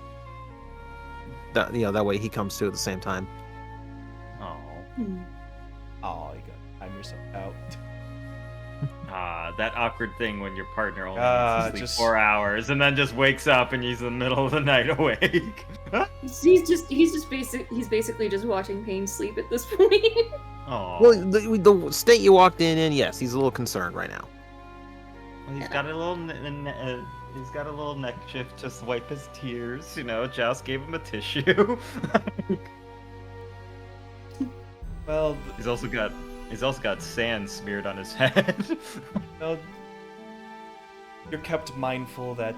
That way he comes to at the same time. Oh. Oh, you gotta time yourself out. That awkward thing when your partner only needs to sleep just- 4 hours and then just wakes up and he's in the middle of the night awake. He's basically just watching Payne sleep at this point. Oh. Well, the state you walked in, yes, he's a little concerned right now. Well, he's got a little he's got a little neck shift just to wipe his tears. You know, Joust gave him a tissue. Well, he's also got sand smeared on his head. well, you're kept mindful that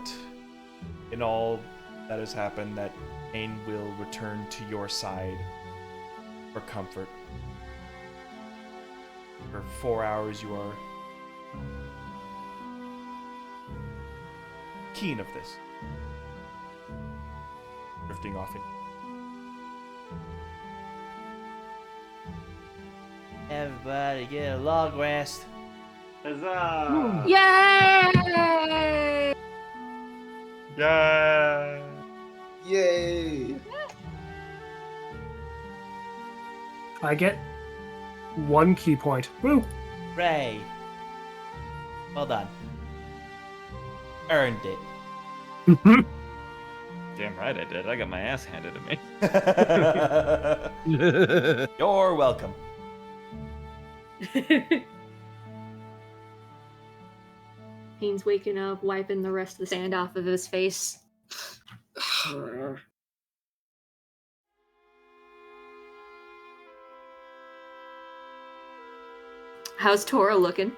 in all that has happened, that Payne will return to your side for comfort. For 4 hours, you are keen of this. Drifting off in. Everybody get a long rest. Huzzah! Yay! Yeah! Yay! I get 1 key point. Woo! Ray. Well done. Earned it. Damn right I did. I got my ass handed to me. You're welcome. Payne's waking up, wiping the rest of the sand off of his face. How's Tora looking?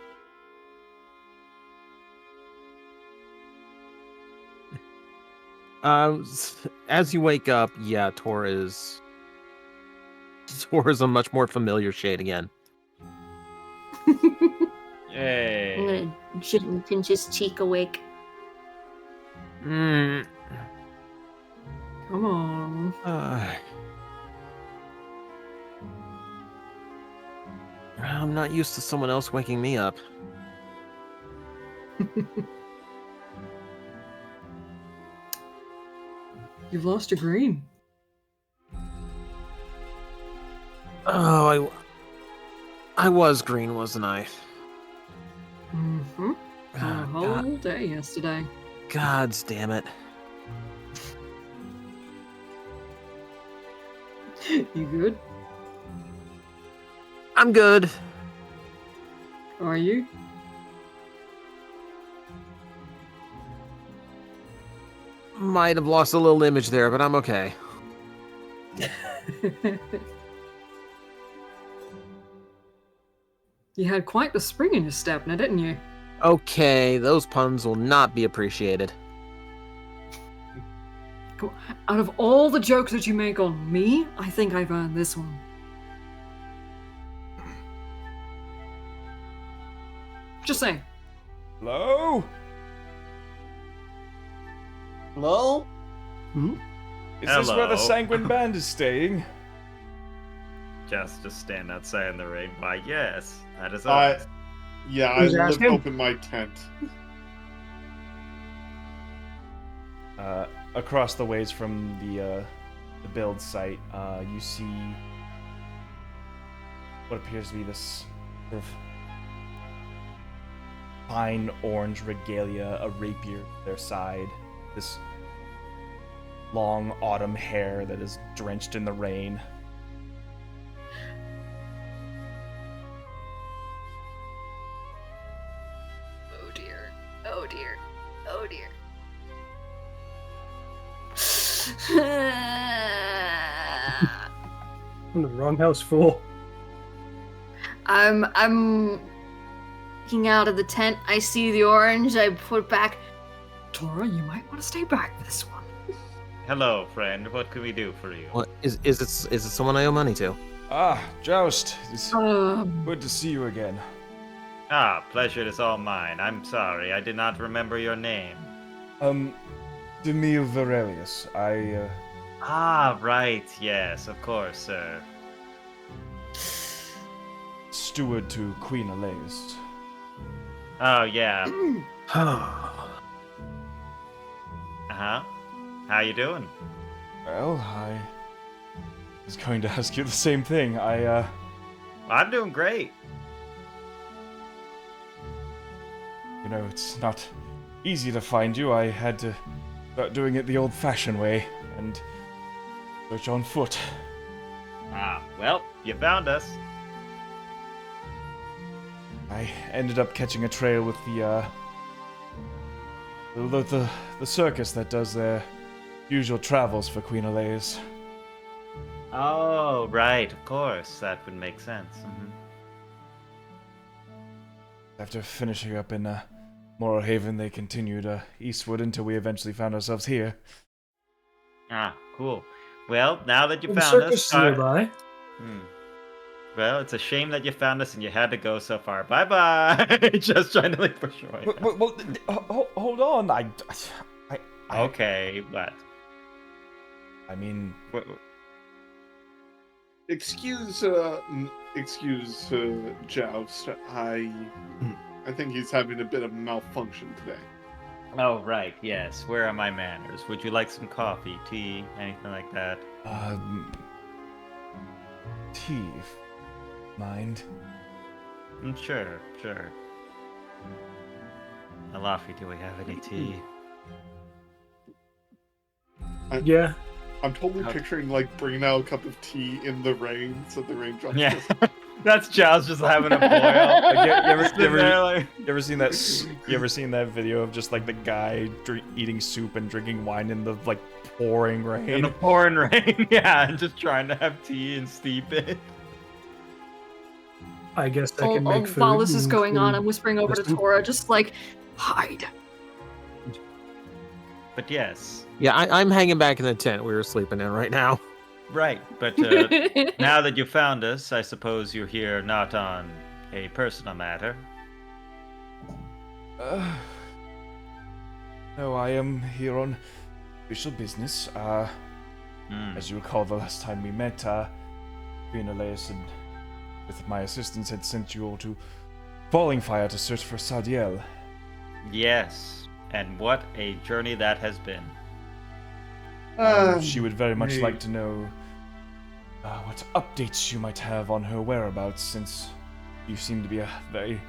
As you wake up, yeah, Tora's a much more familiar shade again. Yay! I'm gonna gently pinch his cheek awake. Come on. I'm not used to someone else waking me up. You've lost your green. Oh, I was green, wasn't I? Mm-hmm. A whole day yesterday. Gods damn it. You good? I'm good. Are you? Might have lost a little image there, but I'm okay. You had quite the spring in your step now, didn't you? Okay, those puns will not be appreciated. Come on. Out of all the jokes that you make on me, I think I've earned this one. Just saying. Hello? Hello? Is this where the Hello. Sanguine Band is staying? Just stand outside in the rain. Why, yes. That is I us. Who's lived asking? open my tent. Across the ways from the build site, you see what appears to be this sort of fine orange regalia, a rapier at their side, this long autumn hair that is drenched in the rain. Oh dear. Oh dear. Oh dear. I'm the wrong house full. I'm looking out of the tent. I see the orange. I put back. Tora, you might want to stay back for this one. Hello, friend. What can we do for you? What is it someone I owe money to? Ah, Joust, it's good to see you again. Ah, pleasure is all mine. I'm sorry, I did not remember your name. Demille Varelius. Ah, right. Yes, of course, sir. Steward to Queen Alaise. Oh, yeah. Oh, Uh-huh. How you doing? Well, I was going to ask you the same thing. I'm doing great. It's not easy to find you. I had to start doing it the old-fashioned way and search on foot. Ah, well, you found us. I ended up catching a trail with the circus that does their usual travels for Queen Alaise. Oh, right, of course. That would make sense. Mm-hmm. After finishing up in Moral Haven, they continued eastward until we eventually found ourselves here. Ah, cool. Well, now that you The found circus us... nearby. Well, it's a shame that you found us and you had to go so far. Bye-bye! Just trying to push away. Hold on. Okay, what? I mean, Excuse Joust. I think he's having a bit of malfunction today. Oh, right, yes. Where are my manners? Would you like some coffee, tea, anything like that? tea. Mind? Sure. Alafi, do we have any tea? Yeah. I'm totally Okay. picturing bringing out a cup of tea in the rain, so the rain drops. Yeah, that's Giles just having a boil. You ever seen that? You ever seen that video of just the guy eating soup and drinking wine in the pouring rain? In the pouring rain, yeah, and just trying to have tea and steep it. I guess I can make food. While this is and going on, food. I'm whispering over to Listen. Tora, just hide. But yes, yeah, I'm hanging back in the tent we were sleeping in right now. right. But now that you found us, I suppose you're here not on a personal matter. No, I am here on official business. As you recall, the last time we met, Queen Alaise and with my assistants had sent you all to Falling Fire to search for Sadiel. Yes, and what a journey that has been. She would very much hey. like to know what updates you might have on her whereabouts, since you seem to be very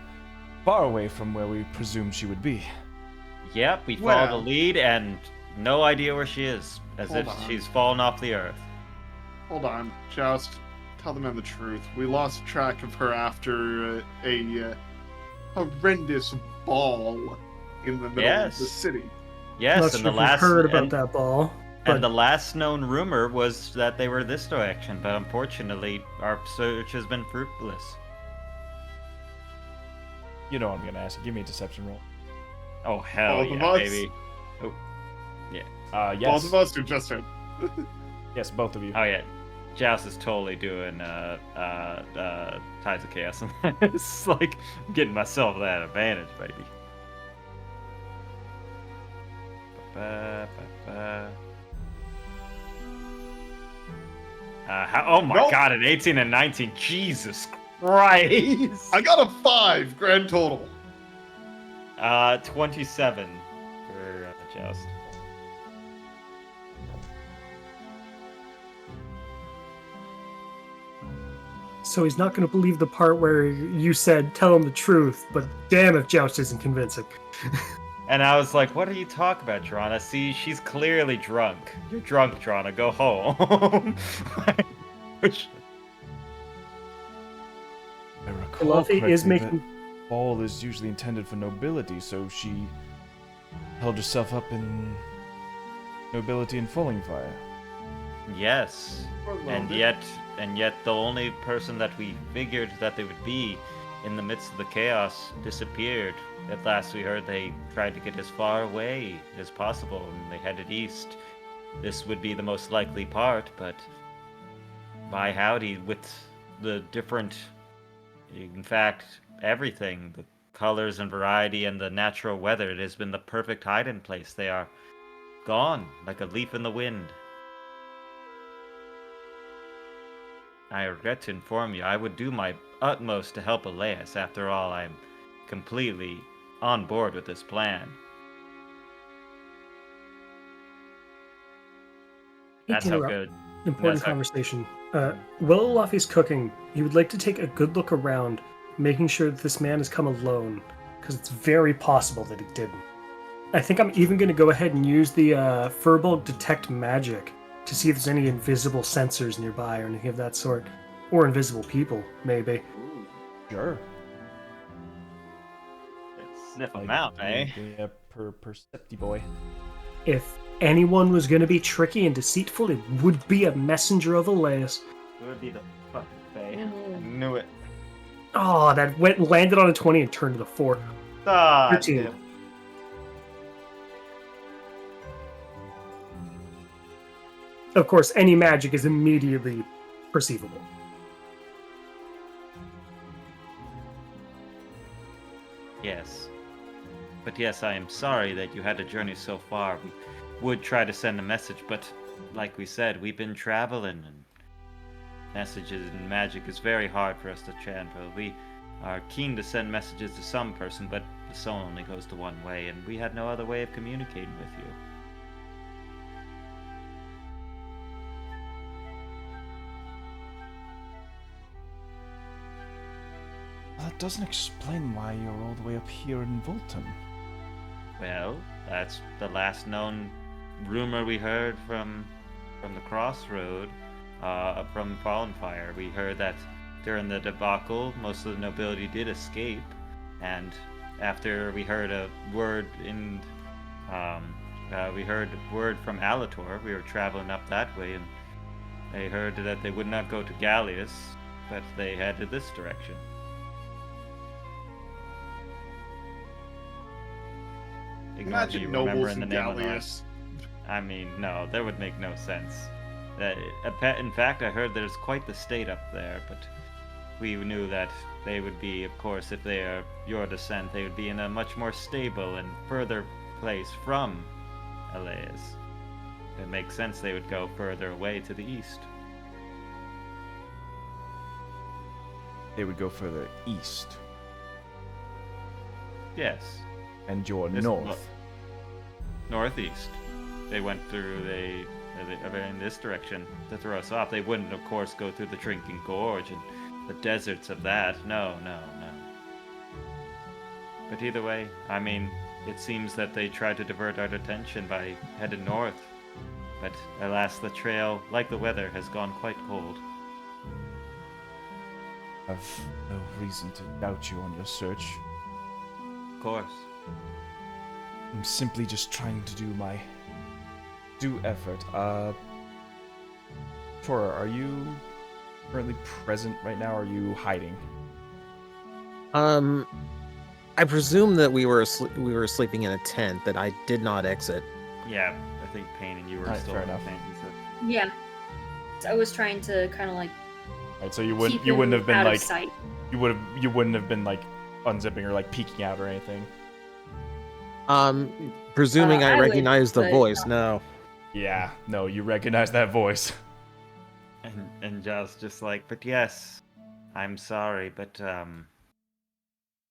far away from where we presumed she would be. Yep, we followed Well- the lead and no idea where she is, as Hold if on. she's fallen off the earth. Hold on, Joust. Tell the man the truth. We lost track of her after a horrendous ball in the middle of the Yes. city. Yes, Not and sure the if you've last heard about that ball. and the last known rumor was that they were this direction, but unfortunately, our search has been fruitless. You know what I'm gonna ask. Give me a deception roll. Oh hell Both of yeah, us? baby! Yes. Both of us are just a... Yes, both of you. Oh yeah, Joust is totally doing Tides of Chaos. It's like I'm getting myself that advantage, baby. Ba-ba-ba-ba. Oh my Nope. god, an 18 and 19. Jesus Christ! I got a 5 grand total. 27 for Joust. So he's not going to believe the part where you said, tell him the truth, but damn if Joust isn't convincing. And I was like, what are you talking about, Drana? See, she's clearly drunk. You're drunk, Drana. Go home. Which- I recall Luffy correctly is that making... ball is usually intended for nobility, so she held herself up in nobility and Falling Fire. yes. Or And loaded. yet the only person that we figured that they would be in the midst of the chaos disappeared. At last we heard they tried to get as far away as possible and they headed east. This would be the most likely part, but by howdy, with the different, in fact, everything, the colors and variety and the natural weather, it has been the perfect hiding place. They are gone like a leaf in the wind. I regret to inform you, I would do my utmost to help Elias. After all, I'm completely on board with this plan. That's how good. Important that's how- conversation. While Laffy's cooking, he would like to take a good look around, making sure that this man has come alone, because it's very possible that he didn't. I think I'm even going to go ahead and use the Furbolg Detect Magic to see if there's any invisible sensors nearby or anything of that sort. Or invisible people, maybe. Sure. Sniff them out, eh? Yeah, percepty boy. If anyone was going to be tricky and deceitful, it would be a messenger of Elias. It would be the fucking Fae. I knew it. Oh, that landed on a 20 and turned to the 4. Ah, 13. damn. Of course, any magic is immediately perceivable. Yes. But yes, I am sorry that you had to journey so far. We would try to send a message, but like we said, we've been traveling, and messages and magic is very hard for us to channel. We are keen to send messages to some person, but the soul only goes to one way, and we had no other way of communicating with you. That doesn't explain why you're all the way up here in Volton. Well, that's the last known rumor we heard from the crossroad, from Fallen Fire. We heard that during the debacle, most of the nobility did escape, and after we heard a word from Alator, we were traveling up that way, and they heard that they would not go to Gallius, but they headed this direction. Imagine You nobles remembering in the name of the Gallius. I mean, no, that would make no sense. In fact, I heard there's quite the state up there, but we knew that they would be, of course, if they are your descent, they would be in a much more stable and further place from Elias. It makes sense they would go further away to the east. They would go further east, Yes, and you're This- north. northeast. They went through in this direction to throw us off. They wouldn't, of course, go through the Drinking Gorge and the deserts of that. No. But either way, I mean, it seems that they tried to divert our attention by heading north. But alas, the trail, like the weather, has gone quite cold. I've no reason to doubt you on your search. Of course. I'm simply just trying to do my due effort. Tora, are you currently present right now, or are you hiding? I presume that we were sleeping in a tent that I did not exit. Yeah, I think Payne and you were Alright, still fair in the enough. tent, you said. Yeah. So I was trying to kind of like Right, so you keep wouldn't him have been out like of sight. you wouldn't have been like unzipping or like peeking out or anything. Presuming I I would, recognize the but voice, no. Yeah, no, you recognize that voice. And Giles just like, but yes, I'm sorry, but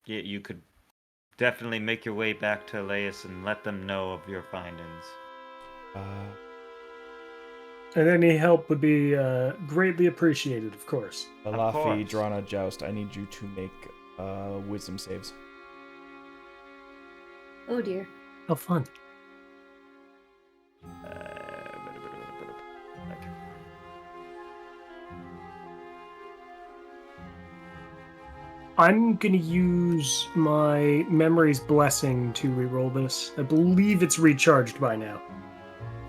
you could definitely make your way back to Elias and let them know of your findings. And any help would be greatly appreciated, of course. Alafi, course. Drana, Joust, I need you to make wisdom saves. Oh dear. How fun. I'm gonna use my memory's blessing to reroll this. I believe it's recharged by now.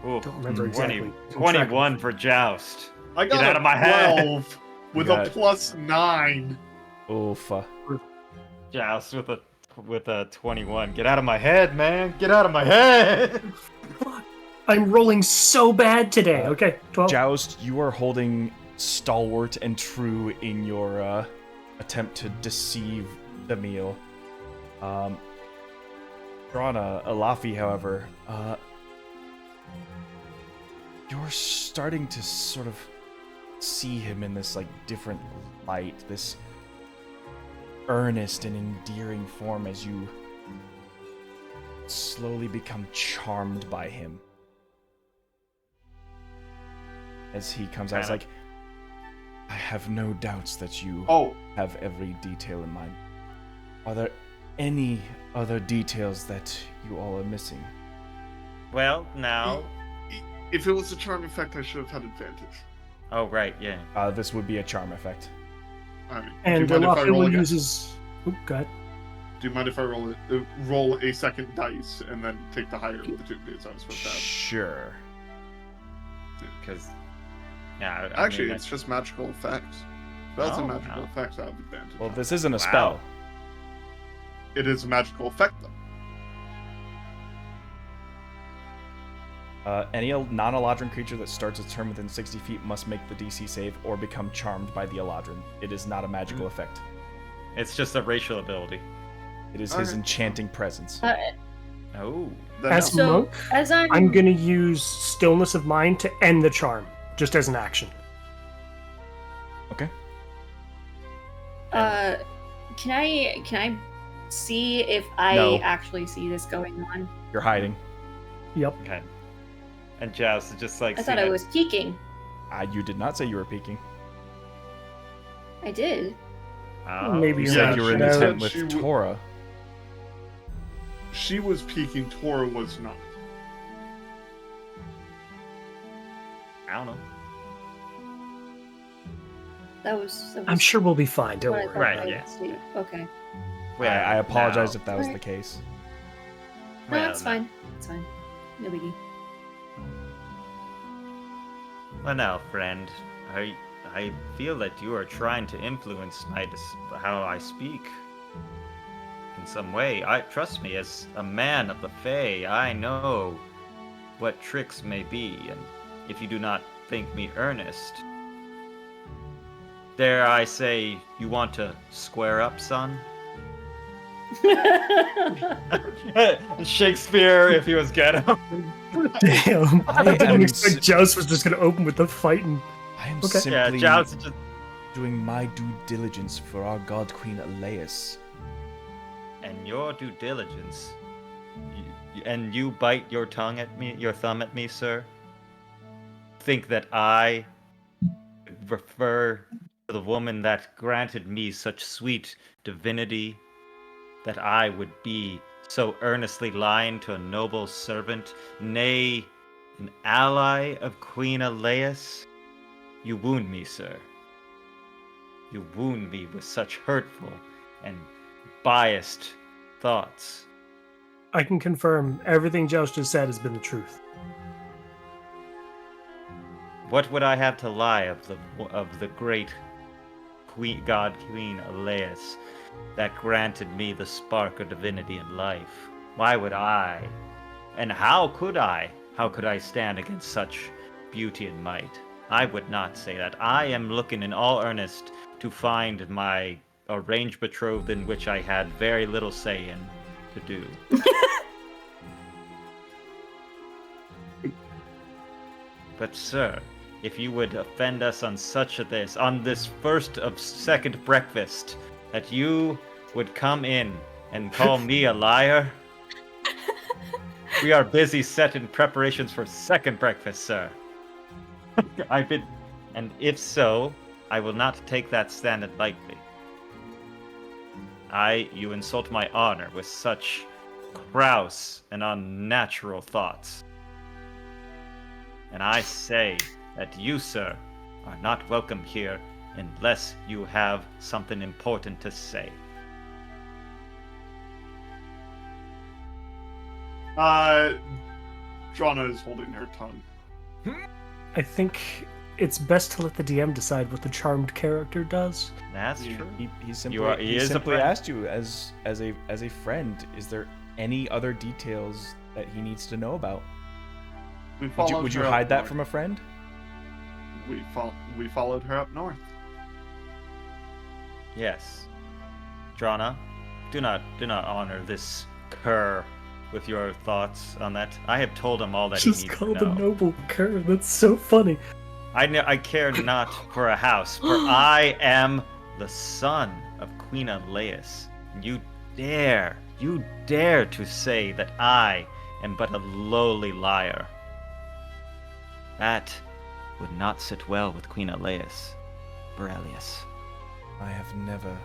Ooh, Don't remember exactly. 21 for Joust. I got Get out a of my head. 12 with got a it. +9. Oof. Joust with a 21. Get out of my head, man. Get out of my head. Fuck. I'm rolling so bad today. Uh, Okay, 12. Joust, you are holding stalwart and true in your attempt to deceive the meal. Drana, Alafi, however, you're starting to sort of see him in this like different light, this earnest and endearing form as you slowly become charmed by him. As he comes out, it's like, I have no doubts that you have every detail in mind. Are there any other details that you all are missing? Well, now... If it was a charm effect, I should have had advantage. Oh, right, yeah. This would be a charm effect. Alright. And Lafill uses... Oh, go ahead. Do you mind if I roll a second dice and then take the higher of the two bids I was supposed to have? Sure. Because... Yeah, Actually, it's just magical effects. That's a magical effect. I have advantage. Well, this isn't a spell. It is a magical effect, though. Any non-Eladrin creature that starts its turn within 60 feet must make the DC save or become charmed by the Eladrin. It is not a magical effect. It's just a racial ability. It is his enchanting presence. As monk, I'm going to use Stillness of Mind to end the charm, just as an action. Okay. Can I see if I actually see this going on? You're hiding. Yep. Okay. And Joust is just like... I thought I was peeking. You did not say you were peeking. I did. Maybe you said you were in the tent with Tora. She was peeking, Tora was not. I don't know. That was I'm sure we'll be fine, don't worry. Right, yeah. Okay. Well, I apologize if that was the case. No, that's fine. It's fine. No biggie. Well, now, friend, I feel that you are trying to influence how I speak in some way. Trust me, as a man of the Fae, I know what tricks may be, and if you do not think me earnest, dare I say you want to square up, son? Shakespeare, if he was ghetto. Damn, I didn't expect Joust was just going to open with the fighting. I am simply Joust just doing my due diligence for our God Queen Elias. And your due diligence, and you bite your tongue at me, your thumb at me, sir? Think that I refer to the woman that granted me such sweet divinity, that I would be so earnestly lying to a noble servant, nay, an ally of Queen Elias? You wound me, sir. You wound me with such hurtful and biased thoughts. I can confirm everything Joust just said has been the truth. What would I have to lie of the great God Queen Elias that granted me the spark of divinity in life? Why would I? And how could I stand against such beauty and might? I would not say that. I am looking in all earnest to find my arranged betrothed, in which I had very little say in, to do. But sir, if you would offend us on on this first of second breakfast, that you would come in and call me a liar? We are busy setting preparations for second breakfast, sir. And if so, I will not take that stand lightly. You insult my honor with such crass and unnatural thoughts. And I say that you, sir, are not welcome here unless you have something important to say. Drana is holding her tongue. I think it's best to let the DM decide what the charmed character does. That's true. He simply asked you as a friend, is there any other details that he needs to know about? Would you hide that from a friend? We followed her up north. Yes. Drana, do not honor this cur with your thoughts on that. I have told him all that he needs to know. Just call the noble cur. That's so funny. I care not for a house, for I am the son of Queen Aleus. You dare to say that I am but a lowly liar. That would not sit well with Queen Aleus, Borelius. I have never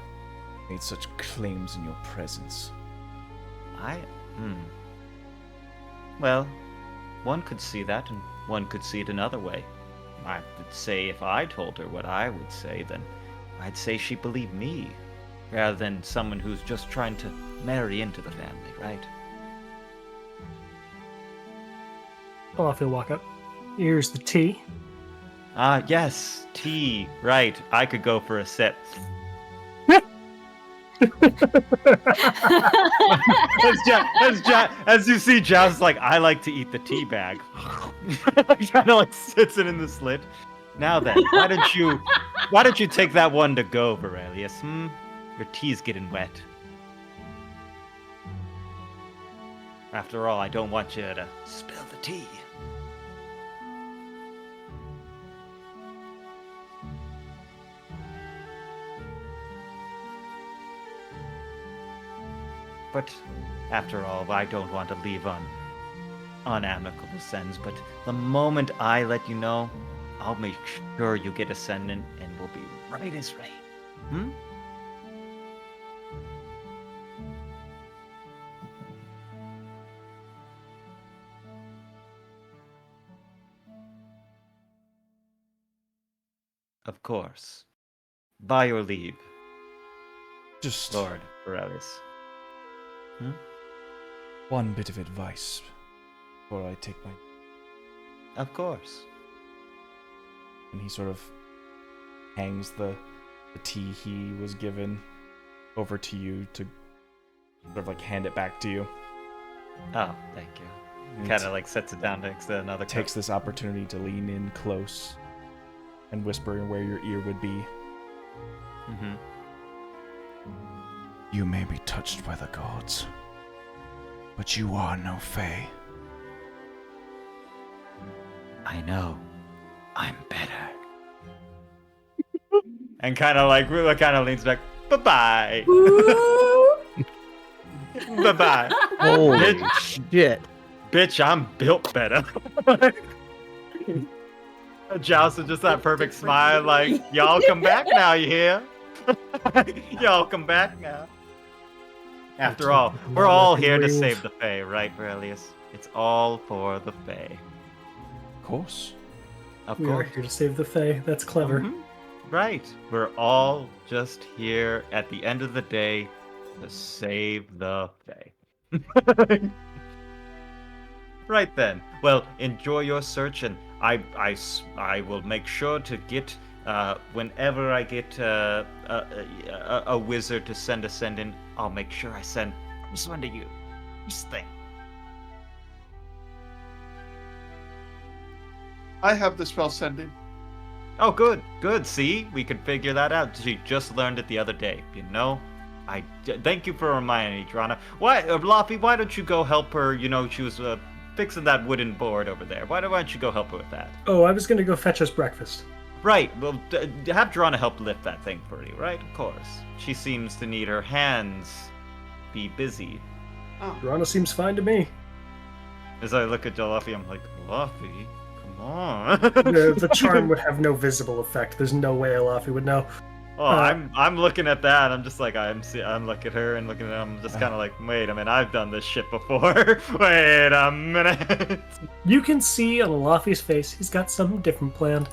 made such claims in your presence. Well, one could see that, and one could see it another way. I would say if I told her what I would say, then I'd say she believed me, rather than someone who's just trying to marry into the family, right? Olaf will walk up. Here's the tea. Ah, yes, tea. Right, I could go for a sip. As you see, Jazz like, I like to eat the tea bag. Kind of like sits it in the slit. Now then, why don't you take that one to go, Borelius? Your tea's getting wet. After all, I don't want you to spill the tea. But after all, I don't want to leave on unamicable ends. But the moment I let you know, I'll make sure you get Ascendant and we'll be right as rain. Of course. By your leave, Just Lord Borelius. one bit of advice before I take my... Of course. And he sort of hangs the tea he was given over to you to sort of like hand it back to you. Oh, thank you. And Kind of like sets it down next to another takes cup. this opportunity to lean in close and whisper in where your ear would be. Mm-hmm. You may be touched by the gods, but you are no Fae. I know. I'm better. And kind of leans back. Bye-bye. Bye-bye. Holy shit. Bitch, I'm built better. Joust is just that perfect smile, like, y'all come back now, you hear? Y'all come back now. After all, we're all here to save the Fae, right, Borelius? It's all for the Fae. Of course. Of We are course. here to save the Fae. That's clever. Mhm. Right. We're all just here at the end of the day to save the Fae. Right then. Well, enjoy your search, and I will make sure to get whenever I get a wizard to send a send-in, I'll make sure I send this one to you. This thing. I have the spell sending. Oh, good, good. See, we could figure that out. She just learned it the other day. You know, thank you for reminding me, Drana. Why, Laffy? Why don't you go help her? You know, she was fixing that wooden board over there. Why don't you go help her with that? Oh, I was gonna go fetch us breakfast. Right. Well, have Drana help lift that thing for you. Right? Of course. She seems to need her hands be busy. Rana seems fine to me. As I look at Laffy, I'm like, Laffy, come on. The charm would have no visible effect. There's no way Alafi would know. Oh, I'm looking at that. I'm just like I'm looking at her and looking at him. I'm just kind of like, wait a minute, I've done this shit before. Wait a minute. You can see on Alafi's face he's got something different planned.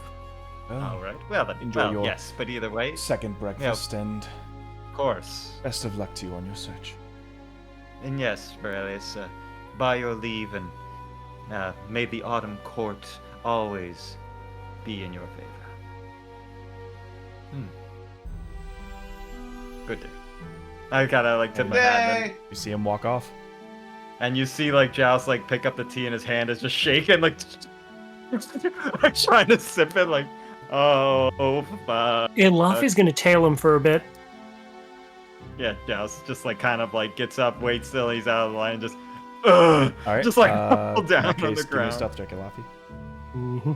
All right. Well, then, Enjoy your yes, but either way, second breakfast, and of course. best of luck to you on your search. And yes, Borelius, by your leave, and may the Autumn Court always be in your favor. Good day. I kind of like tip my hat, Yay! You see him walk off. and you see like Joust like pick up the tea, and his hand is just shaking, like trying to sip it, like, oh fuck. And Lafi's gonna tail him for a bit. Yeah, Joust just like kind of like gets up, waits till he's out of the line, just All right. just like in fall down that on case, the give me a ground. stealth check, Laffy. Mm-hmm.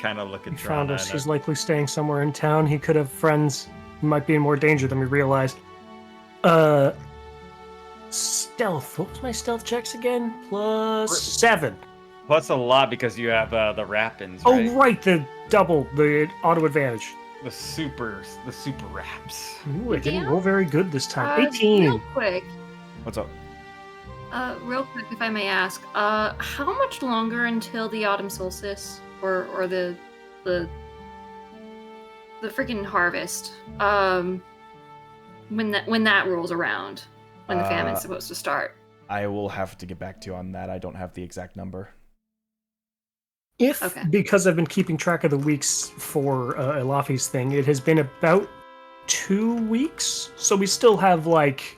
kind of look at He found Trana us. and He's likely staying somewhere in town. He could have friends who might be in more danger than we realized. Stealth. What was my stealth checks again? +7. plus a lot because you have the Rappins, Oh, right? right. The double. The auto advantage. The super raps. Ooh, I didn't roll very good this time. Real 18. quick, What's up? real quick, if I may ask, how much longer until the autumn solstice, or the freaking harvest? When that rolls around, when the famine's supposed to start. I will have to get back to you on that. I don't have the exact number. Because I've been keeping track of the weeks for Elafi's thing, it has been about 2 weeks. So we still have like,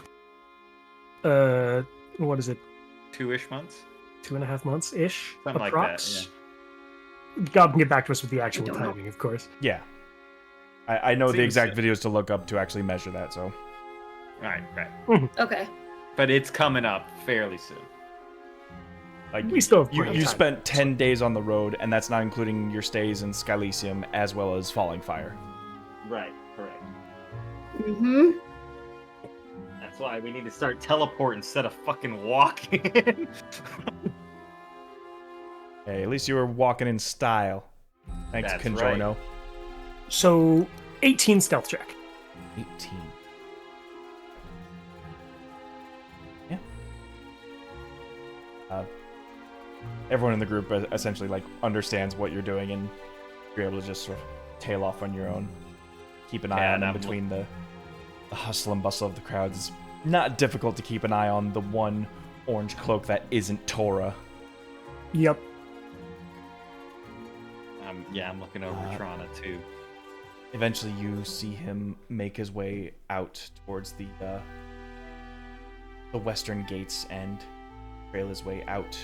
what is it? 2-ish months? 2.5 months-ish? Something like that, God can get back to us with the actual timing, of course. Yeah. I know the Seems exact so. videos to look up to actually measure that, so. Right. Okay. But it's coming up fairly soon. Like, We still have you plenty of time. spent 10 days on the road, and that's not including your stays in Skylysium as well as Falling Fire. Right, correct. Mm-hmm. That's why we need to start teleport instead of fucking walking. Hey, at least you were walking in style. Thanks, That's Conjono. So, 18 stealth check. 18. Yeah. Everyone in the group essentially like understands what you're doing, and you're able to just sort of tail off on your own. Keep an eye on them between the hustle and bustle of the crowds. It's not difficult to keep an eye on the one orange cloak that isn't Tora. Yep. I'm looking over Trana too. Eventually, you see him make his way out towards the western gates and trail his way out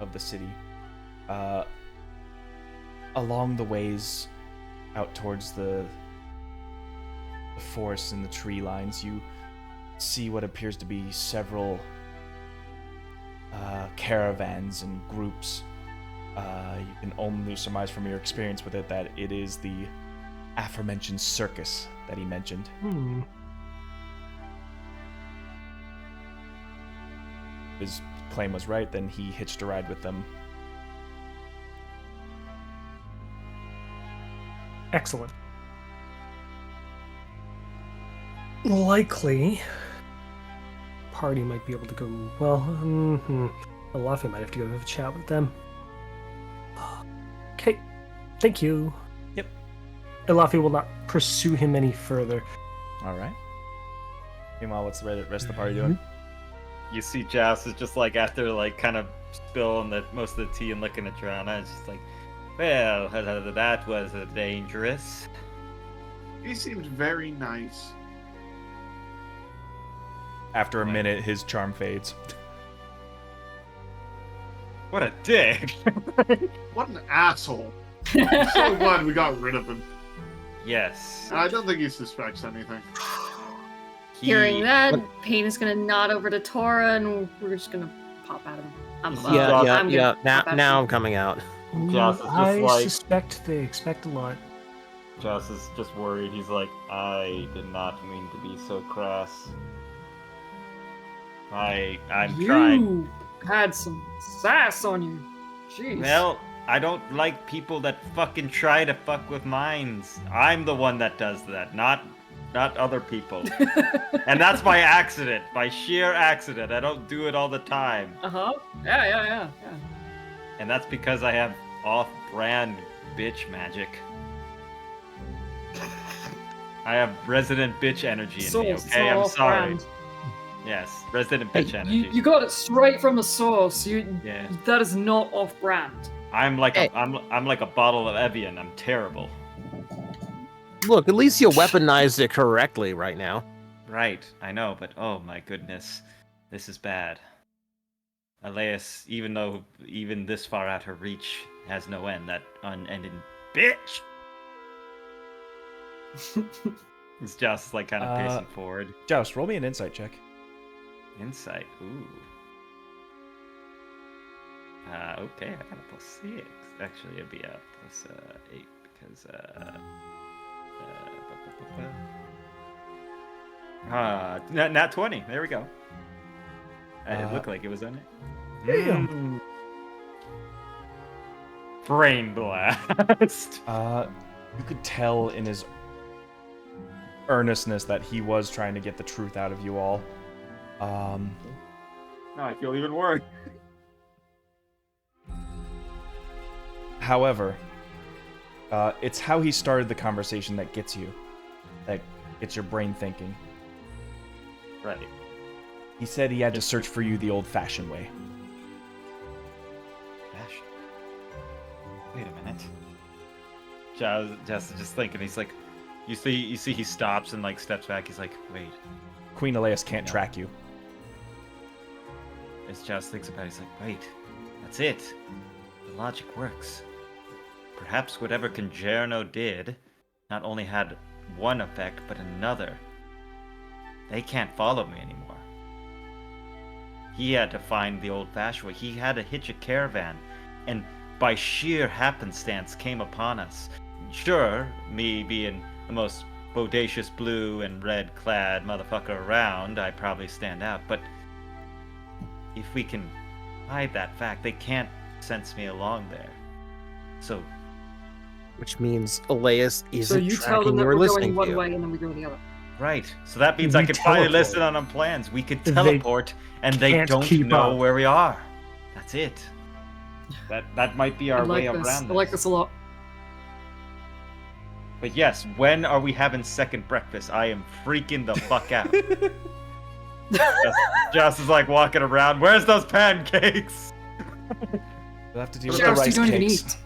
of the city. Along the ways out towards the forests and the tree lines, you see what appears to be several caravans and groups. You can only surmise from your experience with it that it is the aforementioned circus that he mentioned. His claim was right, then he hitched a ride with them. Excellent. Likely, party might be able to go. Well, Elafi might have to go have a chat with them. Okay, thank you. Yep. Elafi will not pursue him any further. All right. Meanwhile, what's the rest of the party doing? You see Joust is just like, after like kind of spilling most of the tea and looking at Trana, it's just like, well, that was dangerous. He seemed very nice. After a minute, his charm fades. What a dick! What an asshole. I'm so glad we got rid of him. Yes. I don't think he suspects anything. Hearing that, Payne is gonna nod over to Tora, and we're just gonna pop out of him. I'm Yeah. pop out Now of I'm coming out. Joust is just I like, suspect they expect a lot. Joust is just worried. He's like, I did not mean to be so crass. I'm trying. You had some sass on you. Jeez. Well, I don't like people that fucking try to fuck with minds. I'm the one that does that, not other people. And that's by accident, by sheer accident. I don't do it all the time. Uh-huh. Yeah. And that's because I have off-brand bitch magic. I have resident bitch energy in me, okay? I'm sorry. Off-brand. Yes, resident bitch energy. You got it straight from the source. Yeah. That is not off-brand. I'm like I'm like a bottle of Evian. I'm terrible. Look, at least you weaponized it correctly right now. Right, I know, but oh my goodness, this is bad. Elias, even this far out her reach, has no end. That unending bitch. It's just like kind of pacing forward. Joust, roll me an insight check. Insight, ooh. Okay, I got a +6. Actually, it'd be a +8 because nat 20. There we go. It looked like it was on it. Damn. Brain blast. You could tell in his earnestness that he was trying to get the truth out of you all. Now I feel even worse. However, it's how he started the conversation that gets you, that gets your brain thinking. Right. He said he had to search for you the old-fashioned way. Fashion? Wait a minute. Just thinking. He's like, you see, he stops and like steps back. He's like, wait. Queen Elias can't track you. As Joust thinks about it, he's like, wait, that's it. The logic works. Perhaps whatever Congerno did not only had one effect, but another. They can't follow me anymore. He had to find the old-fashioned way. He had to hitch a caravan, and by sheer happenstance came upon us. Sure, me being the most bodacious blue and red clad motherfucker around, I probably stand out, but if we can hide that fact, they can't sense me along there. So, which means Elias isn't So you tell tracking them that or we're listening going to one you. way and then we go the other. right. So that means We I could finally teleport. listen on plans. We could They teleport, and they can't don't keep know up. where we are. That's it. That might be our I like way this. around I like this a lot. But yes, when are we having second breakfast? I am freaking the fuck out. Joust is like walking around. Where's those pancakes? You'll have to deal with Joust, the you rice don't even cakes. eat.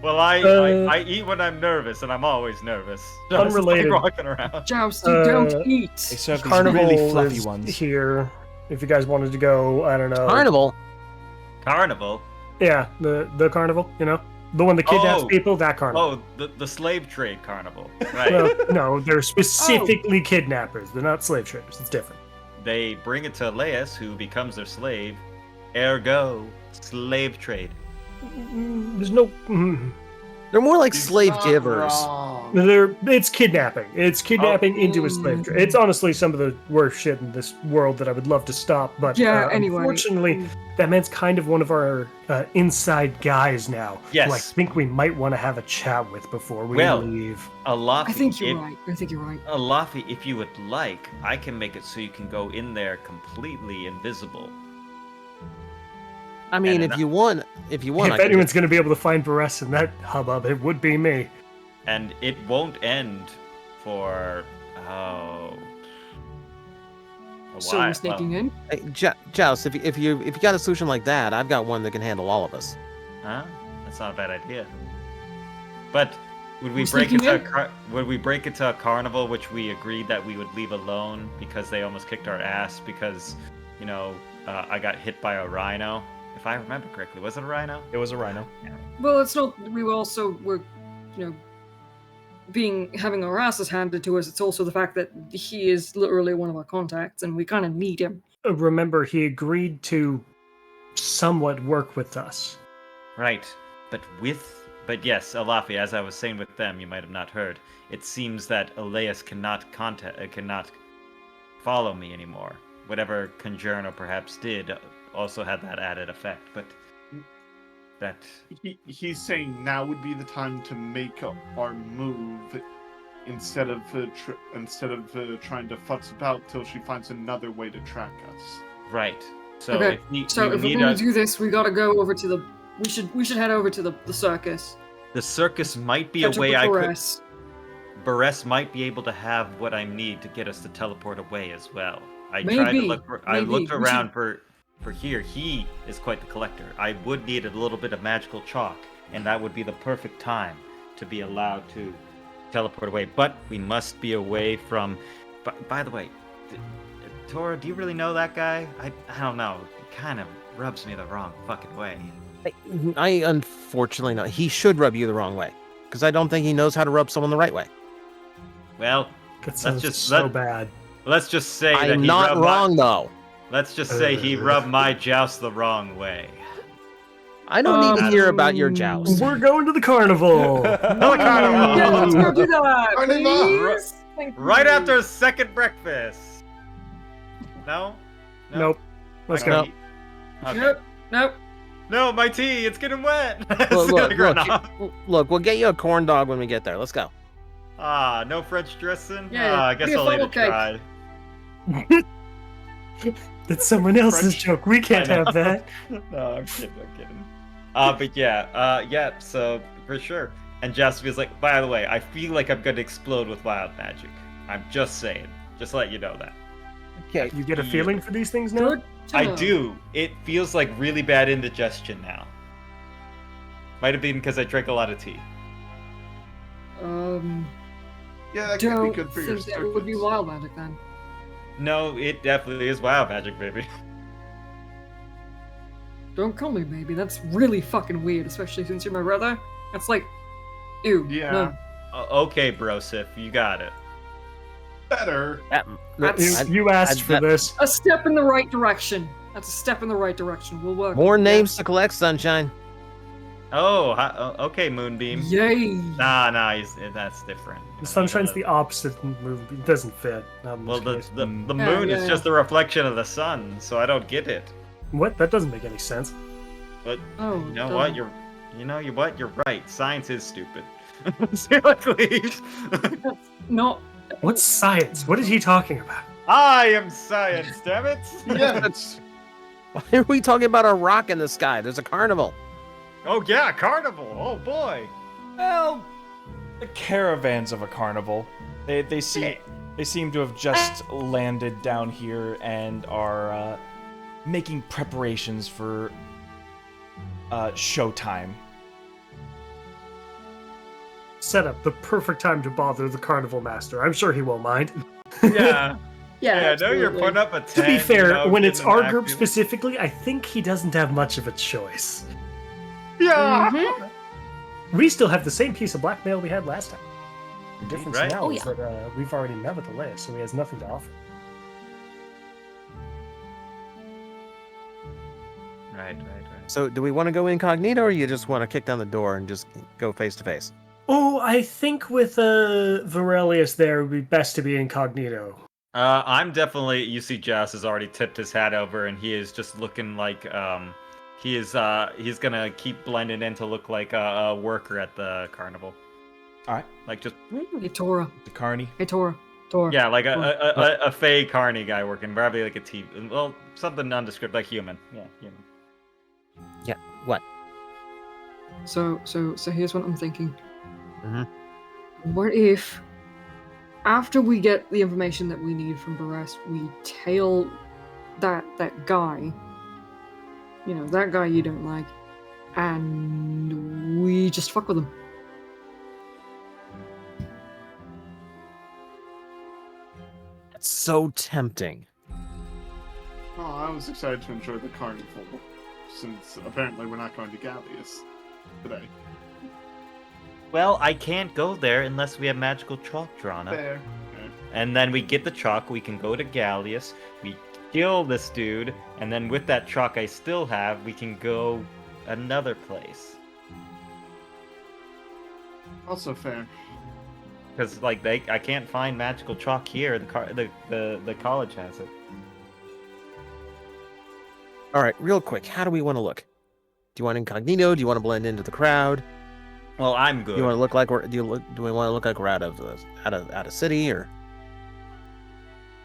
Well, I eat when I'm nervous, and I'm always nervous. Joust is, like, Unrelated. walking around. Joust, you don't They eat. serve these Carnival really fluffy is ones. here. If you guys wanted to go, I don't know. Carnival. Carnival? Yeah, the carnival. You know, the one that kidnaps Oh. people. That carnival. Oh, the slave trade carnival. Right. Well, no, they're specifically kidnappers. They're not slave traders. It's different. They bring it to Elias, who becomes their slave. Ergo, slave trade. There's no. They're more like slave givers. It's kidnapping. It's kidnapping into a slave trade. It's honestly some of the worst shit in this world that I would love to stop. But Yeah, anyway. unfortunately, that man's kind of one of our inside guys now. Yes. Who I think we might want to have a chat with before we Well, leave. Alafi, I think you're right. I think you're right. Alafi, if you would like, I can make it so you can go in there completely invisible. I mean, And if you want, I If can anyone's just- going to be able to find Barres in that hubbub, it would be me. And it won't end for a So while. we're sneaking in. Hey, Joust, if you got a solution like that, I've got one that can handle all of us. Huh? That's not a bad idea. But would we We're break sneaking into in? would we break into a carnival, which we agreed that we would leave alone because they almost kicked our ass because, I got hit by a rhino. If I remember correctly, was it a rhino? It was a rhino. Well, it's not. We also were, having our asses handed to us. It's also the fact that he is literally one of our contacts, and we kind of need him. Remember, he agreed to somewhat work with us. Right, but yes, Alafi, as I was saying with them, you might have not heard. It seems that Elias cannot follow me anymore. Whatever Congerno perhaps did also had that added effect, but that He's saying now would be the time to make our move instead of trying to futz about till she finds another way to track us. right. So Okay, if So we if we're need going to do this, we got to go over to the. We should head over to the circus. the circus might be Catch a up way with I could. Barres. Barres might be able to have what I need to get us to teleport away as well. I tried to Maybe, look. I maybe. looked We around for here. He is quite the collector. I would need a little bit of magical chalk, and that would be the perfect time to be allowed to teleport away. But we must be away from. By the way, Tora, do you really know that guy? I don't know. He kind of rubs me the wrong fucking way. I unfortunately know he should rub you the wrong way because I don't think he knows how to rub someone the right way. Well, That sounds just- so let- bad. let's just say I'm not wrong though. Let's just say he rubbed my Joust the wrong way. I don't need to hear about your joust. We're going to the carnival. Yeah, let's go do that, Carnival. please. Thank Right you. after second breakfast. No? Nope. Let's I go. don't eat. Okay. Nope. Nope. No, my tea, it's getting wet. It's Look, gonna run off. look, we'll get you a corn dog when we get there. Let's go. Ah, no French dressing? Yeah, Ah, I guess be a I'll eat a funnel try. That's someone else's French- joke. We can't I know. have that. No, I'm kidding, but yeah, so for sure. And Jasper's like, by the way, I feel like I'm gonna explode with wild magic. I'm just saying. Just to let you know that. Okay. You get a feeling for these things now? Good to I know. do. It feels like really bad indigestion now. Might have been because I drank a lot of tea. Yeah, that could be Don't good for your think that would be circuits. wild magic then. No, it definitely is wild magic, baby. Don't call me baby. That's really fucking weird, especially since you're my brother. That's like, ew. Yeah. No. Okay, Brosif, you got it. Better. You asked for this. A step in the right direction. That's a step in the right direction. We'll work. More Yeah. names to collect, Sunshine. Okay, Moonbeam. Yay. Nah, that's different. The sunshine's the opposite move. It doesn't fit. Not in Well, this the case. moon is just a reflection of the sun, so I don't get it. What? That doesn't make any sense. But Oh. you know what? You're right. Science is stupid. Seriously. No. What's science? What is he talking about? I am science, damn it. Yes. Why are we talking about a rock in the sky? There's a carnival. Oh yeah, carnival. Oh boy. Well, the caravans of a carnival. They seem to have just landed down here and are making preparations for showtime. Set up the perfect time to bother the carnival master. I'm sure he won't mind. Yeah. Yeah. I know you're absolutely. putting up a tent. To be fair, you know, when it's getting our them group active. specifically, I think he doesn't have much of a choice. Yeah. Mhm. We still have the same piece of blackmail we had last time. The difference Right. now Oh, is yeah. that we've already met with Elias, so he has nothing to offer. Right. So, do we want to go incognito, or you just want to kick down the door and just go face to face? Oh, I think with Varelius there, it would be best to be incognito. I'm definitely. You see, Jas has already tipped his hat over, and he is just looking like he is. He's gonna keep blending in to look like a worker at the carnival. All right, Like just Hey, Tora. the carney. Hey, Tora. Tora. yeah, like a fey carny guy working, probably like a T. Well, something nondescript, like human. Yeah, human. Yeah. What? So here's what I'm thinking. Mhm. What if, after we get the information that we need from Barest, we tail that guy, you know, that guy you don't like, and we just fuck with him. That's so tempting. Oh, I was excited to enjoy the carnival, since apparently we're not going to Gallius today. Well, I can't go there unless we have magical chalk drawn up. Fair. And then we get the chalk, we can go to Gallius, we kill this dude, and then with that chalk I still have, we can go another place. Also fair. Because like I can't find magical chalk here. The college has it. All right, real quick. How do we want to look? Do you want incognito? Do you want to blend into the crowd? Well, I'm good. Do you want to look like we're? Do we want to look like we're out of city, or?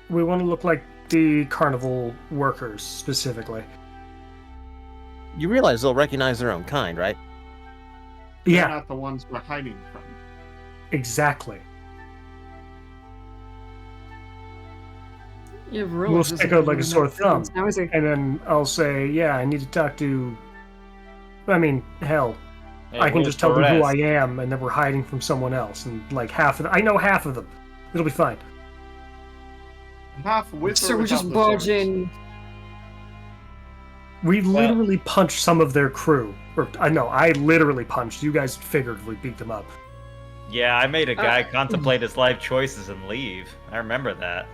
We want to look like the carnival workers specifically. You realize they'll recognize their own kind, right? They're Yeah, not the ones we're hiding from. exactly. Yeah, We'll stick out like a sore thumb. Now is he? And then I'll say, yeah, I need to talk to. I mean, hell, Hey, I can Will just tell them who I Perez. am, and then we're hiding from someone else. And like I know half of them. It'll be fine. Half with So or we without just the barge swords. in. We literally punched some of their crew. Or no, I literally punched. You guys figuratively beat them up. Yeah, I made a guy Uh, contemplate his life choices and leave. I remember that.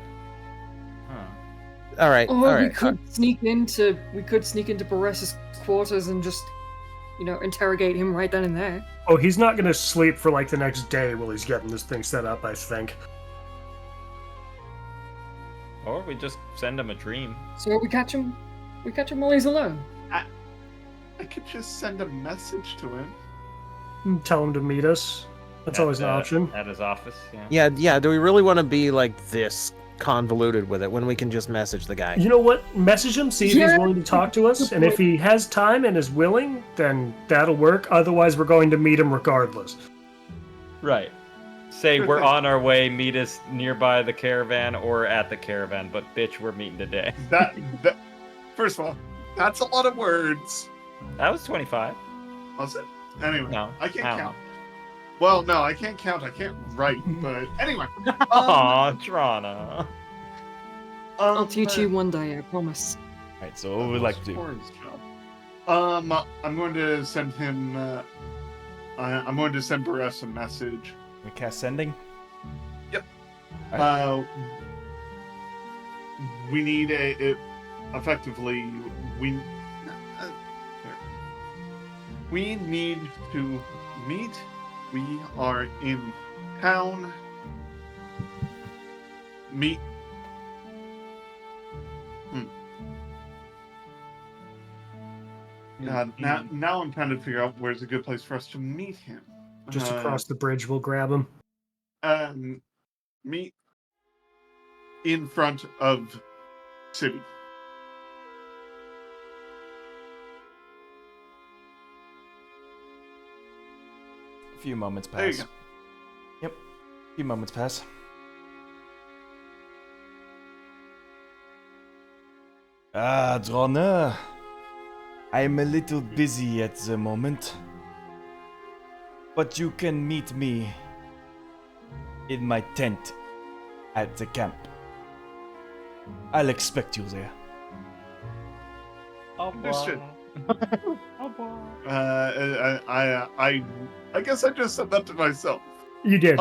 Huh. All right. Or all we right. could sneak into Baressa's quarters and just interrogate him right then and there. Oh, he's not gonna sleep for like the next day while he's getting this thing set up, I think. Or we just send him a dream. So we catch him while he's alone. I could just send a message to him. Tell him to meet us. That's always an option. At his office, yeah. Yeah. Do we really want to be like this convoluted with it when we can just message the guy? You know what? Message him, see if he's willing to talk to us, and if he has time and is willing, then that'll work. Otherwise, we're going to meet him regardless. Right. Say we're on our way, meet us nearby the caravan or at the caravan, but bitch, we're meeting today. That first of all, that's a lot of words. That was 25. Was it? Anyway, No, I can't I don't count. Well, no, I can't count. I can't write. But anyway. Aw, Trana. I'll teach you one day, I promise. Alright, so what would we like to do? Horns job. I'm going to send him. I'm going to send Barres a message. We cast sending? Yep. Alright. We need effectively we need to meet. We are in town. Meet. Now I'm trying to figure out where's a good place for us to meet him. Just across the bridge, we'll grab him. Meet in front of city. A few moments pass. There you go. Yep. A few moments pass. Drona. I'm a little busy at the moment. But you can meet me in my tent at the camp. I'll expect you there. Understood. I guess I just said that to myself. You did.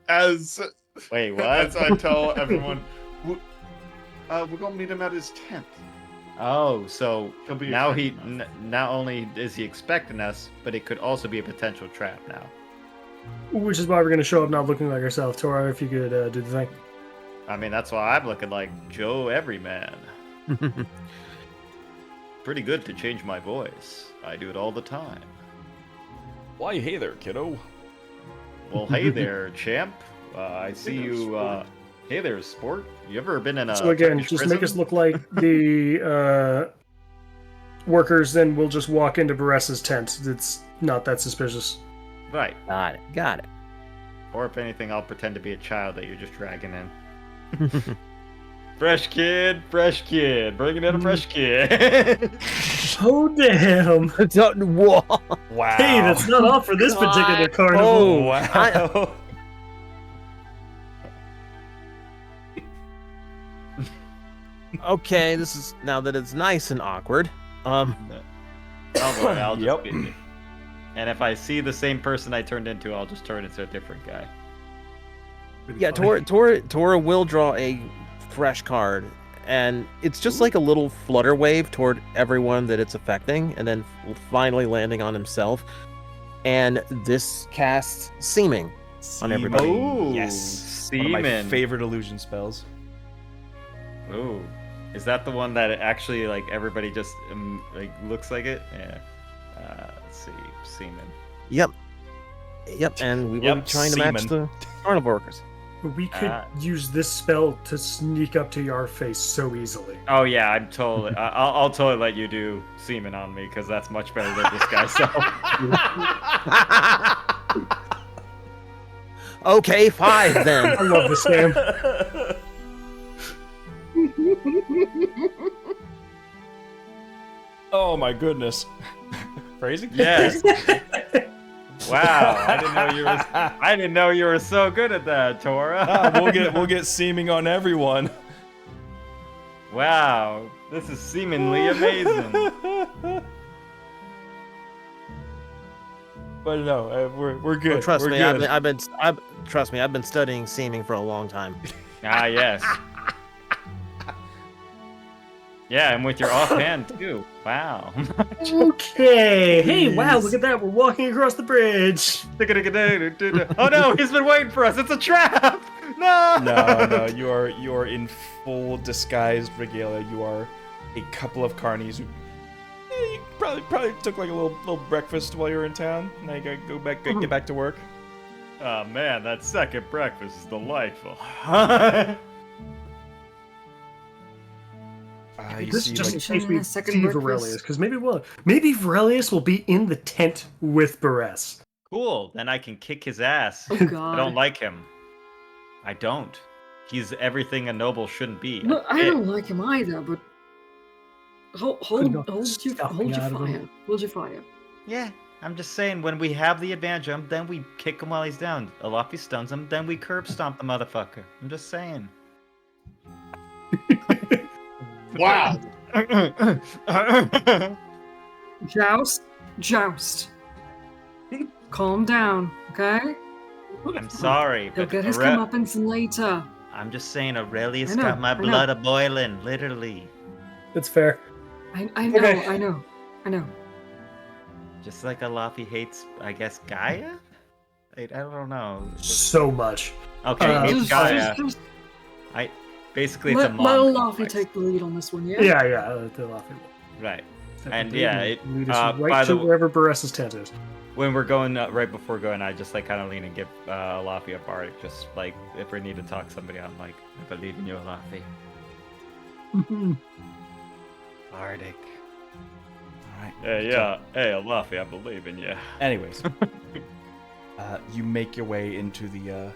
As Wait, what? as I tell everyone, we're gonna meet him at his tent. Oh, so He'll be now expecting us. not only is he expecting us, but it could also be a potential trap now. Which is why we're going to show up not looking like ourselves. Tora, if you could do the thing. I mean, that's why I'm looking like Joe Everyman. Pretty good to change my voice. I do it all the time. Why, hey there, kiddo. Well, hey there, champ. I see you. Hey there, sport. You ever been in a So again, Turkish just prison? make us look like the workers, then we'll just walk into Baressa's tent. It's not that suspicious. Right. Got it. Or if anything, I'll pretend to be a child that you're just dragging in. Fresh kid, bringing in a fresh kid. Oh, damn. Whoa. Wow. Hey, that's not all for this particular carnival. Oh, wow. Okay, this is now that it's nice and awkward. Don't worry, I'll just Yep. be. And if I see the same person I turned into, I'll just turn into a different guy. Yeah, Tora will draw a fresh card, and it's just like a little flutter wave toward everyone that it's affecting, and then finally landing on himself. And this casts seeming on everybody. Oh, Yes. One of my semen. favorite illusion spells. Ooh, is that the one that actually like everybody just like looks like it? Yeah. Let's see, semen. Yep, and we will Yep, be trying to match semen. the carnival workers. We could use this spell to sneak up to your face so easily. Oh yeah, I'm totally. I'll totally let you do semen on me because that's much better than this guy. So. Okay, 5 then. I love this game. Oh my goodness. Phrasing? Yes. Wow, I didn't know you were so good at that, Tora. We'll get seeming on everyone. Wow, this is seemingly amazing. But no, we're good. Well, trust we're me, good. trust me, I've been studying seeming for a long time. Ah, yes. Yeah, and with your offhand too. Wow. Okay. Hey, wow, look at that. We're walking across the bridge. Oh no, he's been waiting for us. It's a trap. No. No, you are in full disguised regalia. You are a couple of carnies who you probably took like a little breakfast while you were in town. Now you gotta go back, get back to work. Oh man, that second breakfast is delightful. You This see, just in like, case we Second see breakfast. Varelius, because maybe Varelius will be in the tent with Beres. Cool. Then I can kick his ass. Oh god. I don't like him. I don't. He's everything a noble shouldn't be. No, I don't like him either, but hold Couldn't your stop me out of him. fire. Hold your fire. Yeah, I'm just saying, when we have the advantage of him, then we kick him while he's down. Alafi stuns him, then we curb stomp the motherfucker. I'm just saying. Wow. Joust. Calm down, okay? I'm sorry, He'll but get his comeuppance later. I'm just saying, Aurelius I know, got my I know. blood a-boiling, literally. That's fair. I know, Okay. I know. Just like Alafi hates, I guess, Gaia? I don't know. So much. Okay, Uh, hates Just- Gaia. just- Basically, it's a let mom Laffy complex. take the lead on this one, yeah? Yeah, the Laffy. Right. Step And into yeah, it and lead us by right to the- wherever Beres' tent is. When we're going, right before going, I just like kind of lean and give Alafi a bardic, just like if we need to talk somebody, I'm like, I believe in you, Alafi. Bardic. all right. Yeah. Hey, Alafi, I believe in you. Anyways, you make your way into the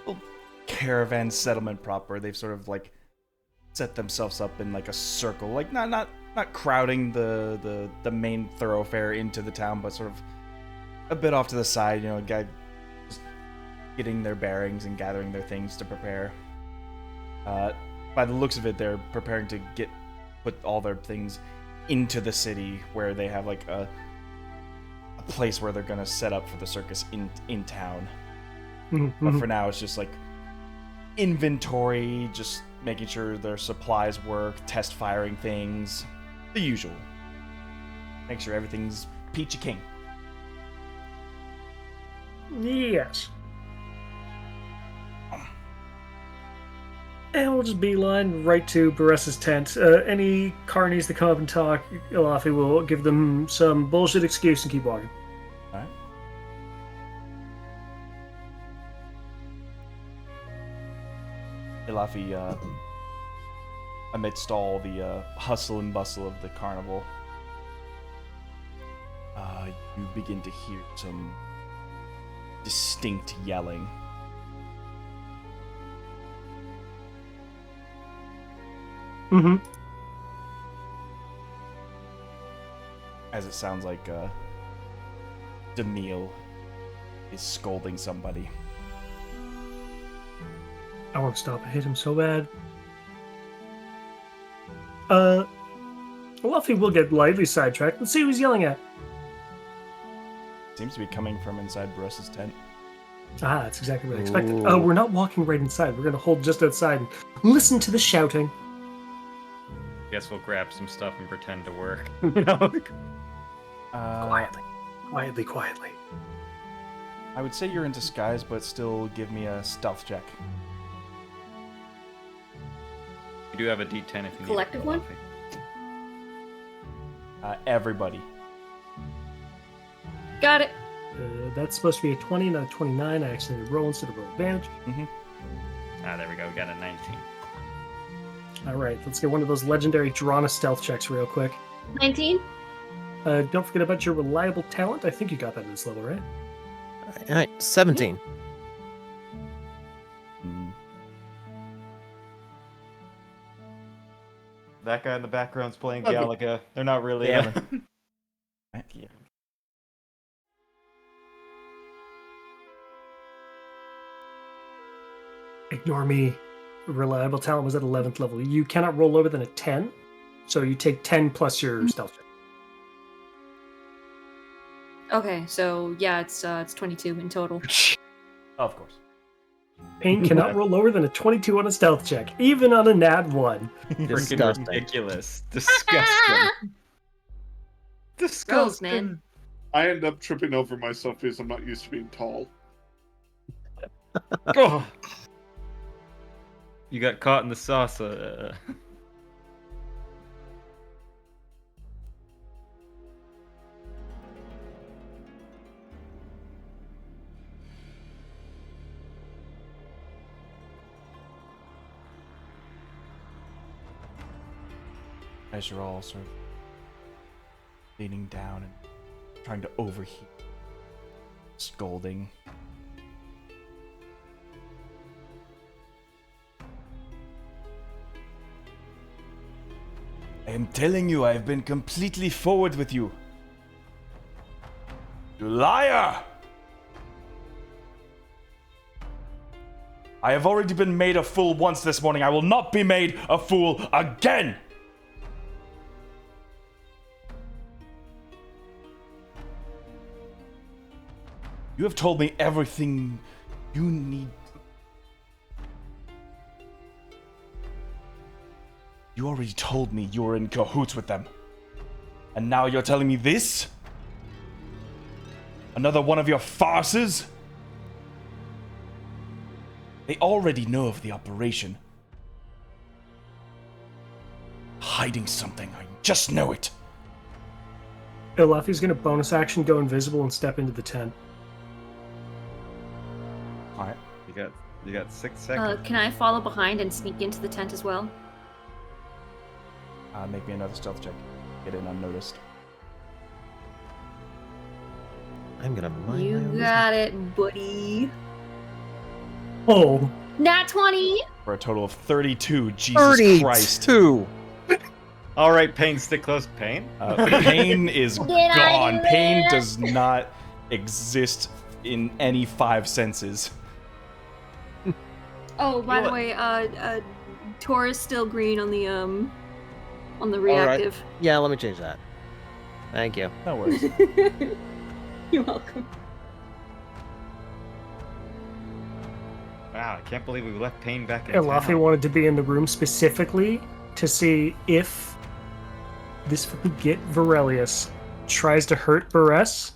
little caravan settlement proper. They've sort of like set themselves up in like a circle, like not crowding the main thoroughfare into the town, but sort of a bit off to the side. You know, a guy just getting their bearings and gathering their things to prepare. By the looks of it, they're preparing to put all their things into the city, where they have like a place where they're gonna set up for the circus in town. But for now, it's just like inventory, just making sure their supplies work, test firing things, the usual. Make sure everything's peachy king. Yes. And we'll just beeline right to Beres' tent. Any carnies that come up and talk, Ilafi will give them some bullshit excuse and keep walking. Alright. Ilafi, amidst all the hustle and bustle of the carnival, you begin to hear some distinct yelling. Mm-hmm. As it sounds like Demille is scolding somebody. I won't stop. I hate him so bad. Luffy will get lightly sidetracked. Let's see who he's yelling at. Seems to be coming from inside Beres' tent. Ah, that's exactly what I expected. Ooh. We're not walking right inside. We're going to hold just outside and listen to the shouting. Guess we'll grab some stuff and pretend to work. Quietly. I would say you're in disguise, but still give me a stealth check. You do have a D10 if you Collective need it. one? Everybody. Got it. That's supposed to be a 20, not a 29. I accidentally roll instead of roll advantage. Ah, there we go. We got a 19. All right, let's get one of those legendary Drana stealth checks real quick. 19. Don't forget about your reliable talent. I think you got that at this level, right? All right, 17. That guy in the background's playing Okay. Galaga. They're not really. Yeah. Yeah. Ignore me. Reliable talent was at 11th level. You cannot roll lower than a 10, so you take 10 plus your stealth check. Okay, so yeah, it's 22 in total. Of course. Pain cannot roll lower than a 22 on a stealth check, even on a nat 1. Disgusting. Ridiculous. Disgusting. Gross, man. I end up tripping over myself because I'm not used to being tall. Oh. You got caught in the sauce. As you're all sort of leaning down and trying to overheat, scolding. I am telling you, I've been completely forward with you. You liar! I have already been made a fool once this morning. I will not be made a fool again! You have told me everything you need. You already told me you were in cahoots with them. And now you're telling me this? Another one of your farces? They already know of the operation. Hiding something, I just know it. Ilafi's gonna bonus action, go invisible, and step into the tent. Alright. You got 6 seconds. Can I follow behind and sneak into the tent as well? Make me another stealth check. Get in unnoticed. I'm gonna mind my You own got it, buddy. Oh, Nat 20! For a total of 32. Jesus Christ. 32. All right, Pain, stick close. Pain? Pain is Get out gone. of Pain there. does not exist in any 5 senses. Oh, by You the know way, Tor is still green on the right. reactive. Yeah, let me change that. Thank you. No worries. You're welcome. Wow, I can't believe we left Pain back in Ilafi town. wanted to be in the room specifically to see if this fucking git Varelius tries to hurt Beres.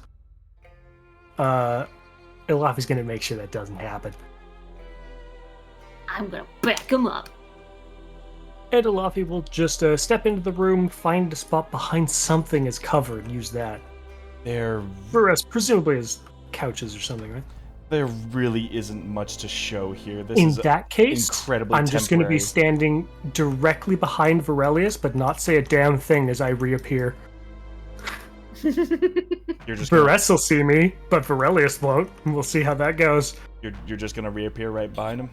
Ilafi's gonna make sure that doesn't happen. I'm gonna back him up. And Ilafi will just step into the room, find a spot behind something as cover, and use that. There Beres presumably is couches or something, right? There really isn't much to show here. This In is that case, incredibly I'm just going to be temporary. standing directly behind Varelius, but not say a damn thing as I reappear. You're just gonna, Beres will see me, but Varelius won't. We'll see how that goes. you're just gonna reappear right behind him.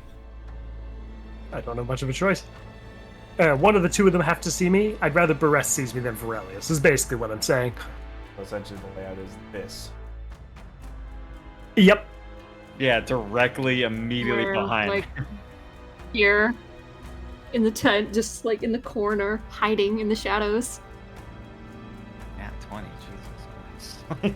I don't have much of a choice. One of the two of them have to see me. I'd rather Beres sees me than Varelius, is basically what I'm saying. So essentially, the layout is this. Yep. Yeah, directly, immediately We're, behind. like, here in the tent, just like in the corner, hiding in the shadows. Yeah, 20, Jesus Christ.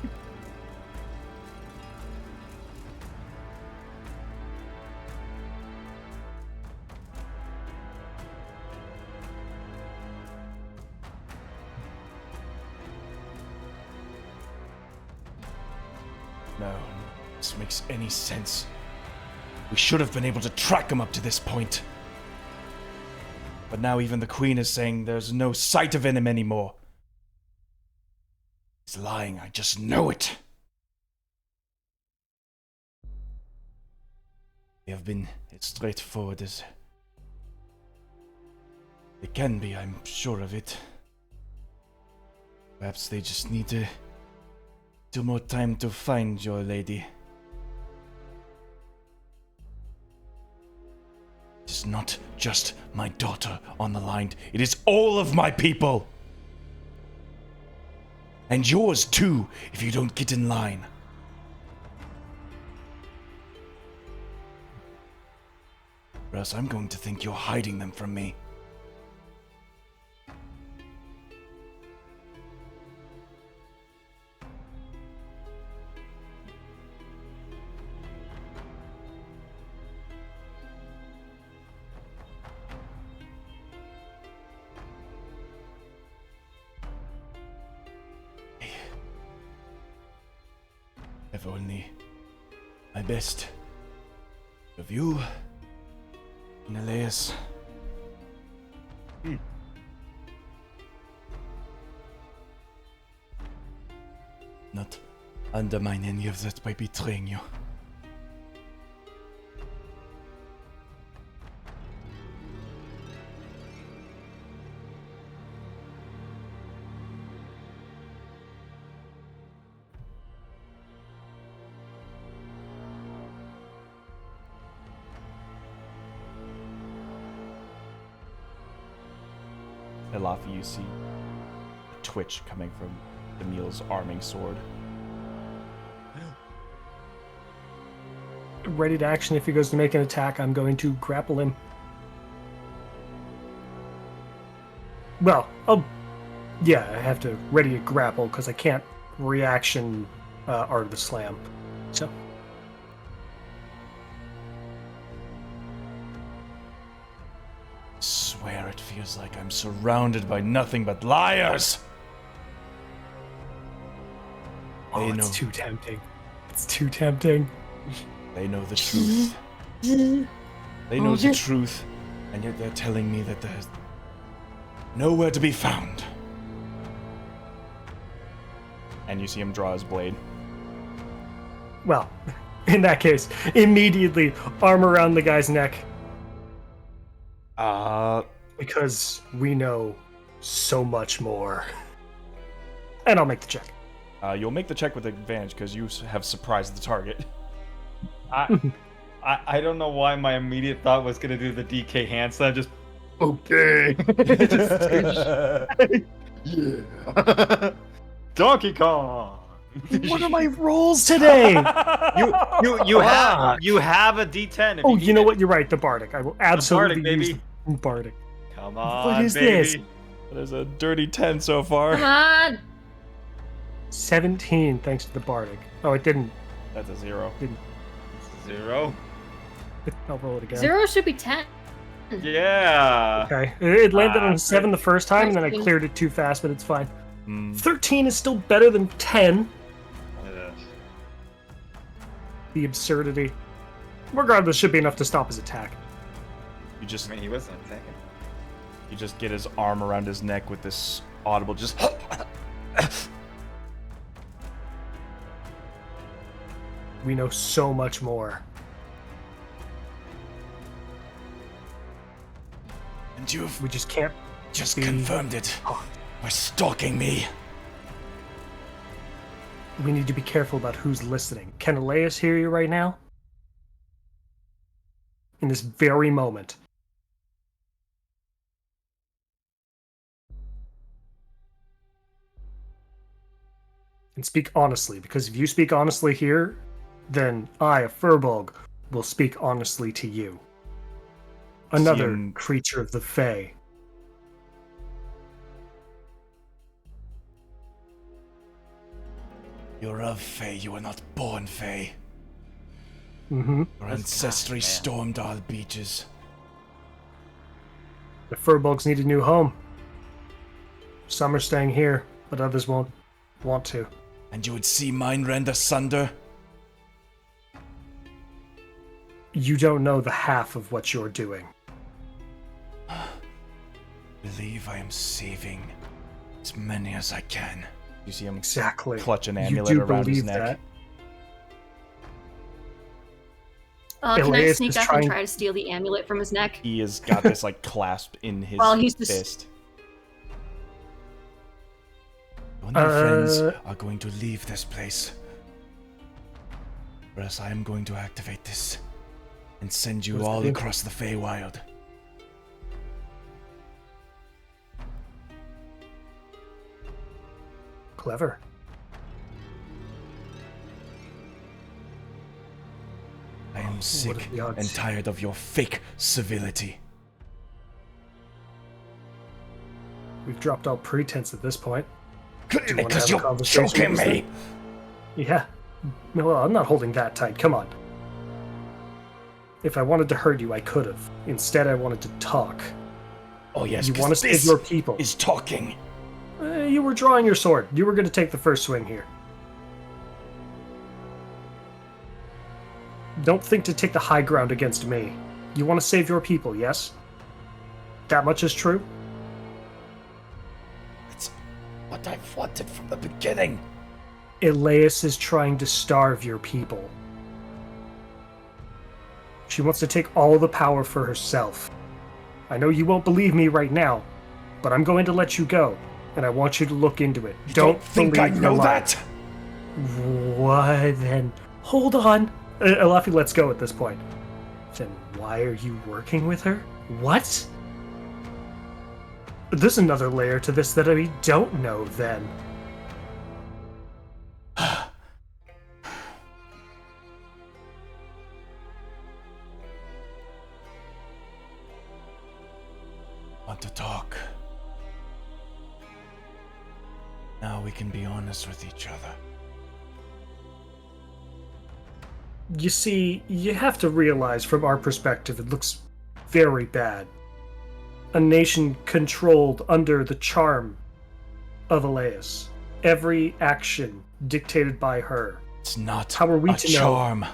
No, this makes any sense. We should have been able to track him up to this point. But now even the Queen is saying there's no sight of him anymore. He's lying, I just know it. They have been as straightforward as they can be, I'm sure of it. Perhaps they just need to do more time to find your lady. It is not just my daughter on the line, it is all of my people. And yours too, if you don't get in line. Or else I'm going to think you're hiding them from me. If only my best of you and Elias. Not undermine any of that by betraying you. Elafi, you see a twitch coming from Emil's arming sword. Ready to action. If he goes to make an attack, I'm going to grapple him. Well, I have to ready to grapple because I can't reaction Art of the Slam. So. Swear it feels like I'm surrounded by nothing but liars. Oh, it's too tempting. It's too tempting. They know the truth. They know the truth, and yet they're telling me that there's nowhere to be found. And you see him draw his blade. Well, in that case, immediately arm around the guy's neck. Because we know so much more. And I'll make the check. You'll make the check with advantage because you have surprised the target. I don't know why my immediate thought was gonna do the DK hand slam. Just Okay. yeah. Donkey Kong. What are my rolls today? You have a D10. Oh, you know what? You're right. The Bardic. I will absolutely Bardic, use baby. the Bardic. Come on, What is baby. this? There's a dirty 10 so far. Come on! 17, thanks to the Bardic. Oh, it didn't. That's a 0. 0. I'll roll it again. 0 should be 10. Yeah. Okay. It landed on a 7 the first time, and then I 13. cleared it too fast, but it's fine. 13. 13 is still better than 10. Yes. The absurdity. Regardless, should be enough to stop his attack. You just I mean, he wasn't attacking. you just get his arm around his neck with this audible just We know so much more. And you've We just can't just be- confirmed it by stalking me. We need to be careful about who's listening. Can Elias hear you right now? In this very moment. And speak honestly, because if you speak honestly here, then I, a Furbolg, will speak honestly to you. Another him- creature of the Fae. You're of Fae, you are not born Fae. Mm-hmm. Your ancestry stormed our beaches. The Furbolgs need a new home. Some are staying here, but others won't want to. And you would see mine rend asunder? You don't know the half of what you're doing. Believe I am saving as many as I can. you see him Exactly. clutch an You amulet do around his believe neck. that. Can I Elias sneak is up trying- and try to steal the amulet from his neck? He has got this like clasped in his Well, he's just- fist. You and your friends are going to leave this place. Or else I am going to activate this and send you What does that all mean? across the Feywild. Clever. I am sick are the odds? and tired of your fake civility. We've dropped all pretense at this point. Do you wanna Because have a you're conversation joking with us me. then? Yeah. Well, I'm not holding that tight. Come on. If I wanted to hurt you, I could have. Instead, I wanted to talk. Oh yes, You 'cause want to save this your people. is talking. You were drawing your sword. You were going to take the first swing here. don't think to take the high ground against me. You want to save your people, yes? That much is true? It's what I've wanted from the beginning. Elias is trying to starve your people. She wants to take all the power for herself. I know you won't believe me right now, but I'm going to let you go, and I want you to look into it. You don't think I know that? What then? Hold on. Elafi lets go at this point. Then why are you working with her? What? There's another layer to this that I don't know then. Want to talk? Now we can be honest with each other. You see, you have to realize from our perspective it looks very bad. A nation controlled under the charm of Elias. Every action dictated by her. It's not How are we a to know? charm.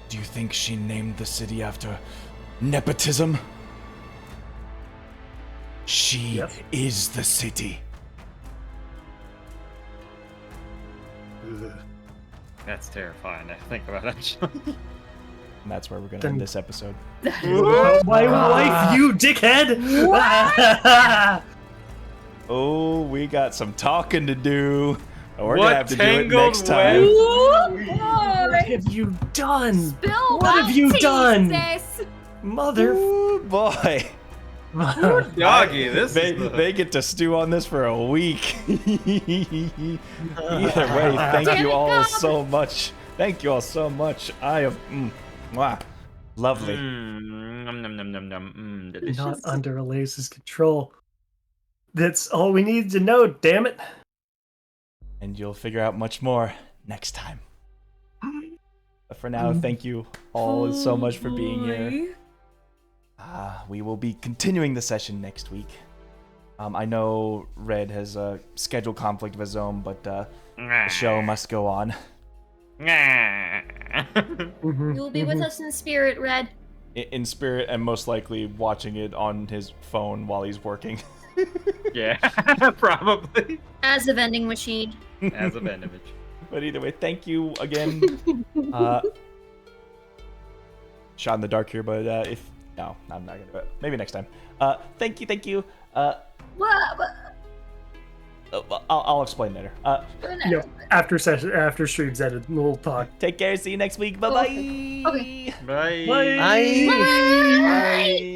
Do you think she named the city after nepotism? She Yes. is the city. That's terrifying to think about, actually. And that's where we're going to Then- end this episode. My wife, you dickhead! Oh, we got some talking to do. We're What gonna have to do it tangled next time. What have you done? Spill What have that you tea, done? sis. Mother. Ooh, boy. Doggy, this they, is the... they get to stew on this for a week. Either way, thank Damn you it, all Gob. so much. Thank you all so much. I have, wow, lovely. Nom, nom, nom, nom, nom. Delicious. Not under Elias's control. That's all we need to know, damn it. And you'll figure out much more next time. But for now, thank you all so much for being here. We will be continuing the session next week. I know Red has a schedule conflict of his own, but the show must go on. You'll be with us in spirit, Red. In spirit, and most likely watching it on his phone while he's working. Yeah, probably. As a vending machine. As a vending. But either way, thank you again. Shot in the dark here, but if no, I'm not gonna do it. Maybe next time. Thank you. What? I'll explain later. No, after stream's ended, we'll talk. Take care. See you next week. Bye bye. Okay. Bye. Bye. Bye.